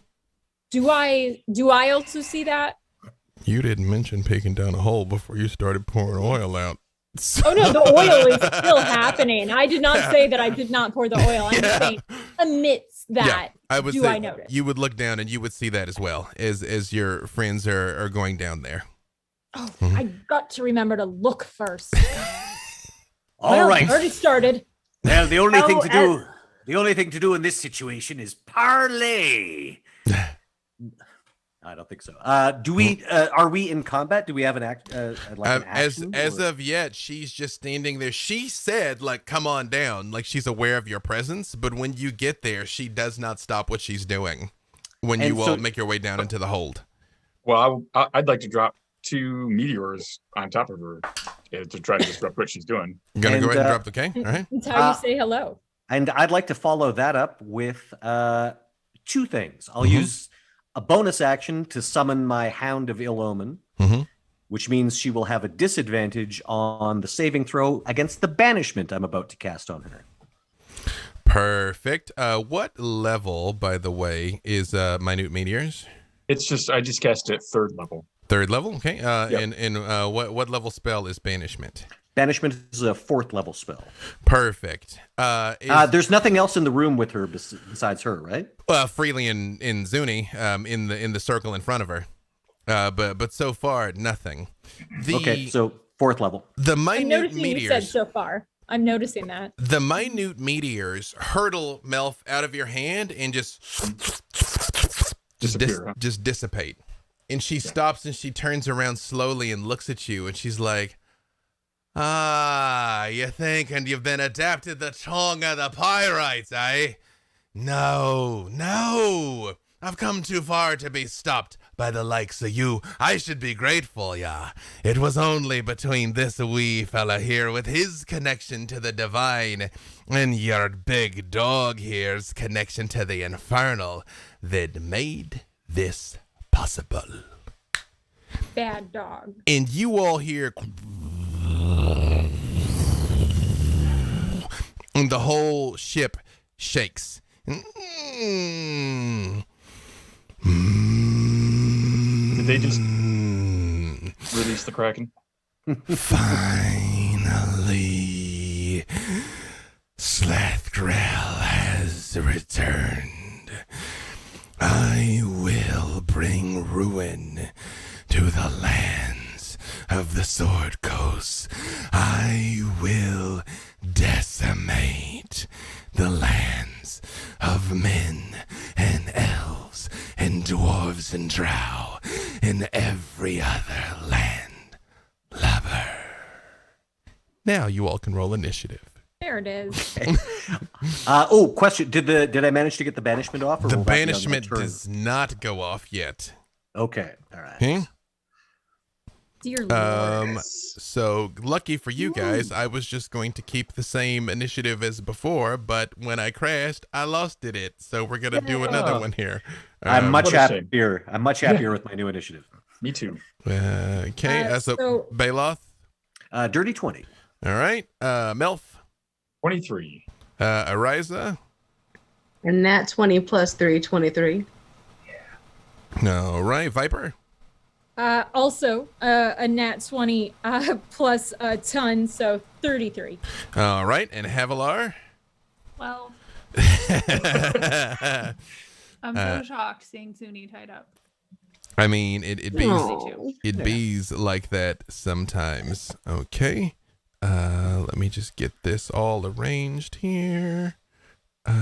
Do I also see that? You didn't mention peeking down a hole before you started pouring oil out. Oh, no, the oil is still happening. I did not say that I did not pour the oil. I'm just saying amidst that, I would do say I notice? You would look down and you would see that as well as your friends are going down there. Oh, I got to remember to look first. All right. Already started. Well, the only thing to do in this situation is parlay. I don't think so. Do we? Are we in combat? Do we have an an action? As of yet, she's just standing there. She said, like, "Come on down," like she's aware of your presence. But when you get there, she does not stop what she's doing. When you all make your way down into the hold. Well, I'd like to drop 2 meteors on top of her to try to disrupt what she's doing. You're gonna go ahead and drop the K. All right. That's how you say hello. And I'd like to follow that up with 2 things. I'll use a bonus action to summon my Hound of Ill Omen, which means she will have a disadvantage on the saving throw against the banishment I'm about to cast on her. Perfect. What level, by the way, is Minute Meteors? It's just I just cast it 3rd level. 3rd level, okay. Yep. And what level spell is Banishment? Banishment is a 4th level spell. Perfect. There's nothing else in the room with her besides her, right? Freely and Zuni in the circle in front of her. But so far nothing. Okay, so 4th level. The I'm minute noticing meteors. you said so far. I'm noticing that. The minute meteors hurtle Melf out of your hand and just dissipate. And she stops and she turns around slowly and looks at you and she's like, you think and you've been adapted the tongue of the Pyrites, eh? No. I've come too far to be stopped by the likes of you. I should be grateful, yeah. It was only between this wee fella here with his connection to the divine and your big dog here's connection to the infernal that made this possible. Bad dog. And you all hear, and the whole ship shakes. Did they just release the Kraken? Finally, Slathgrel has returned. I will bring ruin to the lands of the Sword Coast. I will decimate the lands of men and elves and dwarves and drow and every other land lubber. Now you all can roll initiative. There it is. Question. Did I manage to get the banishment off? Or The will that be on my banishment turn? does not go off yet. Okay. All right. Okay? Dear Lord. So lucky for you guys, I was just going to keep the same initiative as before, but when I crashed, I lost it. So we're gonna do another one here. I'm much What a shame. happier. I'm much happier with my new initiative. Me too. Okay, so Baloth. Dirty 20. All right, Melf. 23. Ariza. And that 20 plus 3, 23. All right, Viper. Also, a nat 20 plus a ton, so 33. All right, and Havilar. Well, I'm so shocked seeing Zuni tied up. I mean, it bees Aw. it bees like that sometimes. Okay, let me just get this all arranged here. All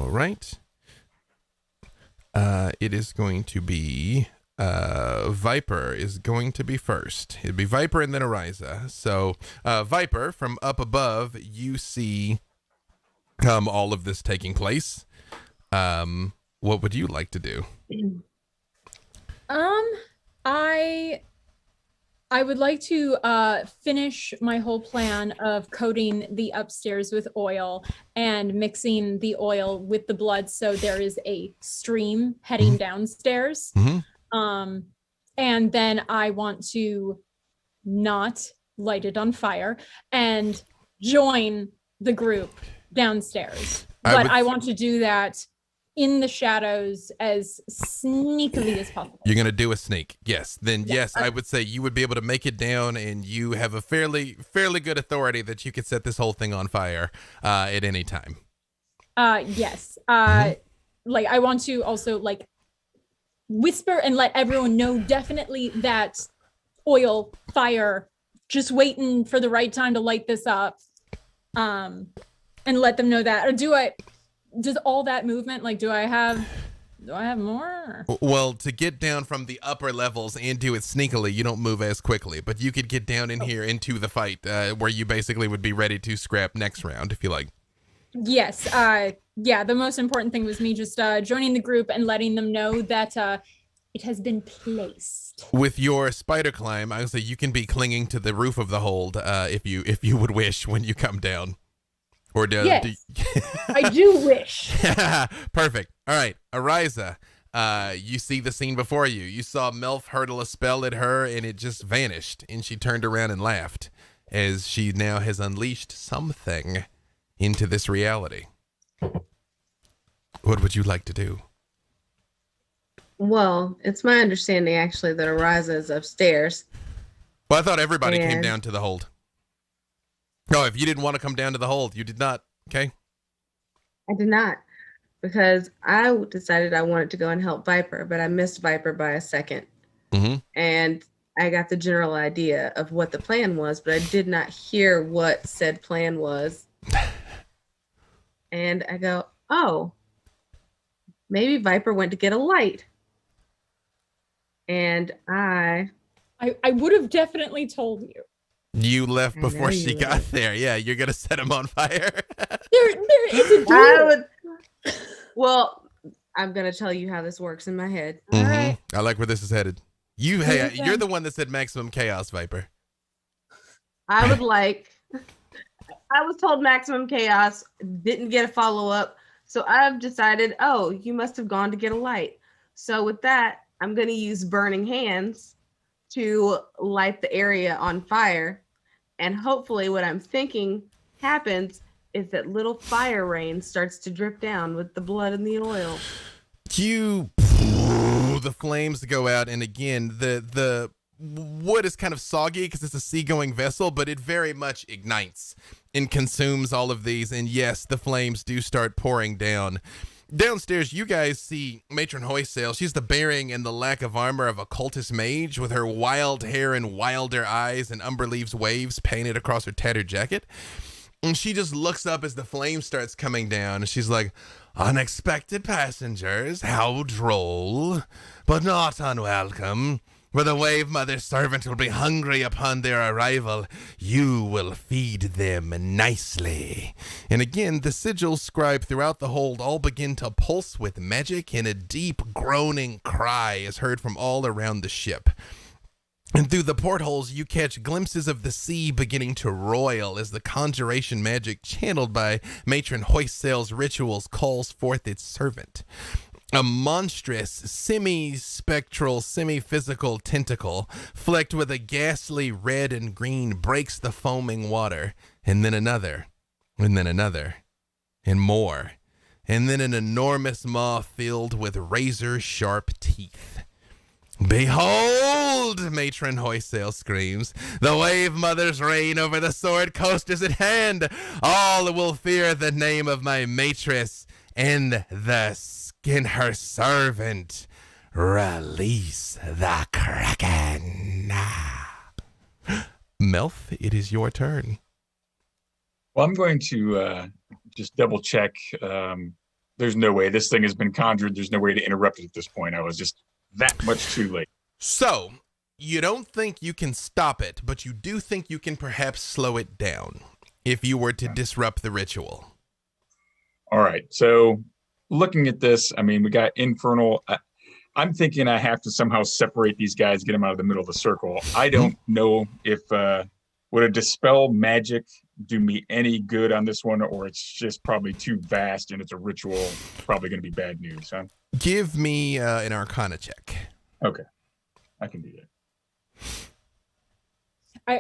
right. It is going to be Viper is going to be first. It'd be Viper and then Ariza. So Viper, from up above, you see all of this taking place. What would you like to do? I would like to finish my whole plan of coating the upstairs with oil and mixing the oil with the blood so there is a stream heading downstairs. Mm-hmm. And then I want to not light it on fire and join the group downstairs. I want to do that in the shadows as sneakily as possible. You're gonna do a sneak, yes. Then yes, I would say you would be able to make it down, and you have a fairly good authority that you could set this whole thing on fire at any time. Yes. Like I want to also like whisper and let everyone know definitely that oil, fire, just waiting for the right time to light this up. And let them know that. Or does all that movement, like, do I have more? Well, to get down from the upper levels and do it sneakily, you don't move as quickly, but you could get down in here into the fight where you basically would be ready to scrap next round if you like. Yes. Yeah, the most important thing was me just joining the group and letting them know that it has been placed. With your spider climb, I would say you can be clinging to the roof of the hold if you would wish when you come down. Or yes, I do wish. Perfect. All right, Ariza, you see the scene before you. You saw Melf hurtle a spell at her, and it just vanished, and she turned around and laughed as she now has unleashed something into this reality. What would you like to do? Well, it's my understanding actually that Ariza is upstairs. Well, I thought everybody came down to the hold. No, if you didn't want to come down to the hold, you did not. Okay. I did not, because I decided I wanted to go and help Viper, but I missed Viper by a second. Mm-hmm. And I got the general idea of what the plan was, but I did not hear what said plan was. And I go, oh, maybe Viper went to get a light. And I would have definitely told you. You left I before know she you got would. there. Yeah, you're gonna set him on fire. There is a door. Well, I'm going to tell you how this works in my head. All Mhm. right. I like where this is headed. Hey, You're the one that said maximum chaos, Viper. I would like, I was told maximum chaos, didn't get a follow-up. So I've decided, oh, you must have gone to get a light. So with that, I'm going to use burning hands to light the area on fire. And hopefully what I'm thinking happens is that little fire rain starts to drip down with the blood and the oil. The flames go out, and again, the wood is kind of soggy because it's a seagoing vessel, but it very much ignites. and consumes all of these. And yes, the flames do start pouring down. Downstairs, you guys see Matron Hoysail. She's the bearing and the lack of armor of a cultist mage with her wild hair and wilder eyes and Umberleaf's waves painted across her tattered jacket. And she just looks up as the flame starts coming down, and she's like, "Unexpected passengers, how droll, but not unwelcome. For the Wave Mother's servant will be hungry upon their arrival. You will feed them nicely." And again, the sigils scribed throughout the hold all begin to pulse with magic, and a deep groaning cry is heard from all around the ship. And through the portholes, you catch glimpses of the sea beginning to roil as the conjuration magic channeled by Matron Hoysail's rituals calls forth its servant. A monstrous, semi-spectral, semi-physical tentacle, flecked with a ghastly red and green, breaks the foaming water, and then another, and then another, and more, and then an enormous maw filled with razor-sharp teeth. "Behold," Matron Hoysail screams, "the Wave Mother's reign over the Sword Coast is at hand. All will fear the name of my matress and her servant. Release the Kraken." Melf, it is your turn. Well, I'm going to just double check. There's no way this thing has been conjured. There's no way to interrupt it at this point. I was just that much too late. So, you don't think you can stop it, but you do think you can perhaps slow it down if you were to disrupt the ritual. All right. So, looking at this, I mean, we got Infernal. I'm thinking I have to somehow separate these guys, get them out of the middle of the circle. I don't know if would a dispel magic do me any good on this one, or it's just probably too vast and it's a ritual. Probably going to be bad news, huh? Give me an Arcana check. Okay, I can do that.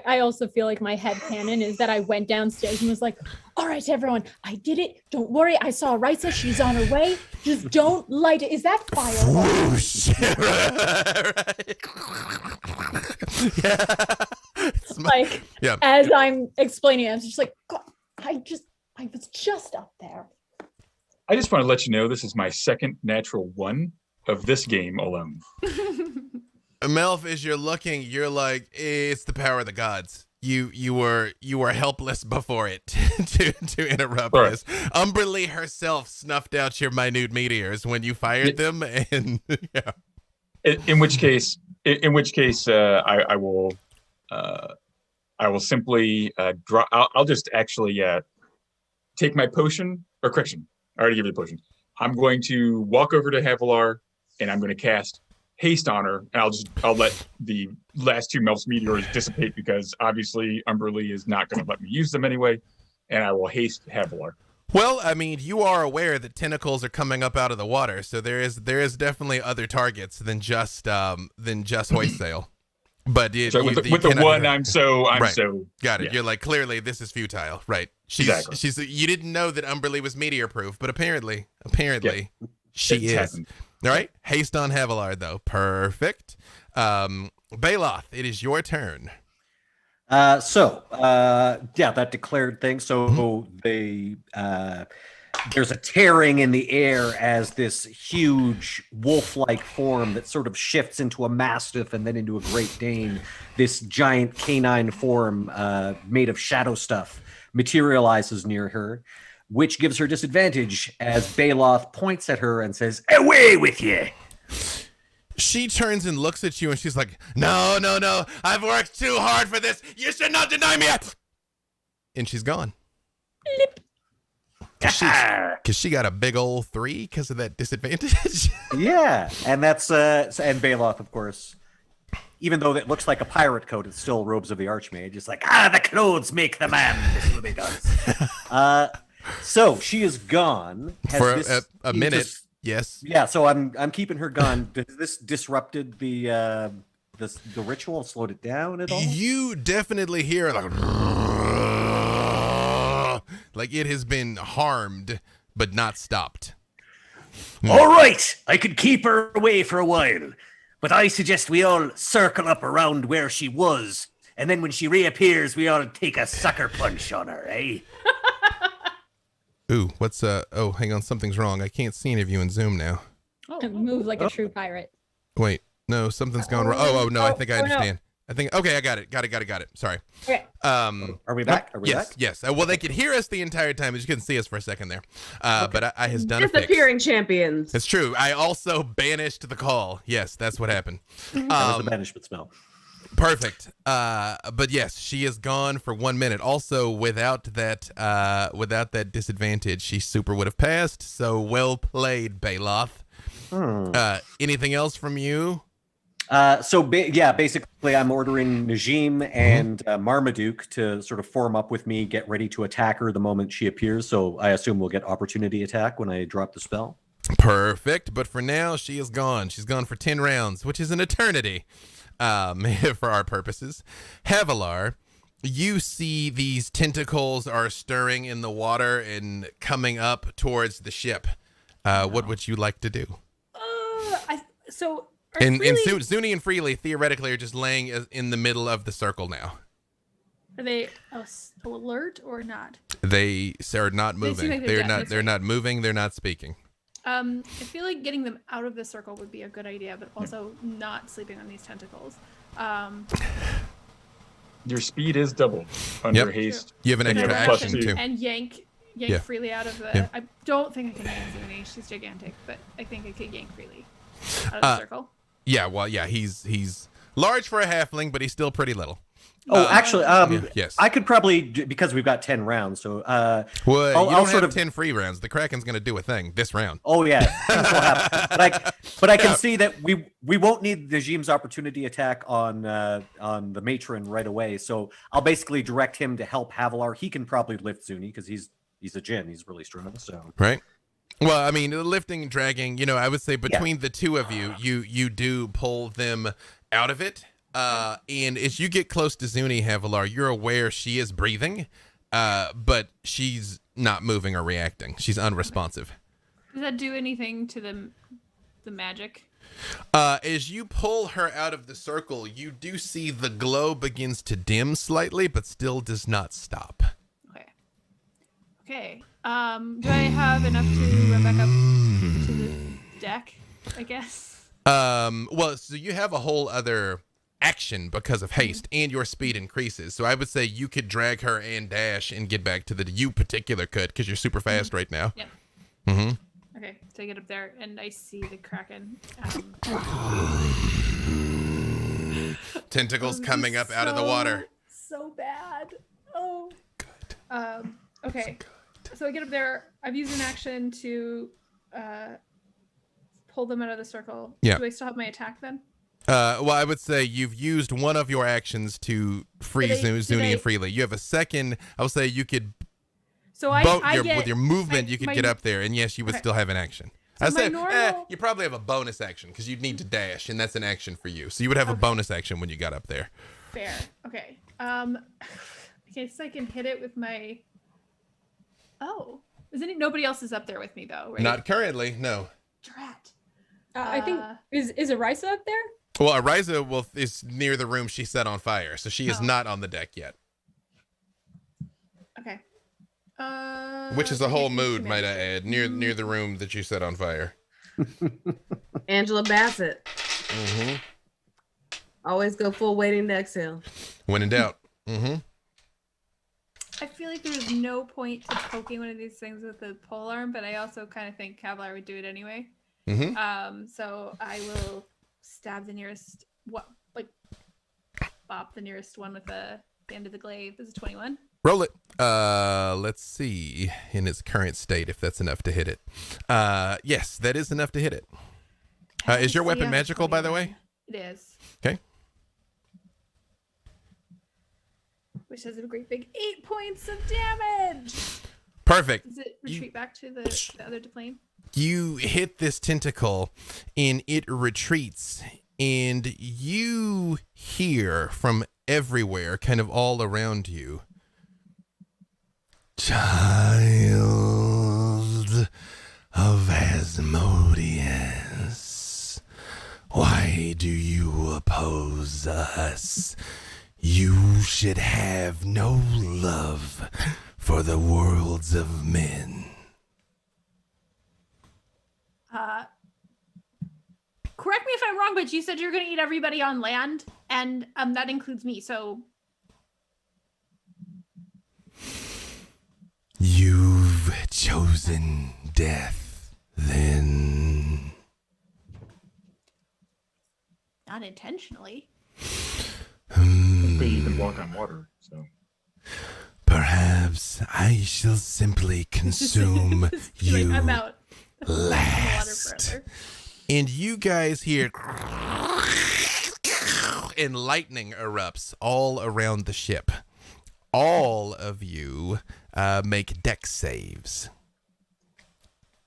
I also feel like my headcanon is that I went downstairs and was like, "All right, everyone, I did it. Don't worry. I saw Risa. She's on her way. Just don't light it." Is that fire? Whoosh. Yeah. Like, yeah. As I'm explaining it, I was just like, "God, I was just up there." I just want to let you know this is my second natural one of this game alone. Melf, as you're looking, you're like, it's the power of the gods. You were helpless before it to interrupt this. Umberlee herself snuffed out your minute meteors when you fired them, and yeah. In which case, I will simply draw. I'll just actually take my potion, or correction. I already gave you the potion. I'm going to walk over to Havilar, and I'm going to cast haste on her, and I'll let the last two Melf's meteors dissipate, because obviously Umberlee is not going to let me use them anyway, and I will haste Havilar. Well, I mean, you are aware that tentacles are coming up out of the water, so there is definitely other targets than just Hoysail. But with the one, I'm so got it. Yeah. You're like, clearly this is futile, right? She's you didn't know that Umberlee was meteor proof, but apparently she is. Happened. All right, haste on Havilar though. Perfect. Baloth, it is your turn. That declared thing. So there's a tearing in the air as this huge wolf-like form that sort of shifts into a mastiff and then into a Great Dane. This giant canine form made of shadow stuff materializes near her, which gives her disadvantage as Baloth points at her and says, "Away with you!" She turns and looks at you and she's like, No, I've worked too hard for this. You should not deny me. And she's gone. Because she got a big old 3 because of that disadvantage. Yeah, and that's and Baloth, of course, even though it looks like a pirate coat, it's still robes of the Archmage. It's like, the clothes make the man. This will be done. So she is gone for a minute. Yes. Yeah. So I'm keeping her gone. Has this disrupted the ritual? Slowed it down at all? You definitely hear like it has been harmed, but not stopped. All right, I could keep her away for a while, but I suggest we all circle up around where she was And then when she reappears, we ought to take a sucker punch on her, eh? Ooh, what's oh, hang on, something's wrong. I can't see any of you in Zoom now. Move like a true pirate. Wait, no, something's gone wrong. Oh, no, I think I no. understand. I think, okay, I got it. Sorry. Okay. Are we back? Are we yes, back? yes. Well, they could hear us the entire time. They just couldn't see us for a second there. But I has done a fix. Disappearing champions. It's true. I also banished the call. Yes, that's what happened. That was the banishment spell. Perfect. But yes, she is gone for 1 minute. Also, without that disadvantage, she super would have passed. So well played, Baloth. Anything else from you? Basically, I'm ordering Najim and Marmaduke to sort of form up with me, get ready to attack her the moment she appears. So I assume we'll get opportunity attack when I drop the spell. Perfect. But for now, she is gone. She's gone for 10 rounds, which is an eternity for our purposes. Havilar, you see these tentacles are stirring in the water and coming up towards the ship. What would you like to do? And Zuni and Freely theoretically are just laying in the middle of the circle now. Are they alert or not? They are not moving. like They're deaf. not moving. They're not speaking. I feel like getting them out of the circle would be a good idea, but also not sleeping on these tentacles. Your speed is doubled under haste. You have an And you extra have plus action two. too. And yank Yeah. Freely out of the. Yeah. I don't think I can yank Zuni. She's gigantic, but I think I could yank Freely out of the circle. Yeah, well, yeah, he's large for a halfling, but he's still pretty little. Yes. I could probably, because we've got 10 rounds, so well, you don't have 10 free rounds. The Kraken's going to do a thing this round. Oh yeah, things will happen. But I can see that we won't need Najim's opportunity attack on the matron right away. So I'll basically direct him to help Havilar. He can probably lift Zuni because he's a djinn. He's really strong. So right. Well, I mean, lifting and dragging, I would say between the two of you, you do pull them out of it. And as you get close to Zuni, Havilar, you're aware she is breathing, but she's not moving or reacting. She's unresponsive. Does that do anything to the magic? As you pull her out of the circle, you do see the glow begins to dim slightly, but still does not stop. Okay. Do I have enough to run back up to the deck, I guess? Well, so you have a whole other action because of haste, and your speed increases. So I would say you could drag her and dash and get back to you particular could, because you're super fast right now. Yep. Mm-hmm. Okay, so I get up there and I see the Kraken. Tentacles coming up out of the water. So bad. Oh. Good. Okay. So I get up there. I've used an action to pull them out of the circle. Yeah. Do I still have my attack then? Well, I would say you've used one of your actions to free Zuni and Freely. You have a second. I would say you could. So with your movement, you could get up there, and yes, you would still have an action. So I said normal... you probably have a bonus action because you'd need to dash, and that's an action for you. So you would have a bonus action when you got up there. Fair. Okay. I guess I can hit it with my. Oh, nobody else is up there with me though, right? Not currently, no. Drat. I think is Arisa up there? Well, Arisa is near the room she set on fire, so she is not on the deck yet. Okay. Which is a whole mood, might I add, near the room that you set on fire. Angela Bassett. Mm-hmm. Always go full weighting to exhale. When in doubt. Mm-hmm. I feel like there's no point to poking one of these things with the polearm, but I also kind of think Kevlar would do it anyway. Mm-hmm. So I will stab the nearest bop the nearest one with the end of the glaive. This is 21. Roll it. Let's see in its current state if that's enough to hit it. Yes, that is enough to hit it. Is your weapon magical, by the way? It is. Okay. Which has a great big 8 points of damage. Perfect. Does it retreat back to the other plane? You hit this tentacle and it retreats, and you hear from everywhere, kind of all around you, "Child of Asmodeus, why do you oppose us? You should have no love for the worlds of men. Correct me if I'm wrong, but you said you're going to eat everybody on land, and that includes me. So You've chosen death, then. not intentionally. But you can walk on water, so. Perhaps I shall simply consume you I'm out. last. And you guys hear and lightning erupts all around the ship. All of you make dex saves.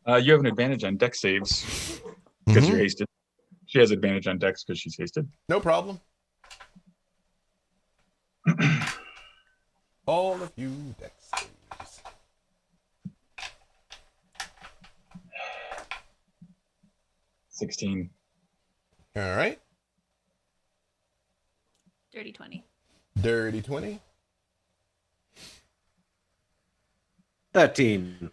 You have an advantage on dex saves because you're hasted. She has advantage on dex because she's hasted. No problem. All of you dex saves. $16. All right. Dirty 20. Dirty 20. 13.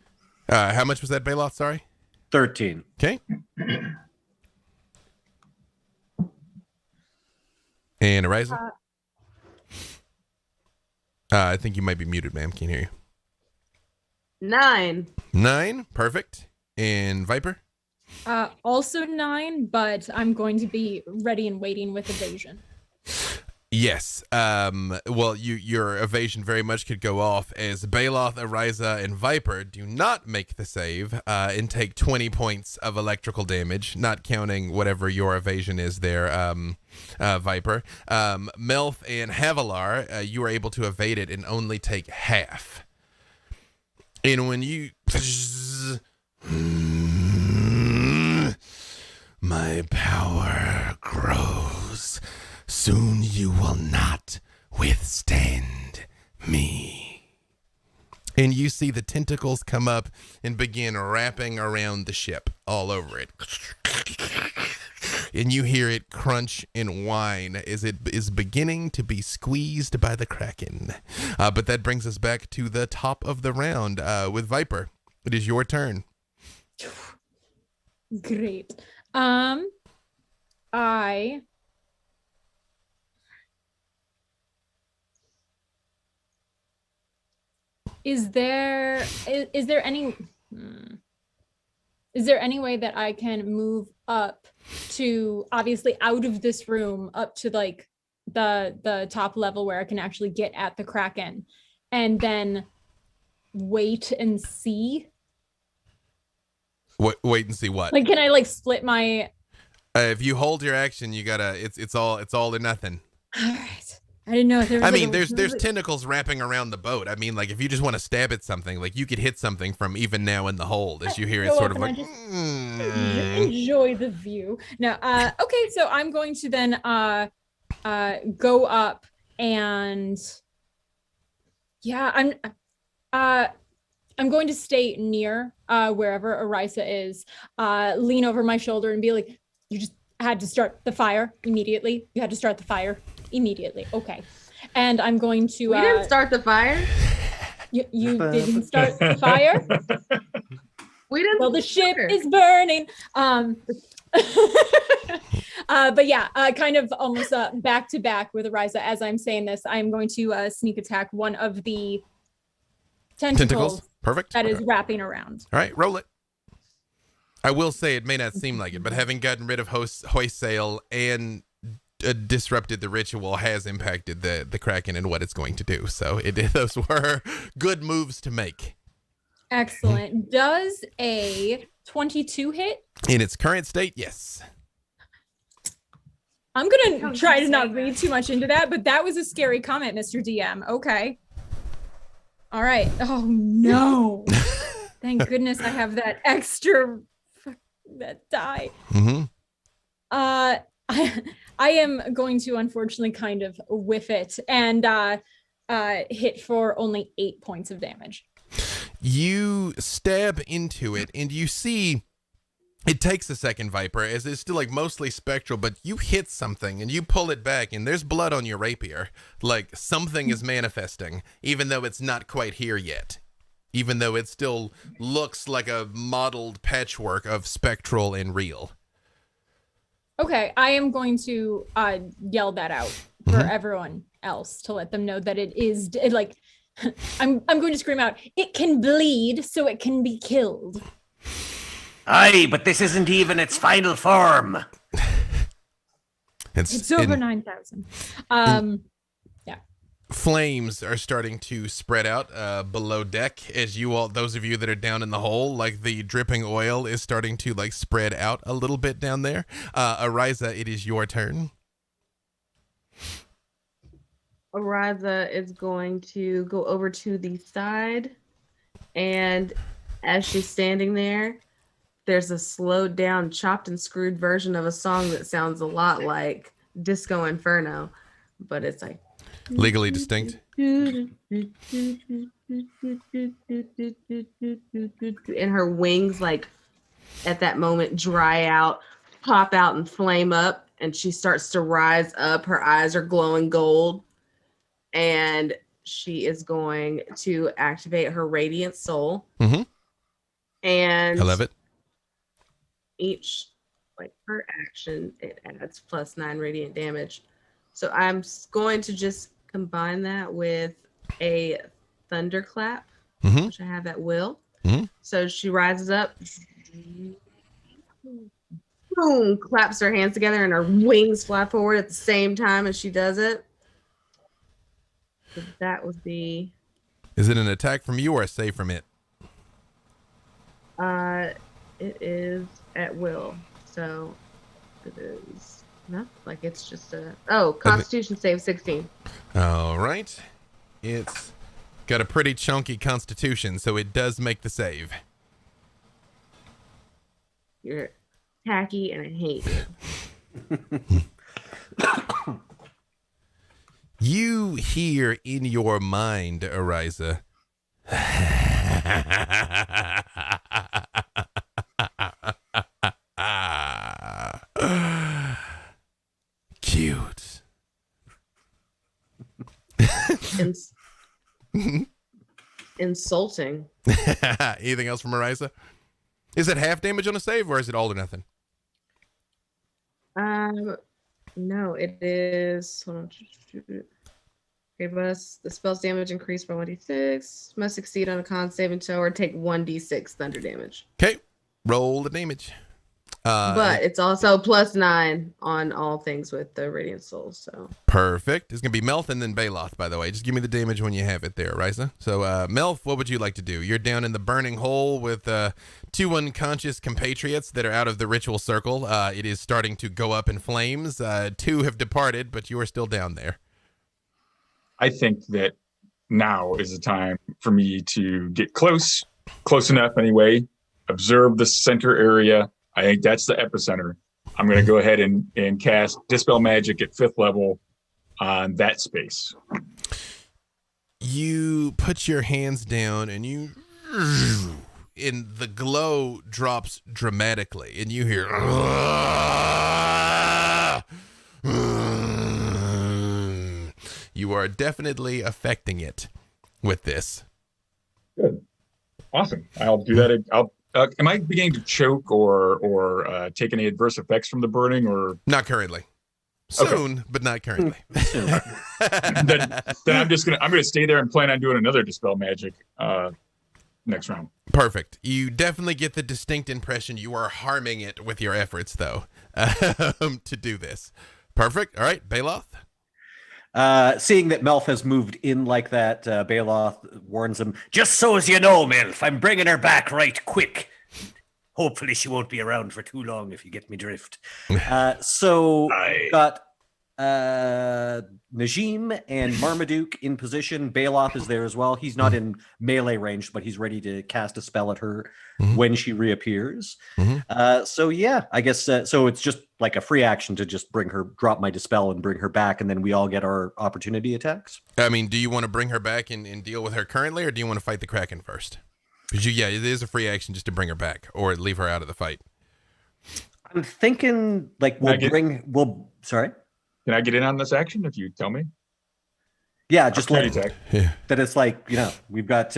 How much was that, Bailoth? Sorry. 13. Okay. And Ariza? I think you might be muted, ma'am. Can't hear you. 9. 9. Perfect. And Viper? Also 9, but I'm going to be ready and waiting with evasion. Yes. Well, your evasion very much could go off as Bailoth, Ariza, and Viper do not make the save and take 20 points of electrical damage, not counting whatever your evasion is there, Viper. Melf and Havilar, you are able to evade it and only take half. And when you... My power grows. Soon you will not withstand me. And you see the tentacles come up and begin wrapping around the ship all over it. And you hear it crunch and whine as it is beginning to be squeezed by the Kraken. But that brings us back to the top of the round with Viper. It is your turn. Great. Is there any way that I can move up to, obviously out of this room, up to like the top level where I can actually get at the Kraken and then wait and see? Wait and see what? Like, can I like split my... If you hold your action, you gotta. It's all or nothing. All right. I didn't know if there was. I mean, there's tentacles wrapping around the boat. I mean, like if you just want to stab at something, like you could hit something from even now in the hold as you hear it sort of like. Enjoy the view. No. Okay. So I'm going to then go up and yeah, I'm going to stay near wherever Ariza is. Lean over my shoulder and be like, "You just had to start the fire immediately. You had to start the fire immediately." Okay. And I'm going to... We didn't start the fire. You didn't start the fire? We didn't. Well, the ship is burning. But yeah, kind of almost back to back with Ariza. As I'm saying this, I'm going to sneak attack one of the tentacles. Perfect. That is wrapping around. All right, roll it. I will say it may not seem like it, but having gotten rid of hoist sail and disrupted the ritual has impacted the Kraken and what it's going to do. So those were good moves to make. Excellent. Does a 22 hit? In its current state, yes. I'm going to try to not read too much into that, but that was a scary comment, Mr. DM. Okay. All right. Oh, no. Thank goodness I have that extra that die. Mm-hmm. I am going to unfortunately kind of whiff it and hit for only 8 points of damage. You stab into it and you see It takes a second, Viper, as it's still like mostly spectral, but you hit something and you pull it back and there's blood on your rapier. Like something is manifesting, even though it's not quite here yet. Even though it still looks like a modeled patchwork of spectral and real. Okay, I am going to yell that out for everyone else to let them know that it is like I'm going to scream out, it can bleed so it can be killed. Aye, but this isn't even its final form. It's over 9,000. Flames are starting to spread out below deck as you all, those of you that are down in the hole, like the dripping oil is starting to like spread out a little bit down there. Ariza, it is your turn. Ariza is going to go over to the side, and as she's standing there, there's a slowed down, chopped and screwed version of a song that sounds a lot like Disco Inferno, but it's like Legally distinct. And her wings, like at that moment, dry out, pop out, and flame up, and she starts to rise up. Her eyes are glowing gold, and she is going to activate her Radiant Soul. Mm-hmm. And I love it. Each, like per action, it adds +9 radiant damage. So I'm going to just combine that with a thunderclap, which I have at will. So she rises up, boom, claps her hands together, and her wings fly forward at the same time as she does it. So that would be. Is it an attack from you or a save from it? It is at will. So it is not like it's just a. Oh, Constitution save 16. All right. It's got a pretty chunky constitution, so it does make the save. You're tacky and I hate you. You hear in your mind, Ariza. Cute. Insulting. Anything else from Ariza? Is it half damage on a save or is it all or nothing? No, it is. Hold on. Okay, but the spell's damage increased by 1d6. Must succeed on a con saving throw or take 1d6 thunder damage. Okay, roll the damage. But it's also +9 on all things with the Radiant Soul. So perfect. It's gonna be Melth and then Baloth, by the way. Just give me the damage when you have it there, Ariza. So Melth, what would you like to do? You're down in the burning hole with 2 unconscious compatriots that are out of the ritual circle. It is starting to go up in flames. 2 have departed, but you are still down there. I think that now is the time for me to get close enough anyway, observe the center area. I think that's the epicenter. I'm going to go ahead and cast Dispel Magic at 5th level on that space. You put your hands down and the glow drops dramatically and you hear you are definitely affecting it with this. Good. Awesome. I'll do that. Am I beginning to choke or take any adverse effects from the burning or not currently? Soon, okay. But not currently. then I'm gonna stay there and plan on doing another Dispel Magic next round. Perfect. You definitely get the distinct impression you are harming it with your efforts, though, to do this. Perfect. All right, Baloth. Seeing that Melf has moved in like that, Baloth warns him, "Just so as you know, Melf, I'm bringing her back right quick. Hopefully she won't be around for too long if you get me drift." So got Najim and Marmaduke in position. Baloth is there as well. He's not in melee range, but he's ready to cast a spell at her when she reappears. So yeah, I guess so it's just like a free action to just drop my Dispel and bring her back, and then we all get our opportunity attacks. I mean, do you want to bring her back and deal with her currently, or do you want to fight the Kraken first? Because it is a free action just to bring her back or leave her out of the fight. I'm thinking like sorry. Can I get in on this action if you tell me? Yeah, just like Opportunity attack. that. It's like we've got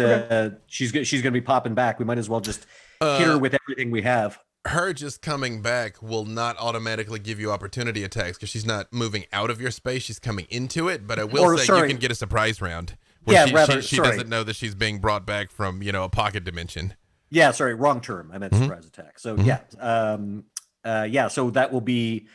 she's gonna be popping back. We might as well just hit her with everything we have. Her just coming back will not automatically give you opportunity attacks because she's not moving out of your space. She's coming into it. But I will say you can get a surprise round. Where she doesn't know that she's being brought back from a pocket dimension. Yeah, sorry, wrong term. I meant surprise attack. So so that will be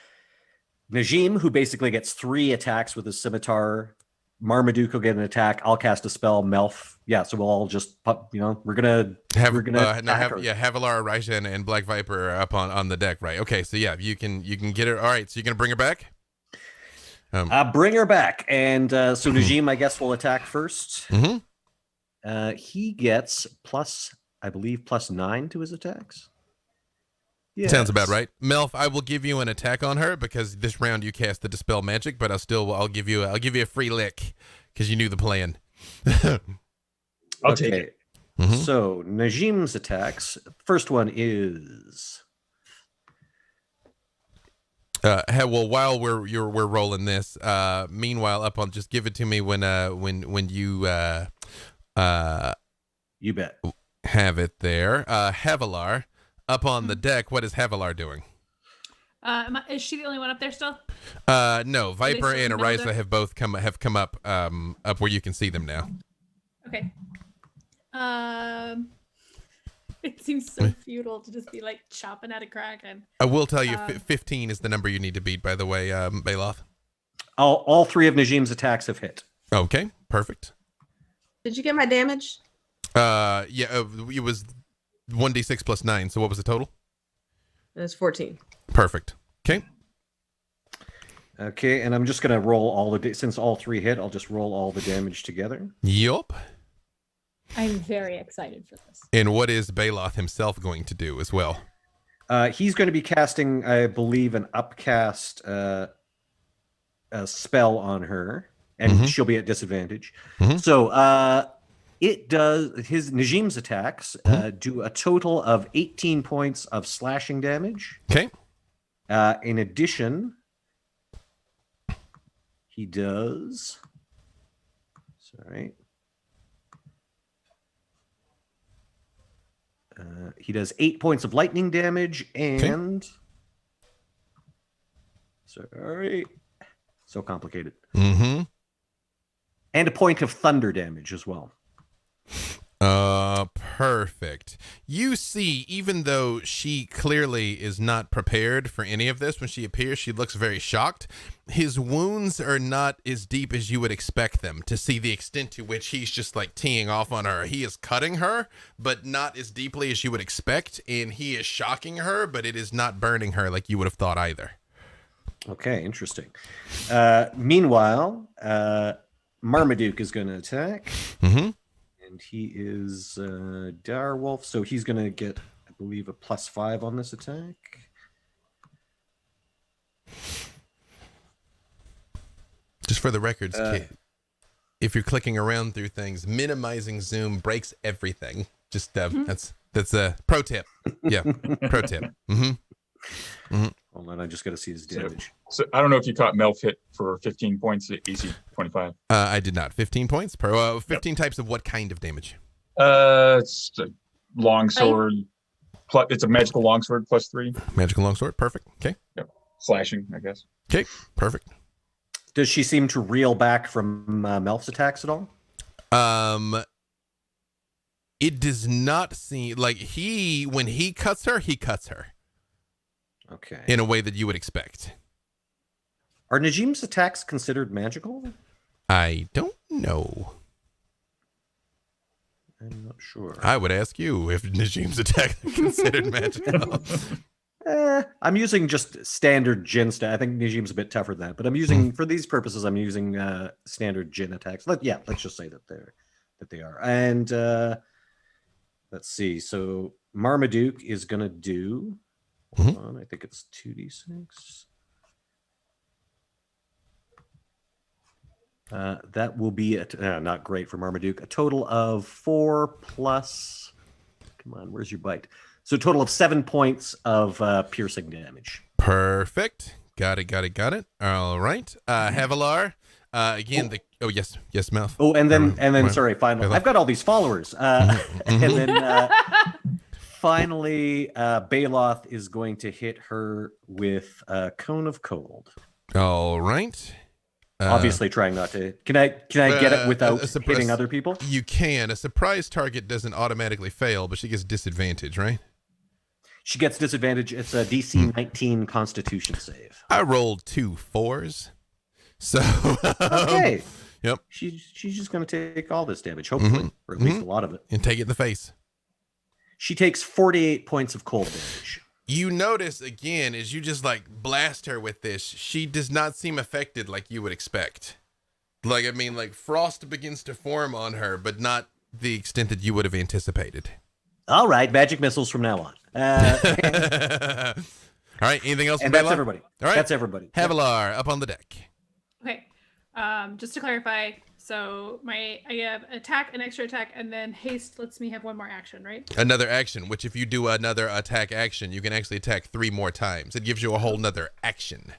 Najim, who basically gets 3 attacks with his scimitar. Marmaduke will get an attack. I'll cast a spell. Melf. Yeah, so we'll all just we're gonna Havilar, Raisha, and Black Viper are up on the deck, right? Okay, so yeah, you can get her. All right, so you're gonna bring her back. Bring her back, and so Najim, I guess, will attack first. He gets +9 to his attacks. Yes. Sounds about right. Melf, I will give you an attack on her because this round you cast the Dispel Magic, but I'll give you a free lick because you knew the plan. I'll take it. So Najim's attacks. First one is. While we're rolling this, meanwhile, just give it to me when you you bet, have it there. Havilar. Up on the deck, what is Havilar doing? Is she the only one up there still? No, Viper and Ariza have both come up up where you can see them now. Okay. It seems so futile to just be like chopping at a kraken. I will tell you, 15 is the number you need to beat. By the way, Baloth. All 3 of Najim's attacks have hit. Okay, perfect. Did you get my damage? It was 1d6 plus 9. So what was the total? It's 14. Perfect. Okay, and I'm just gonna roll since all 3 hit. I'll just roll all the damage together. Yup. I'm very excited for this. And what is Baloth himself going to do as well? He's going to be casting, I believe, an upcast a spell on her, and she'll be at disadvantage. So it does Najim's attacks do a total of 18 points of slashing damage. Okay. In addition, he does. Sorry. He does 8 points of lightning damage and. Sorry. So complicated. And a point of thunder damage as well. Perfect. You see, even though she clearly is not prepared for any of this, when she appears, she looks very shocked. His wounds are not as deep as you would expect them, to see the extent to which he's just like teeing off on her. He is cutting her, but not as deeply as you would expect, and he is shocking her, but it is not burning her like you would have thought either. Okay, interesting. Meanwhile, Marmaduke is going to attack. And he is Direwolf, so he's going to get, I believe, a +5 on this attack. Just for the records, if you're clicking around through things, minimizing zoom breaks everything. Just that's a pro tip. Yeah, pro tip. Hold on, I just got to see his damage. So I don't know if you caught Melf hit for 15 points at AC 25. I did not. 15 points per 15 types of what kind of damage? It's a longsword. It's a magical longsword +3. Magical longsword. Perfect. Okay. Yep. Slashing, I guess. Okay. Perfect. Does she seem to reel back from Melf's attacks at all? It does not seem like when he cuts her, he cuts her. Okay. In a way that you would expect. Are Najim's attacks considered magical? I don't know. I'm not sure. I would ask you if Najim's attacks are considered magical. I'm using just standard Jin stat. I think Najim's a bit tougher than that, but I'm using for these purposes. I'm using standard Jin attacks. Let's just say that they are. And let's see. So Marmaduke is gonna do. Hold on, I think it's 2d6. That will be not great for Marmaduke. A total of 4 plus. Come on, where's your bite? So a total of 7 points of piercing damage. Perfect. Got it. All right. Havilar. Again, yes, Mouth. Oh, and then Right. sorry, finally, I've got all these followers. And then finally, Baloth is going to hit her with a Cone of Cold. All right. Obviously, trying not to. Can I get it without hitting other people? You can. A surprise target doesn't automatically fail, but she gets disadvantage, right? She gets disadvantage. It's a DC 19 Constitution save. I rolled 2 4s. So Okay. Yep. She's just going to take all this damage, hopefully, or at least a lot of it. And take it in the face. She takes 48 points of cold damage. You notice again, as you just like blast her with this, she does not seem affected like you would expect. Like, I mean, like frost begins to form on her, but not the extent that you would have anticipated. All right, magic missiles from now on. All right, anything else? And from that's Bela? everybody. All right, That's everybody. Havilar, up on the deck. Okay. Just to clarify, so I have attack, an extra attack, and then haste lets me have one more action, right? Another action, which if you do another attack action, you can actually attack 3 more times. It gives you a whole nother action.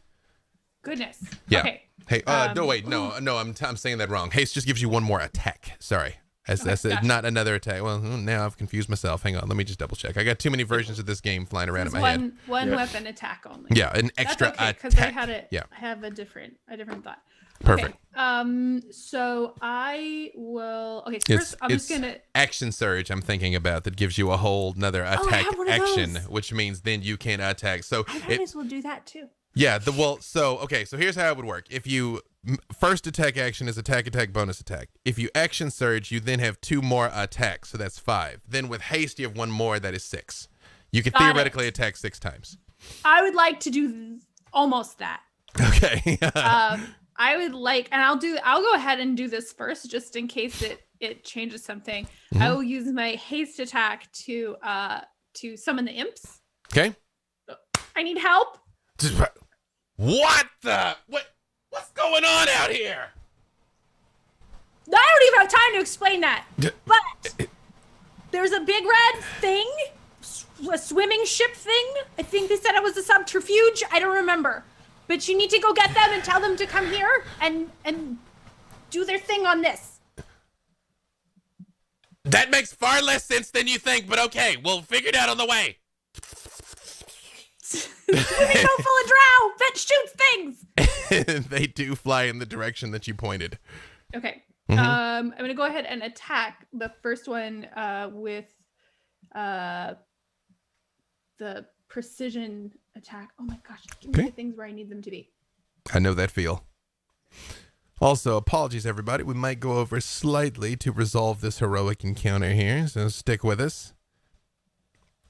Goodness. Yeah. Okay. Hey, no, wait, no, I'm saying that wrong. Haste just gives you one more attack. Sorry. That's gotcha. not another attack. Well, now I've confused myself. Hang on, let me just double check. I got too many versions of this game flying around in my head. One weapon attack only. Yeah, an extra That's okay, because I attack. had it. Yeah. I have a different thought. Perfect. Okay. So I will. Okay. So It's, first, I'm just it's gonna. action surge. I'm thinking about that gives you a whole another I attack have one of action, those. which means then you can attack. So I might as well do that too. yeah, so here's how it would work. If you first attack action is attack bonus attack. If you action surge, you then have 2 more attacks, so that's 5. Then with haste, you have 1 more, that is 6. You can Got theoretically attack 6 times. I would like to do almost that. Okay. I would like, and I'll go ahead and do this first, just in case it changes something. I will use my haste attack to summon the imps. Okay. I need help. What's going on out here? I don't even have time to explain that. But there's a big red thing, a swimming ship thing. I think they said it was a subterfuge. I don't remember. But you need to go get them and tell them to come here and do their thing on this. That makes far less sense than you think, but okay, we'll figure it out on the way. Swimming boat full of drow that shoots things. They do fly in the direction that you pointed. Okay. Mhm. I'm gonna go ahead and attack the first one with the precision attack. Oh my gosh, give me Okay. the things where I need them to be. I know that feel. Also, apologies, everybody. We might go over slightly to resolve this heroic encounter here, so stick with us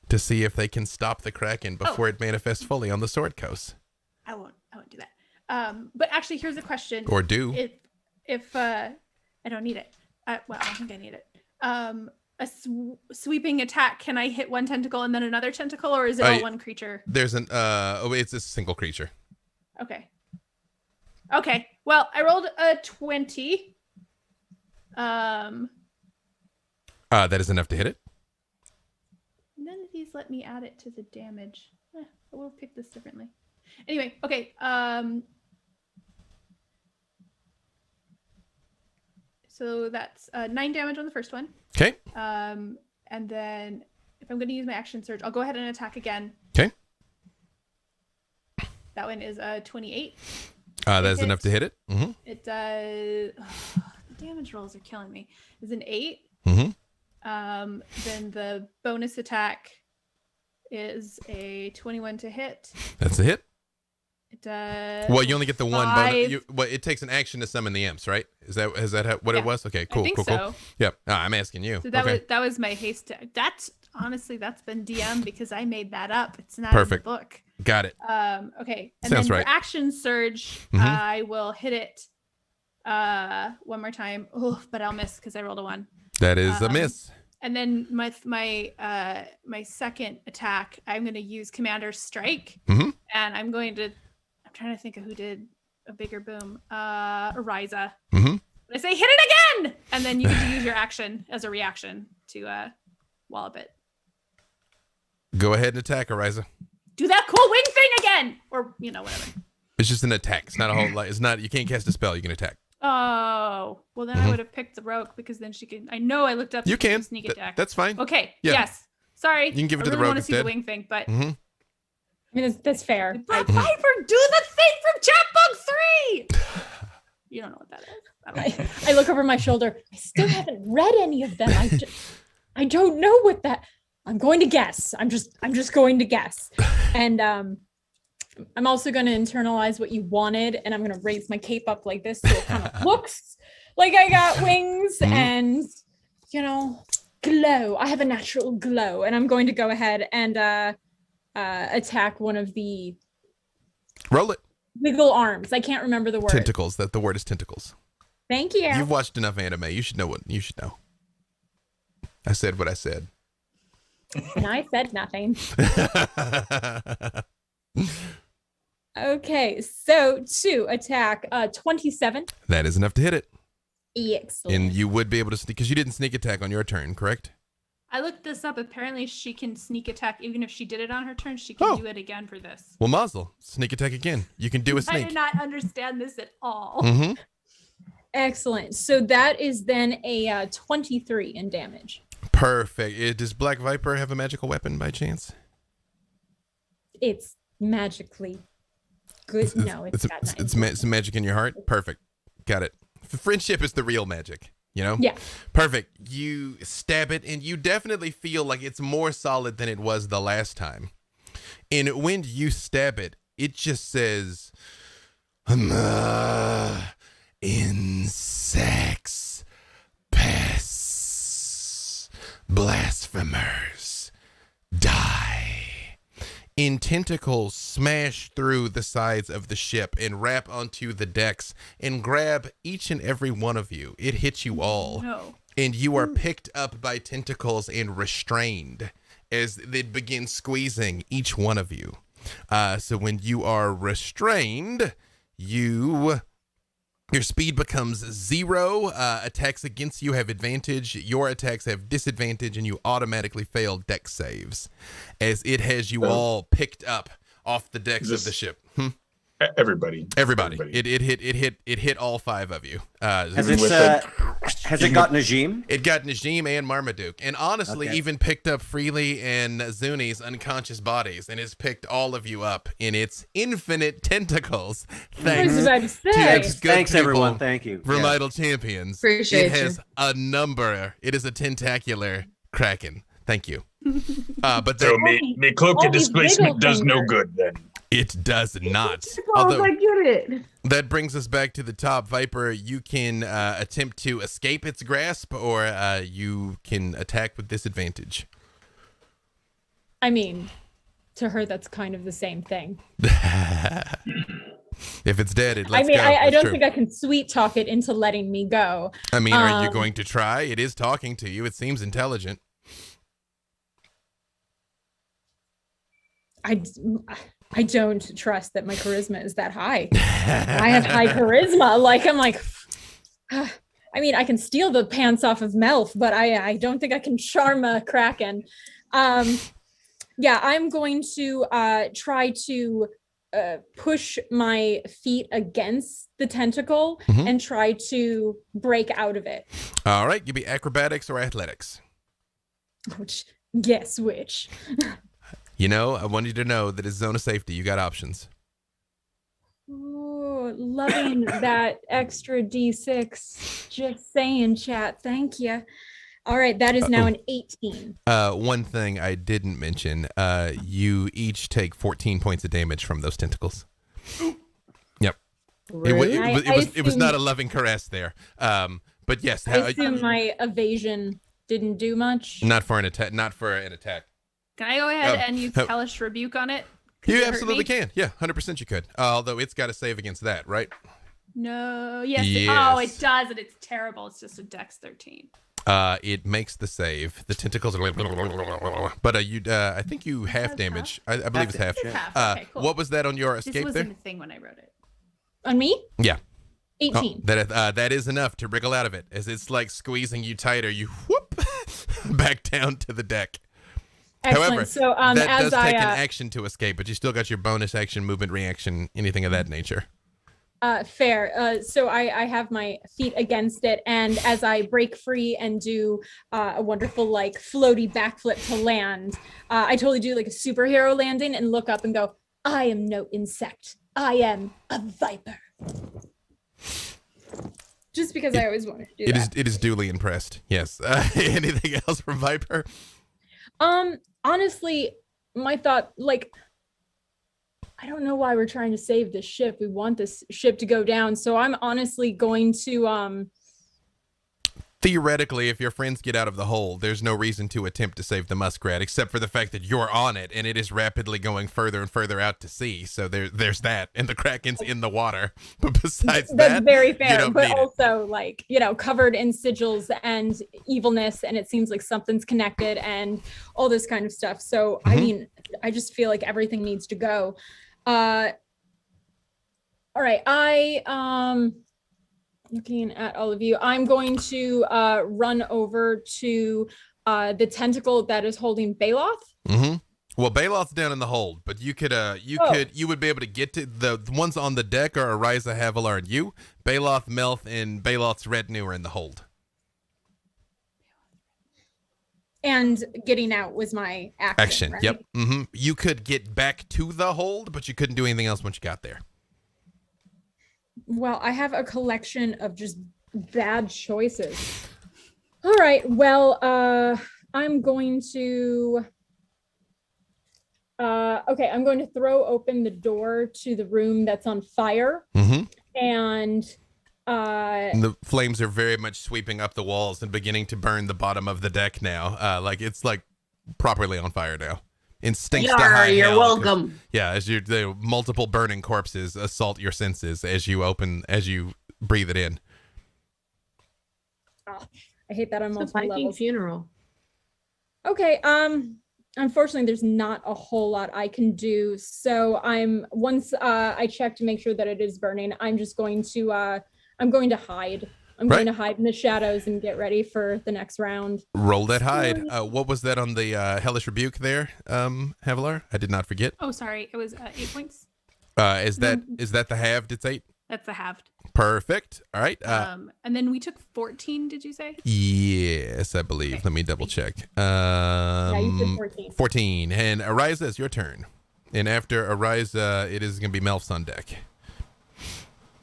to see if they can stop the Kraken before it manifests fully on the Sword Coast. I won't do that. But actually, here's a question. Or do. If I don't need it. I don't think I need it. A sweeping attack. Can I hit one tentacle and then another tentacle, or is it all one creature? There's it's a single creature. Okay. Well, I rolled a 20. That is enough to hit it. None of these let me add it to the damage. We'll pick this differently. Anyway, okay. So that's 9 damage on the first one. Okay. And then if I'm going to use my action surge, I'll go ahead and attack again. Okay. That one is 28. That is enough to hit it. Mm-hmm. It does. The damage rolls are killing me. Is an 8. Mm-hmm. Then the bonus attack is a 21 to hit. That's a hit. It does. Well, you only get the one bonus. 5. It takes an action to summon the imps, right? Is that what it was? Okay, cool, I think cool. so. Yep. I'm asking you. So that okay. was my haste. That's honestly that's been DM because I made that up. It's not Perfect. in the book. Got it. Okay. And Sounds then right. for action surge, Mhm. I will hit it one more time. Oh, but I'll miss because I rolled a 1. That is a miss. And then my second attack, I'm going to use Commander's Strike, Mhm. and I'm trying to think of who did a bigger boom. Ariza. Mm-hmm. I say hit it again, and then you get to use your action as a reaction to wallop it. Go ahead and attack, Ariza. Do that cool wing thing again, or whatever. It's just an attack. It's not a whole lot. It's not. You can't cast a spell. You can attack. Oh, well then I would have picked the Rogue because then she can. I know I looked up. You can sneak attack. That's fine. Okay. Yeah. Yes. Sorry. You can give it I to the really Rogue want to see the instead. wing thing, but I mean, that's fair. Black Viper, do the thing from Chapbook 3. You don't know what that is. I don't know. I look over my shoulder. I still haven't read any of them. I don't know what that. I'm going to guess. I'm just going to guess. And I'm also going to internalize what you wanted, and I'm going to raise my cape up like this so it kind of looks like I got wings and glow. I have a natural glow, and I'm going to go ahead and attack one of the Roll it. wiggle arms. I can't remember the word. Tentacles. The word is tentacles. Thank you. You've watched enough anime. You should know what you should know. I said what I said. And I said nothing. Okay, so to attack 27. That is enough to hit it. Excellent. And you would be able to sneak, because you didn't sneak attack on your turn, correct? I looked this up. Apparently, she can sneak attack even if she did it on her turn. She can Oh. do it again for this. Well, Mazel, sneak attack again. You can do a I sneak. did not understand this at all. Mm-hmm. Excellent. So that is then a 23 in damage. Perfect. Does Black Viper have a magical weapon by chance? It's magically good. No, it's got nice. It's some magic in your heart. Perfect. Got it. Friendship is the real magic. Yeah. Perfect. You stab it, and you definitely feel like it's more solid than it was the last time. And when you stab it, it just says, insects, pests, blasphemers, die. And tentacles smash through the sides of the ship and wrap onto the decks and grab each and every one of you. It hits you all. No. And you are picked up by tentacles and restrained as they begin squeezing each one of you. So when you are restrained, your speed becomes 0. Attacks against you have advantage. Your attacks have disadvantage, and you automatically fail dex saves, as it has you all picked up off the decks of the ship. Everybody. It hit all 5 of you. Has it got Najim? It got Najim and Marmaduke, and honestly, Okay. even picked up Freely and Zuni's unconscious bodies, and has picked all of you up in its infinite tentacles. I was about to say. its good Thanks, people, everyone. Thank you. Vermidal champions. Appreciate it has a number. It is a tentacular kraken. Thank you. But So me cloak all of these displacement wiggle does no fingers. good then. it does not. Oh, I get it. That brings us back to the top. Viper, you can attempt to escape its grasp, or you can attack with disadvantage. I mean, to her, that's kind of the same thing. If it's dead, it I lets mean, go. I That's don't true. think I can sweet talk it into letting me go. I mean, are you um, going to try? It is talking to you. It seems intelligent. I don't trust that my charisma is that high. I have high charisma. I'm like, I mean, I can steal the pants off of Melf, but I don't think I can charm a kraken. Yeah, I'm going to try to push my feet against the tentacle Mhm. and try to break out of it. All right, give me acrobatics or athletics. Which, guess which? You know, I want you to know that it's zone of safety. You got options. Oh, loving that extra D6. Just saying, chat. Thank you. All right, that is now an 18. One thing I didn't mention, you each take 14 points of damage from those tentacles. Yep. Really? It was not a loving caress there. But yes, I assume my evasion didn't do much. not for an attack. Not for an attack. Can I go ahead Oh. and use Oh. Hellish Rebuke on it? Could You it hurt absolutely me? can. Yeah, 100% you could. Although it's got to save against that, right? No. Yes. Yes. Oh, it does, and it's terrible. It's just a Dex 13. It makes the save. The tentacles are like, but I think you half That's damage. I believe it's half. It's half. Okay, cool. What was that on your This escape wasn't there? a thing when I wrote it. On me? Yeah. 18. Oh, that is enough to wriggle out of it, as it's like squeezing you tighter. You whoop back down to the deck. Excellent. However, so that as does take an I action to escape, but you still got your bonus action, movement, reaction, anything of that nature. fair. So I have my feet against it, and as I break free and do a wonderful like floaty backflip to land, I totally do like a superhero landing and look up and go, "I am no insect. I am a viper." Just because I always wanted to do that. It is duly impressed. Yes. Anything else from Viper? Honestly, my thought, like, I don't know why we're trying to save this ship. We want this ship to go down. So I'm honestly going to, Theoretically, if your friends get out of the hole, there's no reason to attempt to save the muskrat, except for the fact that you're on it and it is rapidly going further and further out to sea. So there's that, and the Kraken's in the water. But besides that's that, very you fair, don't but need it. also like, you know, covered in sigils and evilness, and it seems like something's connected and all this kind of stuff. So, I mean, I just feel like everything needs to go. All right, looking at all of you, I'm going to run over to the tentacle that is holding Baloth. Well, Baloth's down in the hold, but you could you would be able to get to the ones on the deck are Ariza, Havilar, and you. Baloth, Melth, and Baloth's retinue are in the hold. And getting out was my action. Right? Yep. You could get back to the hold, but you couldn't do anything else once you got there. Well, I have a collection of just bad choices. All right. Well, I'm going to. Okay, I'm going to throw open the door to the room that's on fire, and the flames are very much sweeping up the walls and beginning to burn the bottom of the deck now. Like it's like properly on fire now. Instincts to high You're hell, welcome. Yeah, as the multiple burning corpses assault your senses as you breathe it in. I hate that on It's a multiple Viking levels. funeral. Okay, unfortunately there's not a whole lot I can do. So once I check to make sure that it is burning, I'm just going to hide. I'm going to hide in the shadows and get ready for the next round. Roll that hide. What was that on the Hellish Rebuke there, Havilar? I did not forget. Oh, sorry. It was 8 points. Is that the halved? It's 8? That's the halved. Perfect. All right. And then we took 14, did you say? Yes, I believe. Let me double check. Yeah, you said 14. 14. And Ariza, it's your turn. And after Ariza, it is going to be Melf's on deck.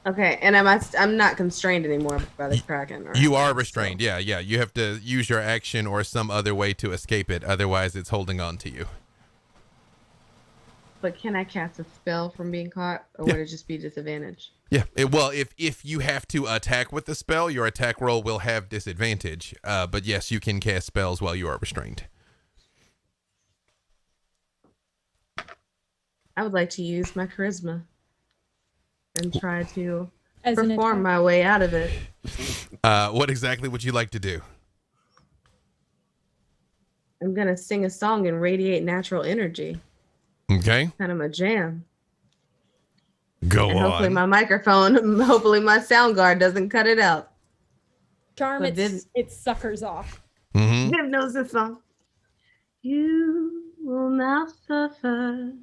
Okay, and I'm not constrained anymore by the Kraken. Right? You are restrained. Yeah. You have to use your action or some other way to escape it. Otherwise, it's holding on to you. But can I cast a spell from being caught, or would it just be disadvantage? Yeah. Well, if you have to attack with the spell, your attack roll will have disadvantage. But yes, you can cast spells while you are restrained. I would like to use my charisma and try to As an perform attack. my way out of it. What exactly would you like to do? I'm gonna sing a song and radiate natural energy. Okay. Kind of my jam. Go And hopefully on. my microphone, hopefully my sound guard doesn't cut it out. Charm, But it suckers off. Viv knows this song. You will now suffer.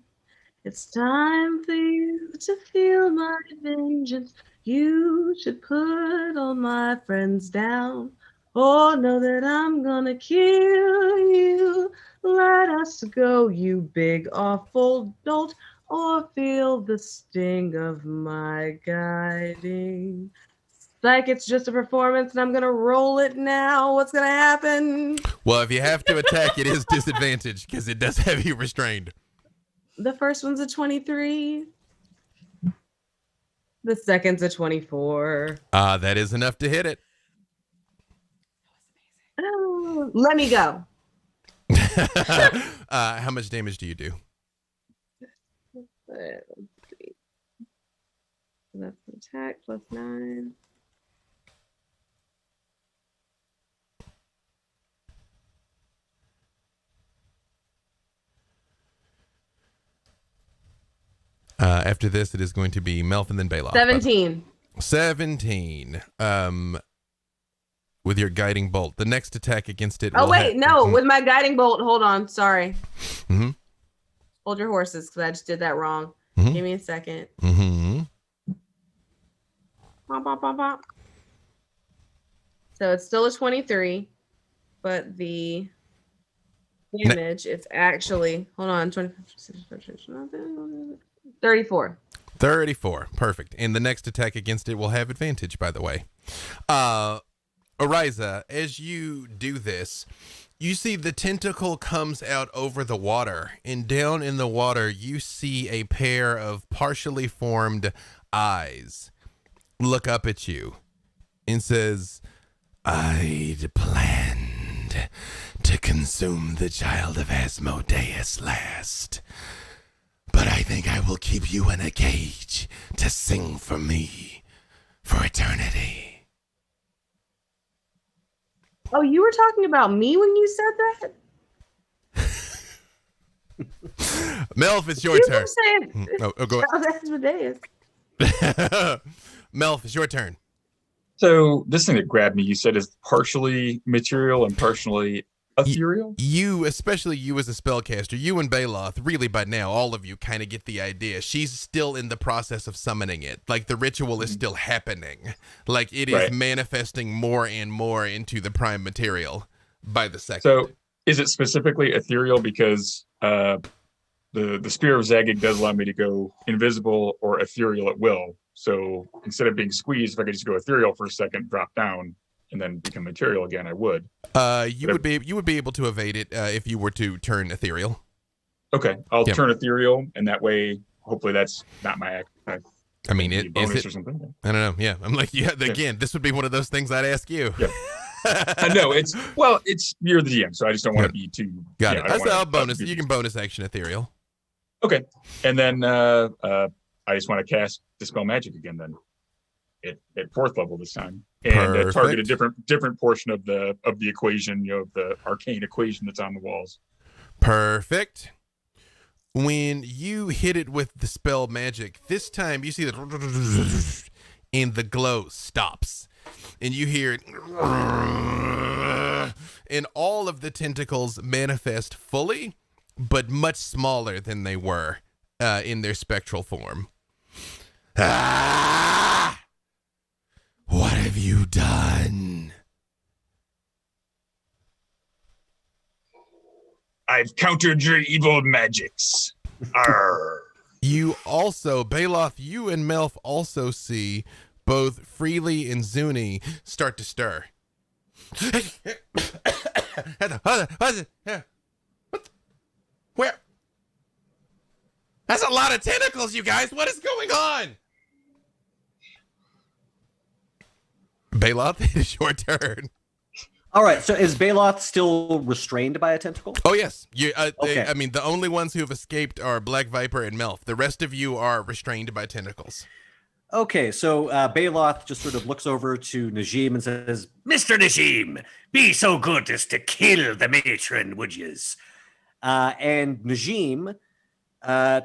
It's time for you to feel my vengeance. You should put all my friends down. Oh, know that I'm gonna kill you. Let us go, you big awful dolt, or feel the sting of my guiding. Like it's just a performance and I'm gonna roll it now. What's gonna happen? Well, if you have to attack, it is disadvantage because it does have you restrained. The first one's a 23. The second's a 24. That is enough to hit it. Oh, let me go. How much damage do you do? Let's see. That's an attack plus 9. After this, it is going to be Melf and then Baloth. 17. 17. with your guiding bolt. The next attack against it. Oh will wait, no, with my guiding bolt. Hold on, sorry. Mm-hmm. Hold your horses, because I just did that wrong. Mhm. Give me a second. Mm-hmm. Bop, bop, bop, bop. So it's still a 23, but the damage, it's actually, hold on, 34. 34. Perfect. And the next attack against it will have advantage, by the way. Ariza, as you do this, you see the tentacle comes out over the water, and down in the water, you see a pair of partially formed eyes look up at you and says, I'd planned to consume the child of Asmodeus last, but I think I will keep you in a cage to sing for me for eternity. Oh, you were talking about me when you said that? Melf, it's your You turn. were saying, Go oh, that's Asmodeus. ahead. Melf, it's your turn. So this thing that grabbed me, you said, is partially material and partially ethereal? You, especially you as a spellcaster, you and Baloth, really by now, all of you kind of get the idea. She's still in the process of summoning it. Like the ritual is still happening. Like it is Right. manifesting more and more into the prime material by the second. So is it specifically ethereal because the Spear of Zagig does allow me to go invisible or ethereal at will? So instead of being squeezed, if I could just go ethereal for a second, drop down, and then become material again, I would. You would be able to evade it if you were to turn ethereal. Okay, I'll Yep. turn ethereal, and that way, hopefully, that's not my act. I mean, it is bonus it. or something. I don't know. Yeah, I'm like, yeah. Again, this would be one of those things I'd ask you. Yep. I know it's you're the GM, so I just don't want to be too. Got yeah, it. I don't That's a wanna bonus. be- You can bonus action ethereal. Okay, and then I just want to cast Dispel Magic again. Then at 4th level this time, and target a Perfect. different portion of the equation, of the arcane equation that's on the walls. Perfect. When you hit it with the spell magic, this time you see that, and the glow stops, and you hear it, and all of the tentacles manifest fully, but much smaller than they were in their spectral form. Ah! What have you done? I've countered your evil magics. Arr. You also, Baloth, you and Melf also see both Freely and Zuni start to stir. Where? That's a lot of tentacles, you guys. What is going on? Baloth, it is your turn. All right, so is Baloth still restrained by a tentacle? Oh, yes. You, Okay. I mean, the only ones who have escaped are Black Viper and Melf. The rest of you are restrained by tentacles. Okay, so Baloth just sort of looks over to Najim and says, Mr. Najim, be so good as to kill the matron, would yous? and Najim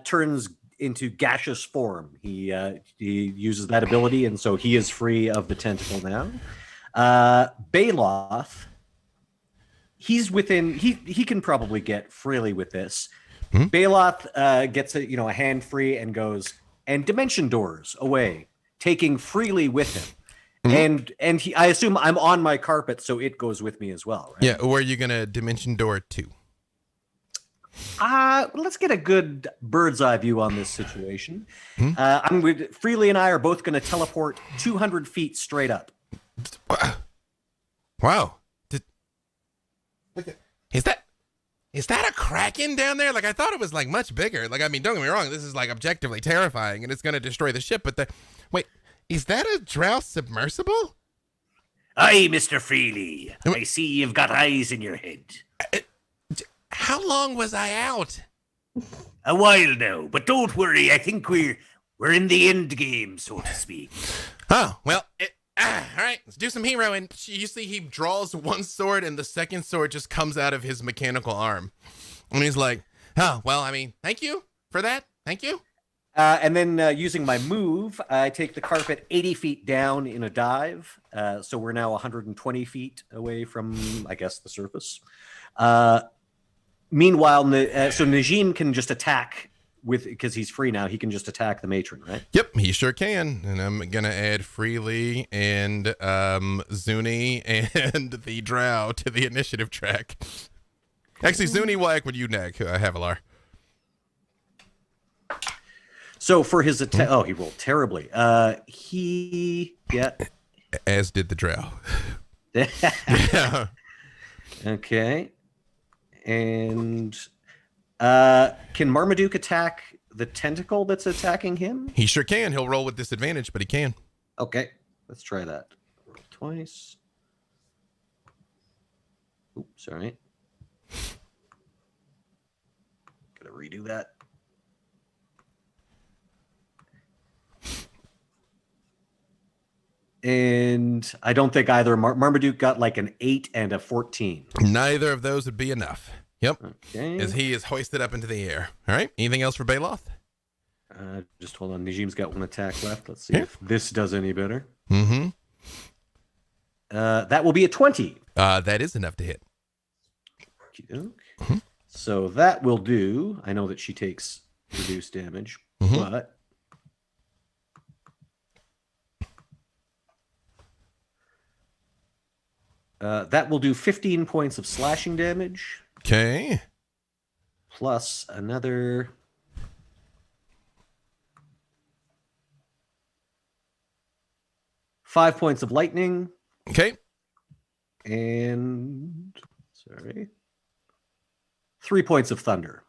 turns into gaseous form. He uses that ability, and so he is free of the tentacle now. Baloth, he's within. He can probably get freely with this. Baloth gets a hand free and goes and dimension doors away, taking freely with him. And I assume I'm on my carpet, so it goes with me as well, right? Yeah, where are you gonna dimension door to? Let's get a good bird's eye view on this situation. Freely and I are both going to teleport 200 feet straight up. Wow. Is that a kraken down there? Like, I thought it was like much bigger. Like, I mean, don't get me wrong, this is like objectively terrifying and it's going to destroy the ship, but wait, is that a drow submersible? Aye, Mr. Freely. I see you've got eyes in your head. How long was I out? A while now, but don't worry. I think we're in the end game, so to speak. Oh, well, all right, let's do some heroing. You see he draws one sword and the second sword just comes out of his mechanical arm. And he's like, oh, well, I mean, thank you for that. Thank you. And then using my move, I take the carpet 80 feet down in a dive. So we're now 120 feet away from, I guess, the surface. Meanwhile, so Najim can just attack because he's free now. He can just attack the matron, right? Yep, he sure can. And I'm going to add Freely and Zuni and the Drow to the initiative track. Actually, Zuni will act with you, Havilar. So for his attack, he rolled terribly. As did the Drow. Yeah. Okay. And can Marmaduke attack the tentacle that's attacking him? He sure can. He'll roll with disadvantage, but he can. Okay, let's try that. Roll twice. Oops, sorry. Gotta redo that. And I don't think either Marmaduke got like an 8 and a 14. Neither of those would be enough. Yep. Okay. As he is hoisted up into the air. All right. Anything else for Baloth? Just hold on. Najim's got one attack left. Let's see if this does any better. Mm-hmm. That will be a 20. That is enough to hit. Mm-hmm. So that will do. I know that she takes reduced damage, but that will do 15 points of slashing damage. Okay. Plus another 5 points of lightning. Okay. And 3 points of thunder.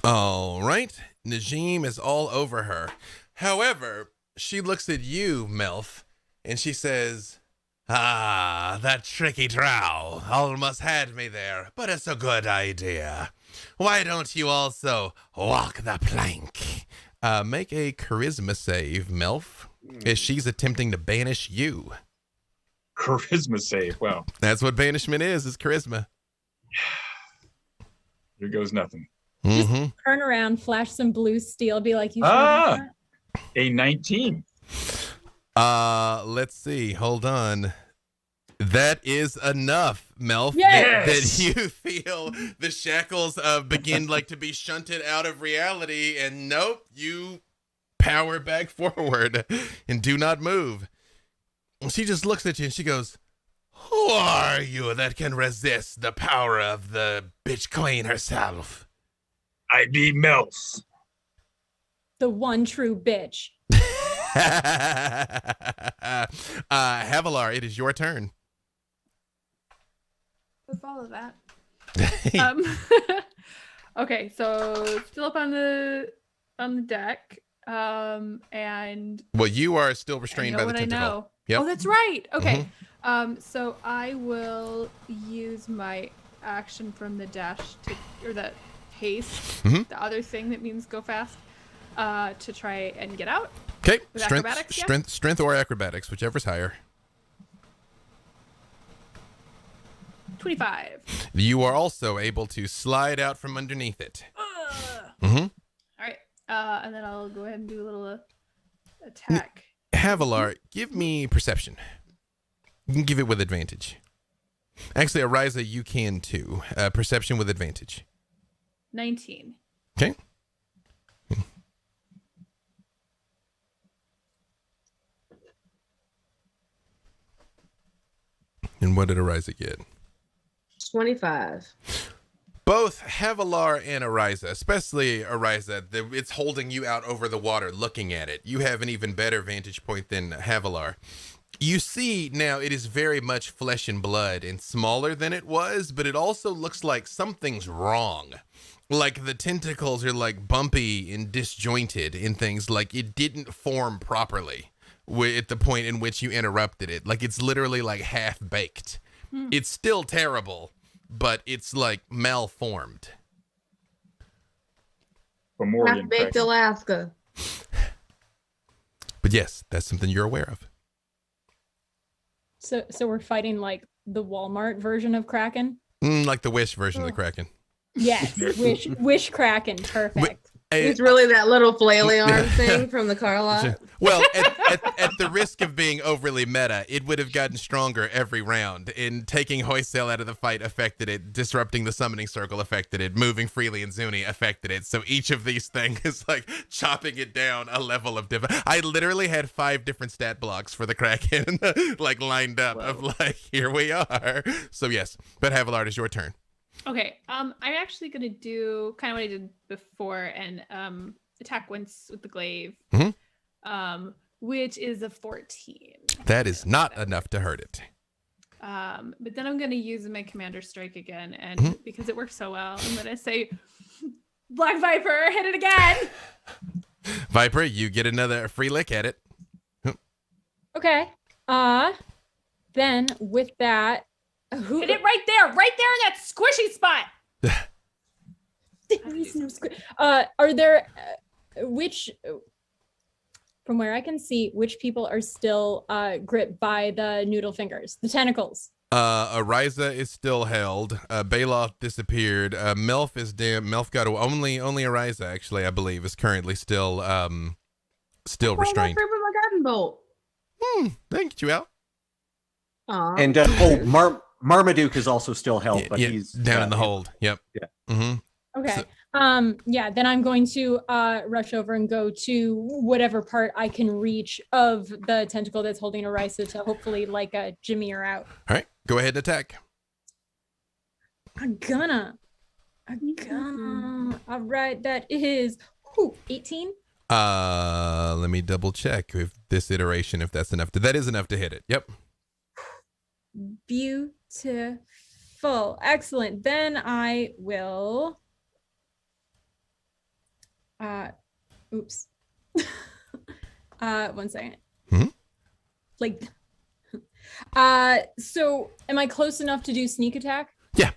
All right. Najim is all over her. However, she looks at you, Melf, and she says, "Ah, that tricky Drow almost had me there, but it's a good idea. Why don't you also walk the plank?" Make a charisma save, Melf, as she's attempting to banish you. Charisma save. Wow. That's what banishment is charisma. Here goes nothing. Mm-hmm. Turn around, flash some blue steel, be like, "You sure?" A 19. Let's see. Hold on. That is enough, Melf. Yes! That you feel the shackles begin to be shunted out of reality, and nope, you power back forward and do not move. She just looks at you and she goes, "Who are you that can resist the power of the bitch queen herself?" I be Melf. The one true bitch. Havilar, it is your turn. Let's follow that. Okay, so still up on the deck. And well, you are still restrained by the tentacle. I know. Yep. Oh, that's right. Okay. So I will use my action from the dash or the haste, the other thing that means go fast, to try and get out. Okay. With acrobatics, Strength or acrobatics, whichever's higher. 25. You are also able to slide out from underneath it. All right. And then I'll go ahead and do a little attack. Havilar, give me perception. You can give it with advantage. Actually, Ariza, you can too. Perception with advantage. 19. Okay. And what did Ariza get? 25. Both Havilar and Ariza, especially Ariza, it's holding you out over the water looking at it. You have an even better vantage point than Havilar. You see now it is very much flesh and blood and smaller than it was, but it also looks like something's wrong. Like the tentacles are bumpy and disjointed and things, like it didn't form properly at the point in which you interrupted it. Like it's literally half baked. It's still terrible, but it's malformed. Half baked Alaska. But yes, that's something you're aware of. So we're fighting the Walmart version of Kraken? Like the Wish version of the Kraken. Yes, Wish Kraken, perfect. It's really that little flaily arm thing from the car lot. Well, at the risk of being overly meta, it would have gotten stronger every round. In taking Hoysail out of the fight affected it, disrupting the summoning circle affected it, moving freely in Zuni affected it. So each of these things is like chopping it down a level of different. I literally had 5 different stat blocks for the Kraken like lined up of like, here we are. So yes, but Havilar, is your turn. Okay. I'm actually gonna do kind of what I did before and attack once with the glaive. Which is a 14. That is not enough to hurt it. But then I'm gonna use my commander strike again, and because it worked so well, I'm gonna say, Black Viper, hit it again. Viper, you get another free lick at it. Okay. Then with that, Hit it right there in that squishy spot. There is no are there which from where I can see, which people are still gripped by the noodle fingers, the tentacles? Ariza is still held. Baloth disappeared. Melf is dead. Melf got only Ariza actually, I believe, is currently still restrained. My garden bolt. Thank you, Al. Aw. And Marmaduke is also still held, but he's down in the hold. Yep. Yeah. Okay. Yeah, then I'm going to rush over and go to whatever part I can reach of the tentacle that's holding Arisa to hopefully like a Jameer out. All right, go ahead and attack. I'm gonna. All right, that is 18. Let me double check if this iteration, if that's enough. That is enough to hit it. Yep. Beautiful. Excellent. Then I will oops. 1 second. Like so am I close enough to do sneak attack? Yeah.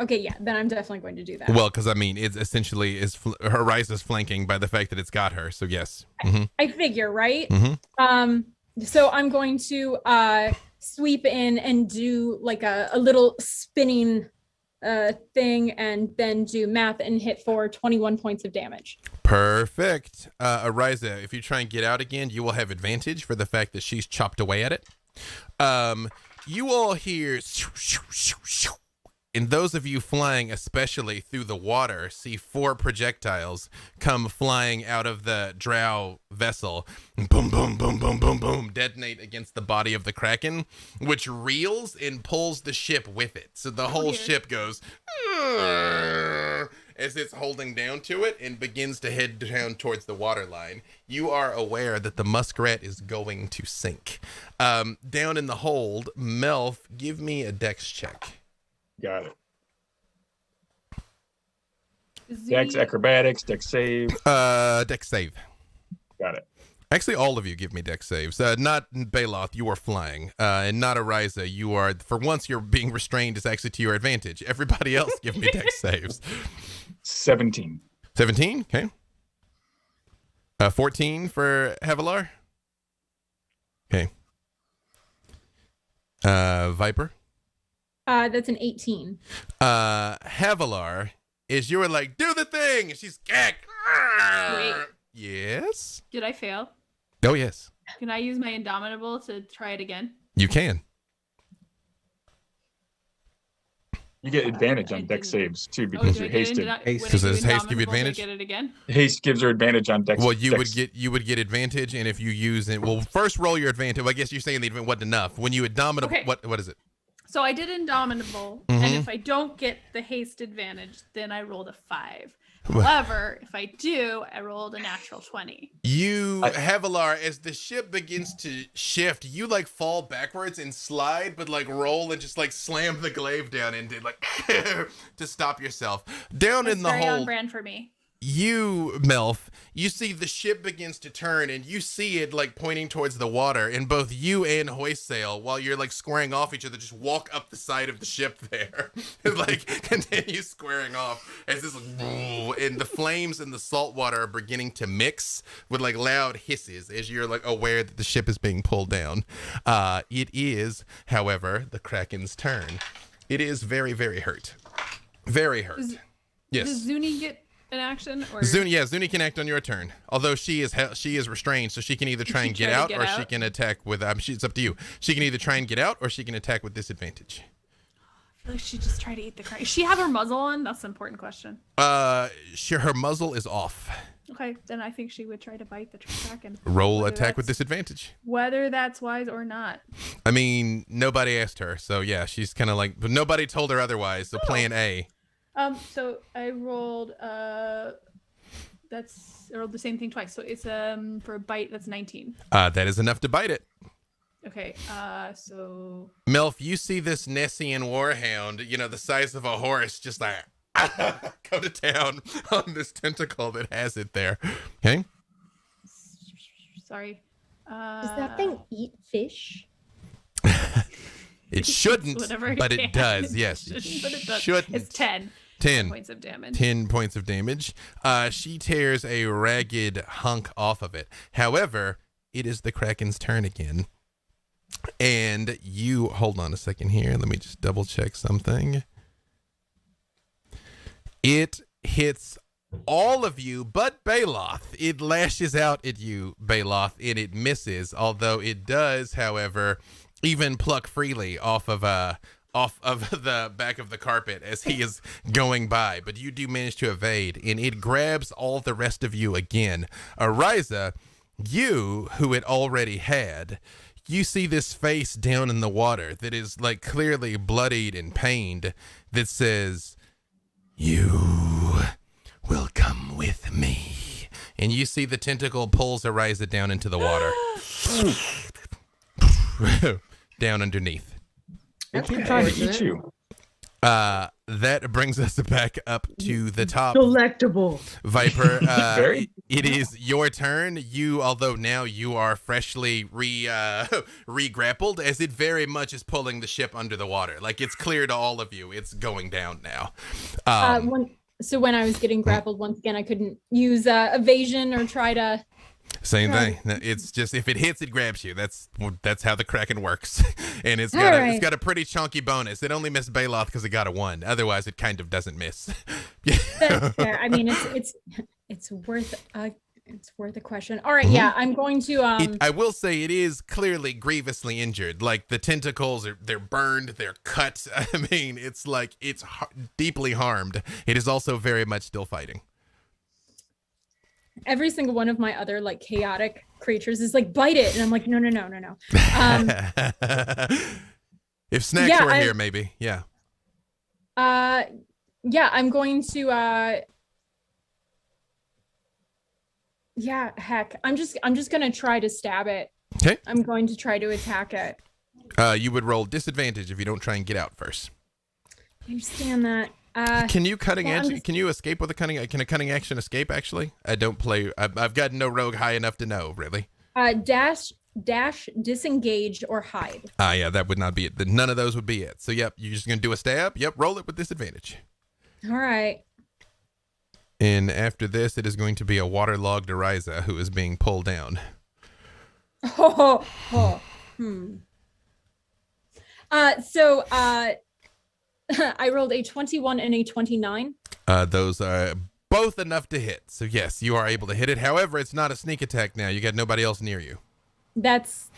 Okay, yeah, then I'm definitely going to do that. Well, because I mean, it's essentially Ariza's flanking by the fact that it's got her. So yes. I figure, right? So I'm going to sweep in and do like a little spinning thing, and then do math and hit for 21 points of damage. Perfect. Ariza, if you try and get out again, you will have advantage for the fact that she's chopped away at it. You all hear shoo, shoo, shoo, shoo. And those of you flying, especially through the water, see 4 projectiles come flying out of the drow vessel. Boom, boom, boom, boom, boom, boom. Detonate against the body of the Kraken, which reels and pulls the ship with it. So the whole ship goes as it's holding down to it and begins to head down towards the waterline. You are aware that the muskrat is going to sink. Down in the hold, Melf, give me a dex check. Got it. Dex acrobatics, dex save. Dex save. Got it. Actually, all of you give me dex saves. Not Baloth, you are flying. And not Ariza, you are, for once you're being restrained is actually to your advantage. Everybody else give me dex saves. 17. 17, okay. 14 for Havilar. Okay. Viper. That's an 18. Havilar is you were like, do the thing, and she's Wait. Yes. Did I fail? Oh yes. Can I use my Indomitable to try it again? You can. You get advantage on dex saves too Oh, because do I you're get hasted. When I Does do haste give you Indomitable, do I advantage? Get it again? Haste gives her advantage on dex. Well, you dex. would get advantage, and if you use it, well, first roll your advantage. Well, I guess you're saying the advantage wasn't enough. When you Indomitable, Okay. what is it? So I did Indomitable, and if I don't get the haste advantage, then I rolled a 5. However, if I do, I rolled a natural 20. Havilar, as the ship begins to shift, you like fall backwards and slide, but like roll and just like slam the glaive down into like to stop yourself. Down That's in the very on hole, brand for me. you, Melf, you see the ship begins to turn, and you see it like pointing towards the water, and both you and Hoysail, while you're like squaring off each other, just walk up the side of the ship there and like continue squaring off as this and the flames and the salt water are beginning to mix with like loud hisses as you're like aware that the ship is being pulled down. It is, however, the Kraken's turn. It is very, very hurt. Very hurt. Does Yes. Zuni get an action? Or Zuni can act on your turn. Although she is restrained, so she can either try and get out or she can attack with. It's up to you. She can either try and get out or she can attack with disadvantage. I feel like she just tried to eat the kraken. Does she have her muzzle on? That's an important question. Her muzzle is off. Okay, then I think she would try to bite the kraken. Roll attack with disadvantage. Whether that's wise or not. I mean, nobody asked her, so yeah, she's kind of like, but nobody told her otherwise. So plan A. So I rolled I rolled the same thing twice. So it's for a bite that's 19. That is enough to bite it. Okay, so Melf, you see this Nessian warhound, the size of a horse, just like go to town on this tentacle that has it there. Okay. Sorry. Does that thing eat fish? It shouldn't, but it does. Yes, but it does. Shouldn't. It's 10. 10 points of damage. 10 points of damage. She tears a ragged hunk off of it. However, it is the Kraken's turn again. And you, hold on a second here. Let me just double check something. It hits all of you but Baloth. It lashes out at you, Baloth, and it misses. Although it does, however, even pluck freely off of the back of the carpet as he is going by. But you do manage to evade, and it grabs all the rest of you again. Ariza, you, who it already had, you see this face down in the water that is like clearly bloodied and pained that says, "You will come with me." And you see the tentacle pulls Ariza down into the water. Down underneath. It's trying to eat you. That brings us back up to the top. Delectable. Viper, it is your turn. Although now you are freshly re-grappled, as it very much is pulling the ship under the water. Like, it's clear to all of you. It's going down now. When I was getting grappled, once again, I couldn't use evasion or try to... Same thing. It's just, if it hits, it grabs you. That's how the Kraken works. And it's got a pretty chunky bonus. It only missed Baloth because it got a 1. Otherwise, it kind of doesn't miss. That's fair. I mean, it's worth a question. All right, yeah, I'm going to I will say it is clearly grievously injured. Like, the tentacles they're burned, they're cut. I mean, it's like it's deeply harmed. It is also very much still fighting. Every single one of my other like chaotic creatures is like, bite it, and I'm like, no. If Snacks were here, maybe, yeah. I'm going to heck, I'm just gonna try to stab it. Okay. I'm going to try to attack it. You would roll disadvantage if you don't try and get out first. I understand that. Can you Can you escape with a cunning? Can a cunning action escape? Actually, I don't play. I've got no rogue high enough to know really. Dash, disengage, or hide. Yeah, that would not be it. None of those would be it. So yep, you're just gonna do a stab. Yep, roll it with disadvantage. All right. And after this, it is going to be a waterlogged Ariza who is being pulled down. I rolled a 21 and a 29. Those are both enough to hit. So yes, you are able to hit it. However, it's not a sneak attack now. You got nobody else near you. That's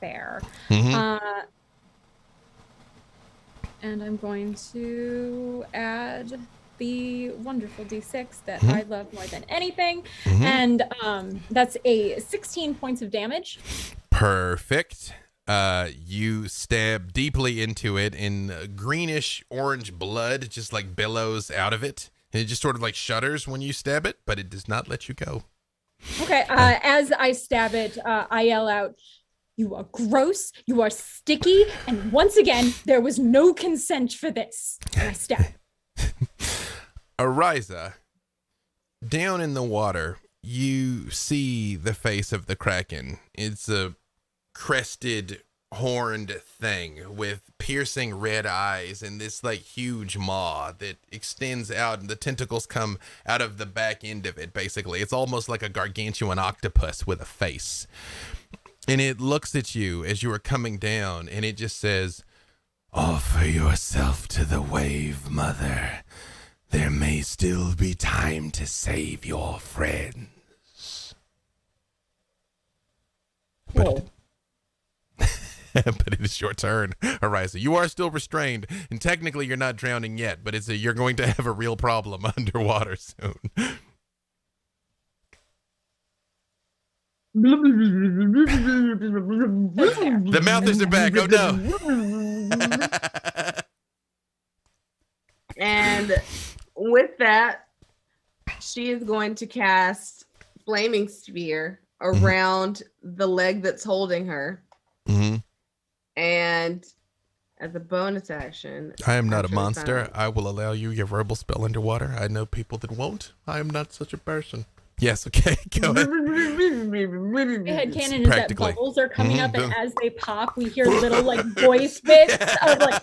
fair. Mm-hmm. And I'm going to add the wonderful D6 that Mm-hmm. I love more than anything. And that's a 16 points of damage. Perfect. You stab deeply into it, and greenish orange blood just like billows out of it. And it just sort of like shudders when you stab it, but it does not let you go. Okay, as I stab it, I yell out, "You are gross, you are sticky, and once again, there was no consent for this." And I stab. Ariza, down in the water, you see the face of the Kraken. It's a crested, horned thing with piercing red eyes and this like huge maw that extends out, and the tentacles come out of the back end of it. Basically, it's almost like a gargantuan octopus with a face, and it looks at you as you are coming down, and it just says, "Offer yourself to the wave, mother. there may still be time to save your friends. But but it is your turn, Ariza. You are still restrained, and technically you're not drowning yet, but you're going to have a real problem underwater soon. The mouthers are back. Oh no. And with that, she is going to cast Flaming Sphere around the leg that's holding her. Mm-hmm. And as a bonus action, I am not a monster. I will allow you your verbal spell underwater. I know people that won't. I am not such a person. Yes, okay, go ahead. The headcanon is that Practically. bubbles are coming up, and as they pop, we hear little like voice bits of like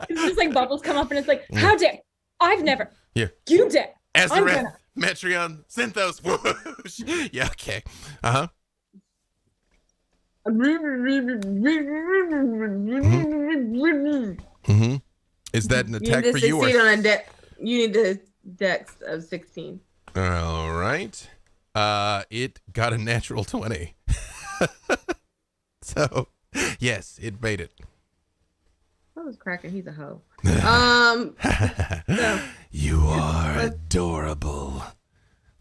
it's just like bubbles come up, and it's like, how dare I've never, Yeah. you dare. I'm Azareth, gonna- Metreon, Synthos. Whoosh. Yeah, okay. Uh-huh. Mm-hmm. Is that an attack for you? Or... You need a dex of 16. All right. It got a natural 20. So, yes, it made it. I was cracking. He's a hoe. You are adorable,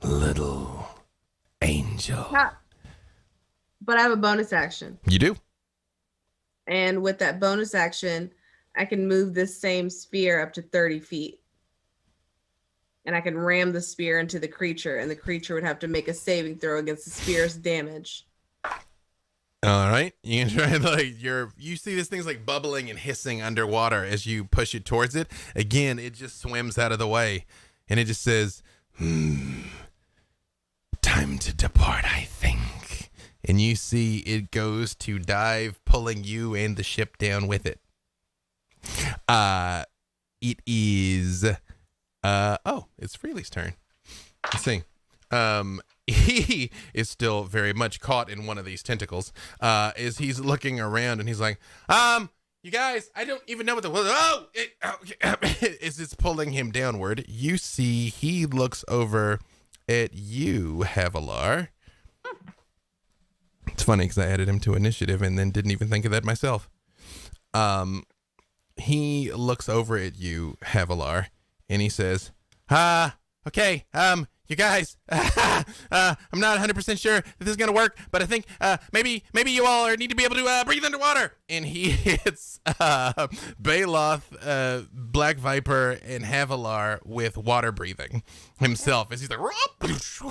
little angel. But I have a bonus action. You do? And with that bonus action, I can move this same spear up to 30 feet. And I can ram the spear into the creature, and the creature would have to make a saving throw against the spear's damage. All right. You can try you see this thing's like bubbling and hissing underwater as you push it towards it. Again, it just swims out of the way, and it just says, time to depart, I think. And you see it goes to dive, pulling you and the ship down with it. It is it's Freely's turn. Let's see. He is still very much caught in one of these tentacles. As he's looking around and he's like, you guys, I don't even know what as it's pulling him downward. You see he looks over at you, Havilar. It's funny because I added him to initiative and then didn't even think of that myself. He looks over at you, Havilar, and he says, okay, you guys, I'm not 100% sure that this is going to work, but I think maybe you all need to be able to breathe underwater. And he hits Baloth, Black Viper, and Havilar with water breathing himself. As he's like,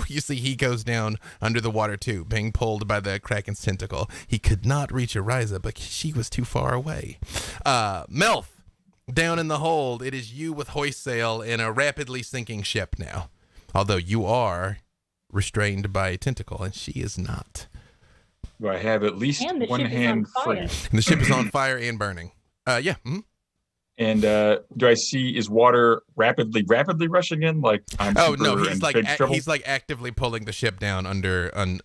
you see he goes down under the water too, being pulled by the Kraken's tentacle. He could not reach Ariza, but she was too far away. Melf, down in the hold, it is you with hoist sail in a rapidly sinking ship now. Although you are restrained by a tentacle, and she is not. Do I have at least And the one ship is hand on fire. free? And the ship is on fire and burning. Yeah. Mhm. And do I see, is water rapidly rushing in? Like I'm Oh super no, in big trouble? he's like actively pulling the ship down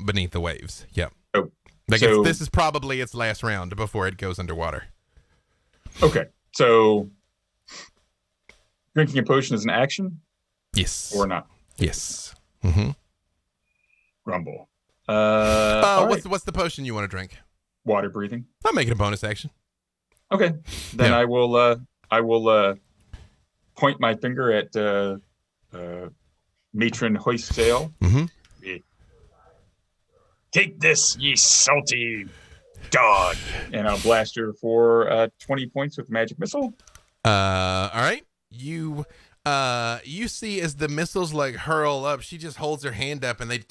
beneath the waves. Yeah. Oh, Like so- this is probably its last round before it goes underwater. Okay, so drinking a potion is an action Yes. or not? Yes. Mm-hmm. Grumble. All right. What's the potion you want to drink? Water breathing. I'll make it a bonus action. Okay, then Yeah. I will point my finger at Matron Hoist Sail. Mm-hmm. Take this, ye salty dog, and I'll blast her for 20 points with magic missile. All right. You see as the missiles like hurl up, she just holds her hand up and they and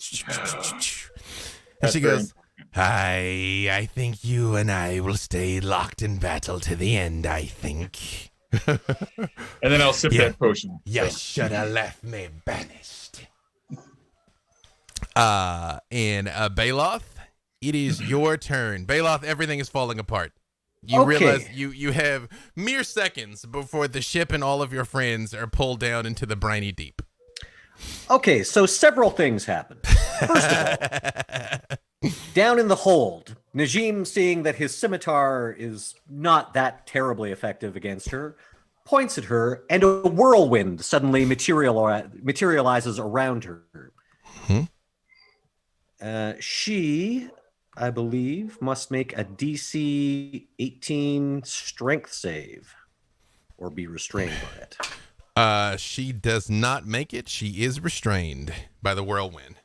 That's she very goes, I think you and I will stay locked in battle to the end, I think. And then I'll sip Yeah. that potion. You So, should have left me banished. And Baloth, it is your turn. Baloth, everything is falling apart. You Okay. realize you have mere seconds before the ship and all of your friends are pulled down into the briny deep. Okay, so several things happened. First of all, down in the hold, Najim, seeing that his scimitar is not that terribly effective against her, points at her, and a whirlwind suddenly materializes around her. She, I believe, must make a DC 18 strength save or be restrained by it. She does not make it. She is restrained by the whirlwind.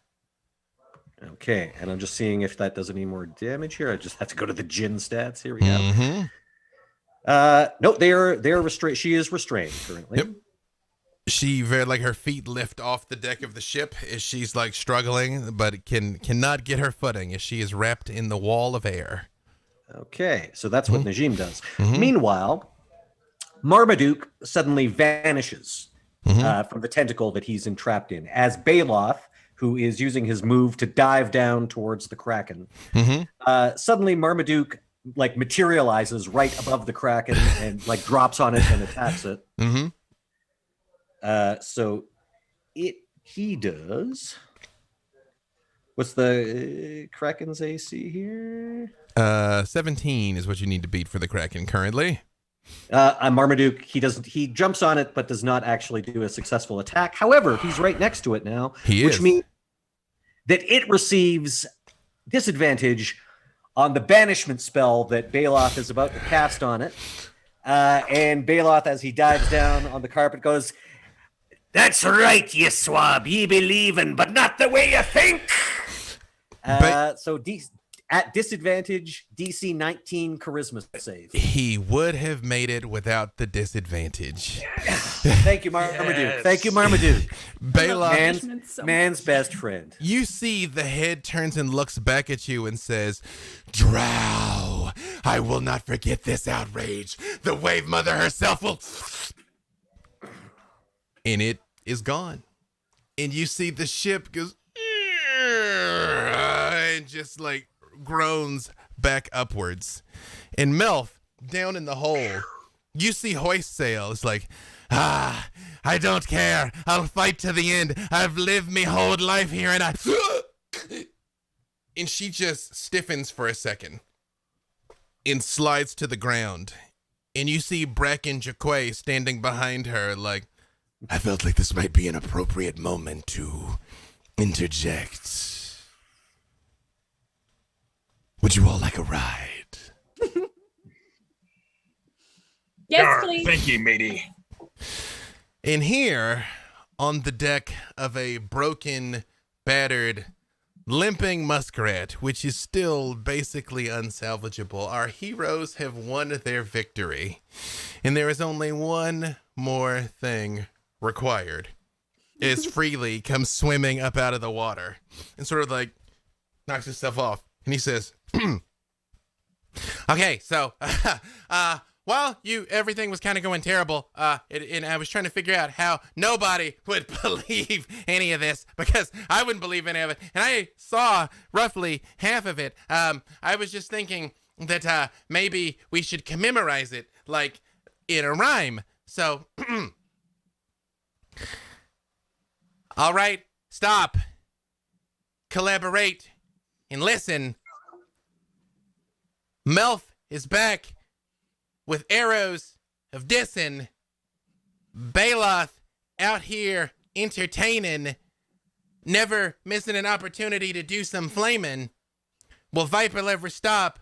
Okay, and I'm just seeing if that does any more damage here. I just have to go to the Jin stats. Here we go. No, they're restrained. She is restrained currently. Yep. She very like her feet lift off the deck of the ship as she's like struggling, but cannot get her footing as she is wrapped in the wall of air. Okay, so that's what Najim does. Meanwhile, Marmaduke suddenly vanishes from the tentacle that he's entrapped in, as Baloth, who is using his move to dive down towards the Kraken. Suddenly, Marmaduke like materializes right above the Kraken and like drops on it and attacks it. So he does. What's the Kraken's AC here? 17 is what you need to beat for the Kraken currently. Marmaduke, he jumps on it, but does not actually do a successful attack. However, he's right next to it now, which means that it receives disadvantage on the banishment spell that Baloth is about to cast on it. And Baloth, as he dives down on the carpet, goes, "That's right, ye swab, ye believin', but not the way you think." So at disadvantage, DC 19 charisma save. He would have made it without the disadvantage. Thank you, Marmaduke. Yes. Thank you, Marmaduke. Baloth, man's best friend. You see the head turns and looks back at you and says, "Drow, I will not forget this outrage. The Wave Mother herself will..." And it is gone. And you see the ship goes, and just like groans back upwards. And Melf, down in the hole, you see hoist sail. It's like, I don't care. I'll fight to the end. I've lived me whole life here, and and she just stiffens for a second and slides to the ground. And you see Bracken Jaquay standing behind her like, "I felt like this might be an appropriate moment to interject. Would you all like a ride?" Yes, please. Thank you, matey. And here, on the deck of a broken, battered, limping muskrat, which is still basically unsalvageable, our heroes have won their victory. And there is only one more thing required. As Freely comes swimming up out of the water and sort of like knocks himself off. And he says, "Okay, so while everything was kind of going terrible, and I was trying to figure out how nobody would believe any of this, because I wouldn't believe any of it, and I saw roughly half of it. I was just thinking that maybe we should commemorate it, like in a rhyme. So, all right, stop, collaborate, and listen. Melf is back with arrows of Dissen. Baloth out here entertaining, never missing an opportunity to do some flaming. Will Viper ever stop?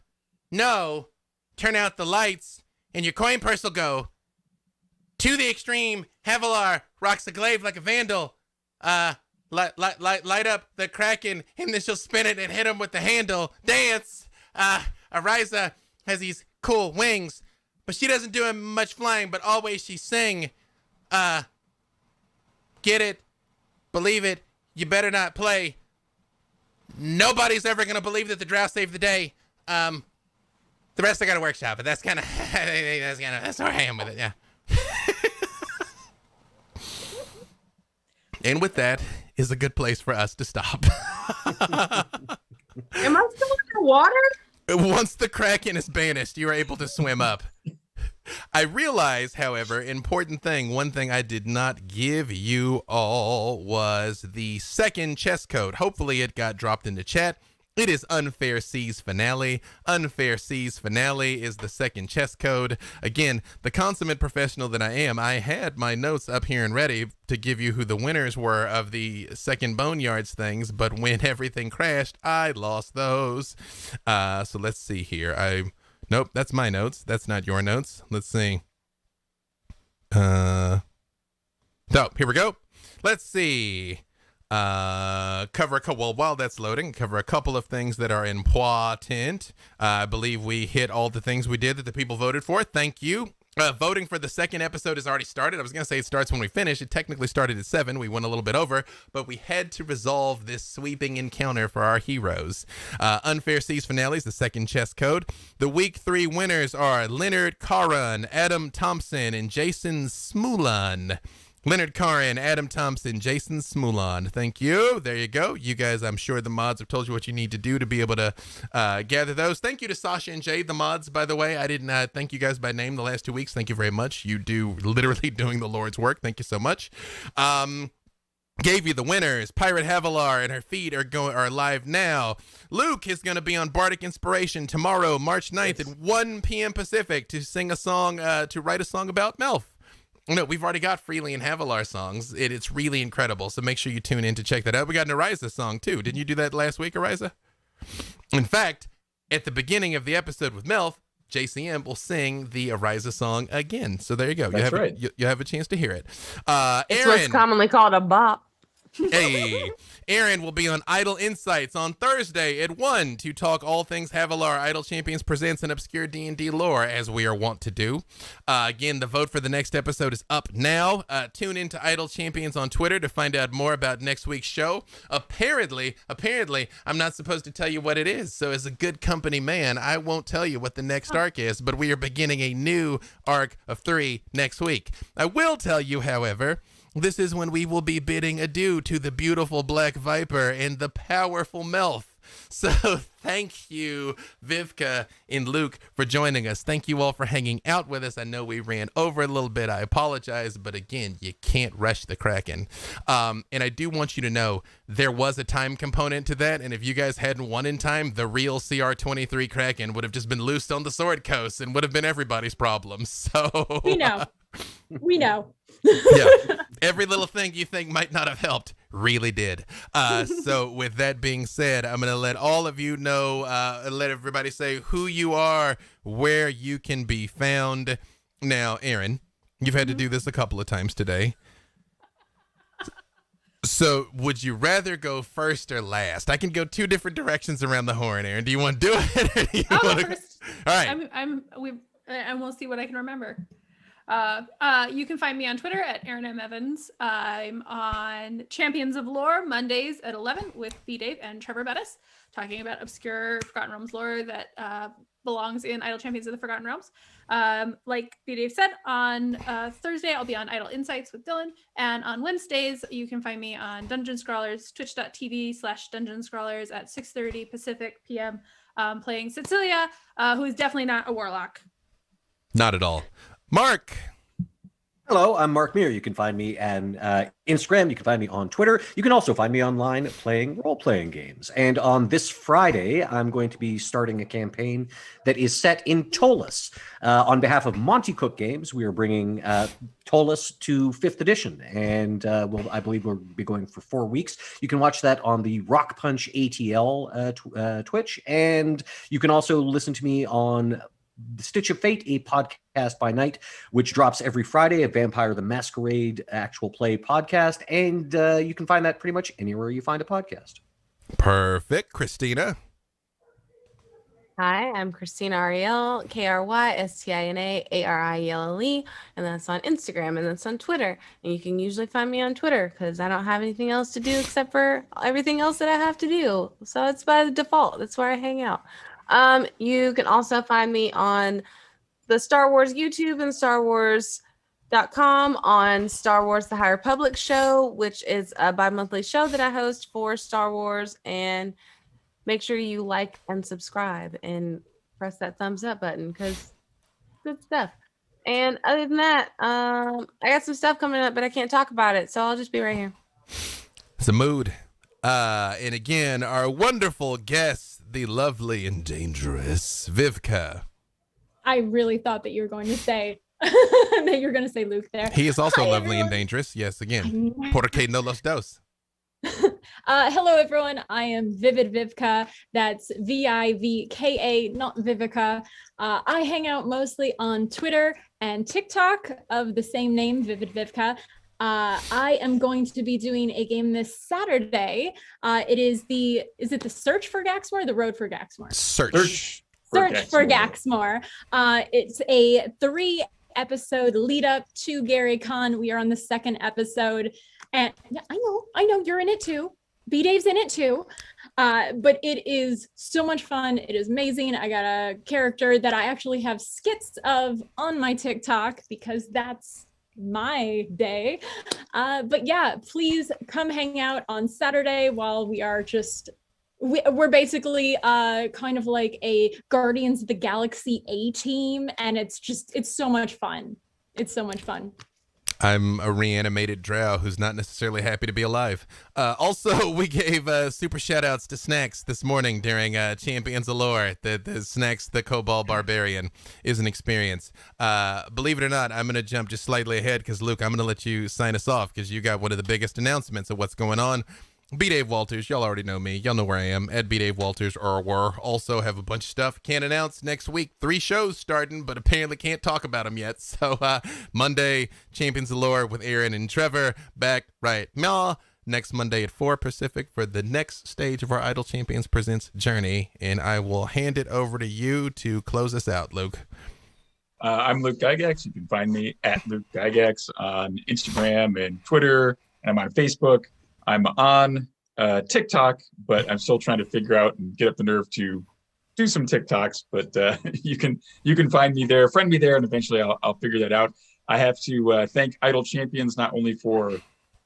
No. Turn out the lights, and your coin purse will go. To the extreme, Havilar rocks the glaive like a vandal. Light up the Kraken, and then she'll spin it and hit him with the handle. Dance! Ariza has these cool wings, but she doesn't do much flying, but always she sing. Get it, believe it, you better not play. Nobody's ever gonna believe that the Drow saved the day. The rest I gotta workshop, but that's where I am with it, yeah. And with that is a good place for us to stop. Am I still underwater? Once the Kraken is banished, you are able to swim up. I realize, however, one thing I did not give you all was the second chess code. Hopefully it got dropped into chat. It is Unfair Seas Finale. Unfair Seas Finale is the second chess code. Again, the consummate professional that I am, I had my notes up here and ready to give you who the winners were of the second Boneyards things, but when everything crashed, I lost those. So let's see here. Nope, that's my notes. That's not your notes. Let's see. So here we go. Let's see. Cover a couple, well, while that's loading, cover a couple of things that are important. I believe we hit all the things we did that the people voted for. Thank you. Voting for the second episode has already started. I was going to say it starts when we finish. It technically started at 7. We went a little bit over, but we had to resolve this sweeping encounter for our heroes. Unfair Seas Finale is the second chess code. The week 3 winners are Leonard Caron, Adam Thompson, and Jason Smulon. Leonard Caron, Adam Thompson, Jason Smulon. Thank you. There you go. You guys, I'm sure the mods have told you what you need to do to be able to gather those. Thank you to Sasha and Jade, the mods, by the way. I didn't thank you guys by name the last 2 weeks. Thank you very much. You do literally doing the Lord's work. Thank you so much. Gave you the winners. Pirate Havilar and her feet are live now. Luke is going to be on Bardic Inspiration tomorrow, March 9th at 1 p.m. Pacific to sing a song, to write a song about Melf. No, we've already got Freely and Havilar songs. It's really incredible, so make sure you tune in to check that out. We got an Ariza song, too. Didn't you do that last week, Ariza? In fact, at the beginning of the episode with Melf, JCM will sing the Ariza song again. So there you go. That's right. You have a chance to hear it. It's Aaron, what's commonly called a bop. Hey, Aaron will be on Idle Insights on Thursday at 1 to talk all things Havilar. Idle Champions presents an obscure D&D lore, as we are wont to do. Again, the vote for the next episode is up now. Tune into Idle Champions on Twitter to find out more about next week's show. Apparently, I'm not supposed to tell you what it is. So as a good company man, I won't tell you what the next arc is, but we are beginning a new arc of 3 next week. I will tell you, however, this is when we will be bidding adieu to the beautiful Black Viper and the powerful Melf. So thank you, Vivka and Luke, for joining us. Thank you all for hanging out with us. I know we ran over a little bit. I apologize, but again, you can't rush the Kraken. And I do want you to know there was a time component to that, and if you guys hadn't won in time, the real CR23 Kraken would have just been loosed on the Sword Coast and would have been everybody's problem. So We know. We know. Yeah, every little thing you think might not have helped really did. So with that being said, I'm going to let all of you know, let everybody say who you are, where you can be found. Now, Aaron, you've had to do this a couple of times today. So would you rather go first or last? I can go 2 different directions around the horn, Aaron. Do you want to do it? Or do you I'll want go to... first. All right. And we'll see what I can remember. You can find me on Twitter at Aaron M. Evans. I'm on Champions of Lore Mondays at 11 with B. Dave and Trevor Bettis, talking about obscure Forgotten Realms lore that belongs in Idle Champions of the Forgotten Realms. Like B. Dave said, on Thursday, I'll be on Idle Insights with Dylan. And on Wednesdays, you can find me on Dungeon Scrawlers, twitch.tv/Dungeon Scrawlers at 6:30 Pacific PM, playing Cecilia, who is definitely not a warlock. Not at all. Mark. Hello, I'm Mark Meir. You can find me on Instagram. You can find me on Twitter. You can also find me online playing role-playing games. And on this Friday, I'm going to be starting a campaign that is set in Ptolis. On behalf of Monty Cook Games, we are bringing Ptolis to 5th edition. And I believe we'll be going for 4 weeks. You can watch that on the Rock Punch ATL Twitch. And you can also listen to me on The Stitch of Fate, a podcast by night, which drops every Friday, a Vampire the Masquerade actual play podcast. And you can find that pretty much anywhere you find a podcast. Perfect. Christina. Hi, I'm Christina Ariel, KRYSTINA and that's on Instagram, and that's on Twitter. And you can usually find me on Twitter because I don't have anything else to do except for everything else that I have to do. So it's by default. That's where I hang out. You can also find me on the Star Wars YouTube and StarWars.com on Star Wars The High Republic show, which is a bi-monthly show that I host for Star Wars. And make sure you like and subscribe and press that thumbs up button because good stuff. And other than that, I got some stuff coming up, but I can't talk about it. So I'll just be right here. It's a mood. And again, our wonderful guest, the lovely and dangerous Vivka. I really thought that you were going to say that you're going to say Luke there. He is also Hi, lovely and everyone. dangerous. Yes, again. Porque no los dos. Hello, everyone. I am Vivid Vivka. That's Vivka, not Vivica. I hang out mostly on Twitter and TikTok of the same name, Vivid Vivka. I am going to be doing a game this Saturday. Is it the Search for Gaxmore or the Road for Gaxmore? Search For Gaxmore. It's a 3-episode lead up to Gary Con. We are on the 2nd episode. And I know you're in it too. B-Dave's in it too. But it is so much fun. It is amazing. I got a character that I actually have skits of on my TikTok because that's my day. But yeah, please come hang out on Saturday while we are we're basically kind of like a Guardians of the Galaxy A team, and it's so much fun. It's so much fun. I'm a reanimated drow who's not necessarily happy to be alive. Also, we gave super shout-outs to Snacks this morning during Champions of Lore. The Snacks, the Cobalt Barbarian, is an experience. Believe it or not, I'm going to jump just slightly ahead because, Luke, I'm going to let you sign us off because you got one of the biggest announcements of what's going on. B. Dave Walters, y'all already know me. Y'all know where I am, at B. Dave Walters, or also have a bunch of stuff. Can't announce next week. 3 shows starting, but apparently can't talk about them yet. So Monday, Champions of Lore with Aaron and Trevor, back right now. Next Monday at 4 Pacific for the next stage of our Idle Champions Presents journey. And I will hand it over to you to close us out, Luke. I'm Luke Gygax. You can find me at Luke Gygax on Instagram and Twitter. And I'm on Facebook. I'm on TikTok, but I'm still trying to figure out and get up the nerve to do some TikToks. But you can find me there, friend me there, and eventually I'll figure that out. I have to thank Idle Champions not only for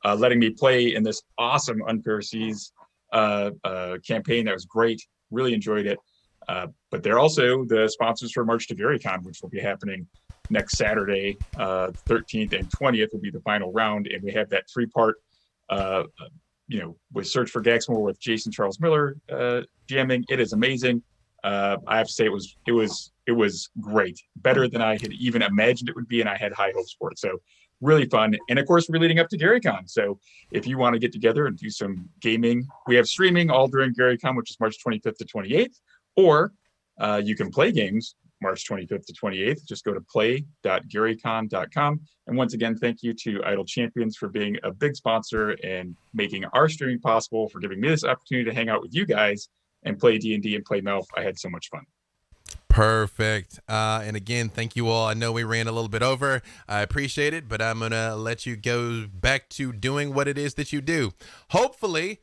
letting me play in this awesome Unfair Seas campaign that was great, really enjoyed it. But they're also the sponsors for March to GaryCon, which will be happening next Saturday, 13th and 20th will be the final round, and we have that 3-part. With Search for Gaxmore with Jason Charles Miller jamming. It is amazing. I have to say it was great, better than I had even imagined it would be, and I had high hopes for it. So really fun. And of course, we're leading up to GaryCon. So if you want to get together and do some gaming, we have streaming all during GaryCon, which is March 25th to 28th, or you can play games March 25th to 28th. Just go to play.garycon.com. And once again, thank you to Idle Champions for being a big sponsor and making our streaming possible, for giving me this opportunity to hang out with you guys and play D&D and play Melf. I had so much fun. Perfect. And again, thank you all. I know we ran a little bit over. I appreciate it, but I'm going to let you go back to doing what it is that you do. Hopefully,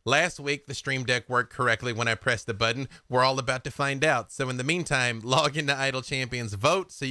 last week the Stream Deck worked correctly when I pressed the button. We're all about to find out. So in the meantime, log into Idle Champions, vote so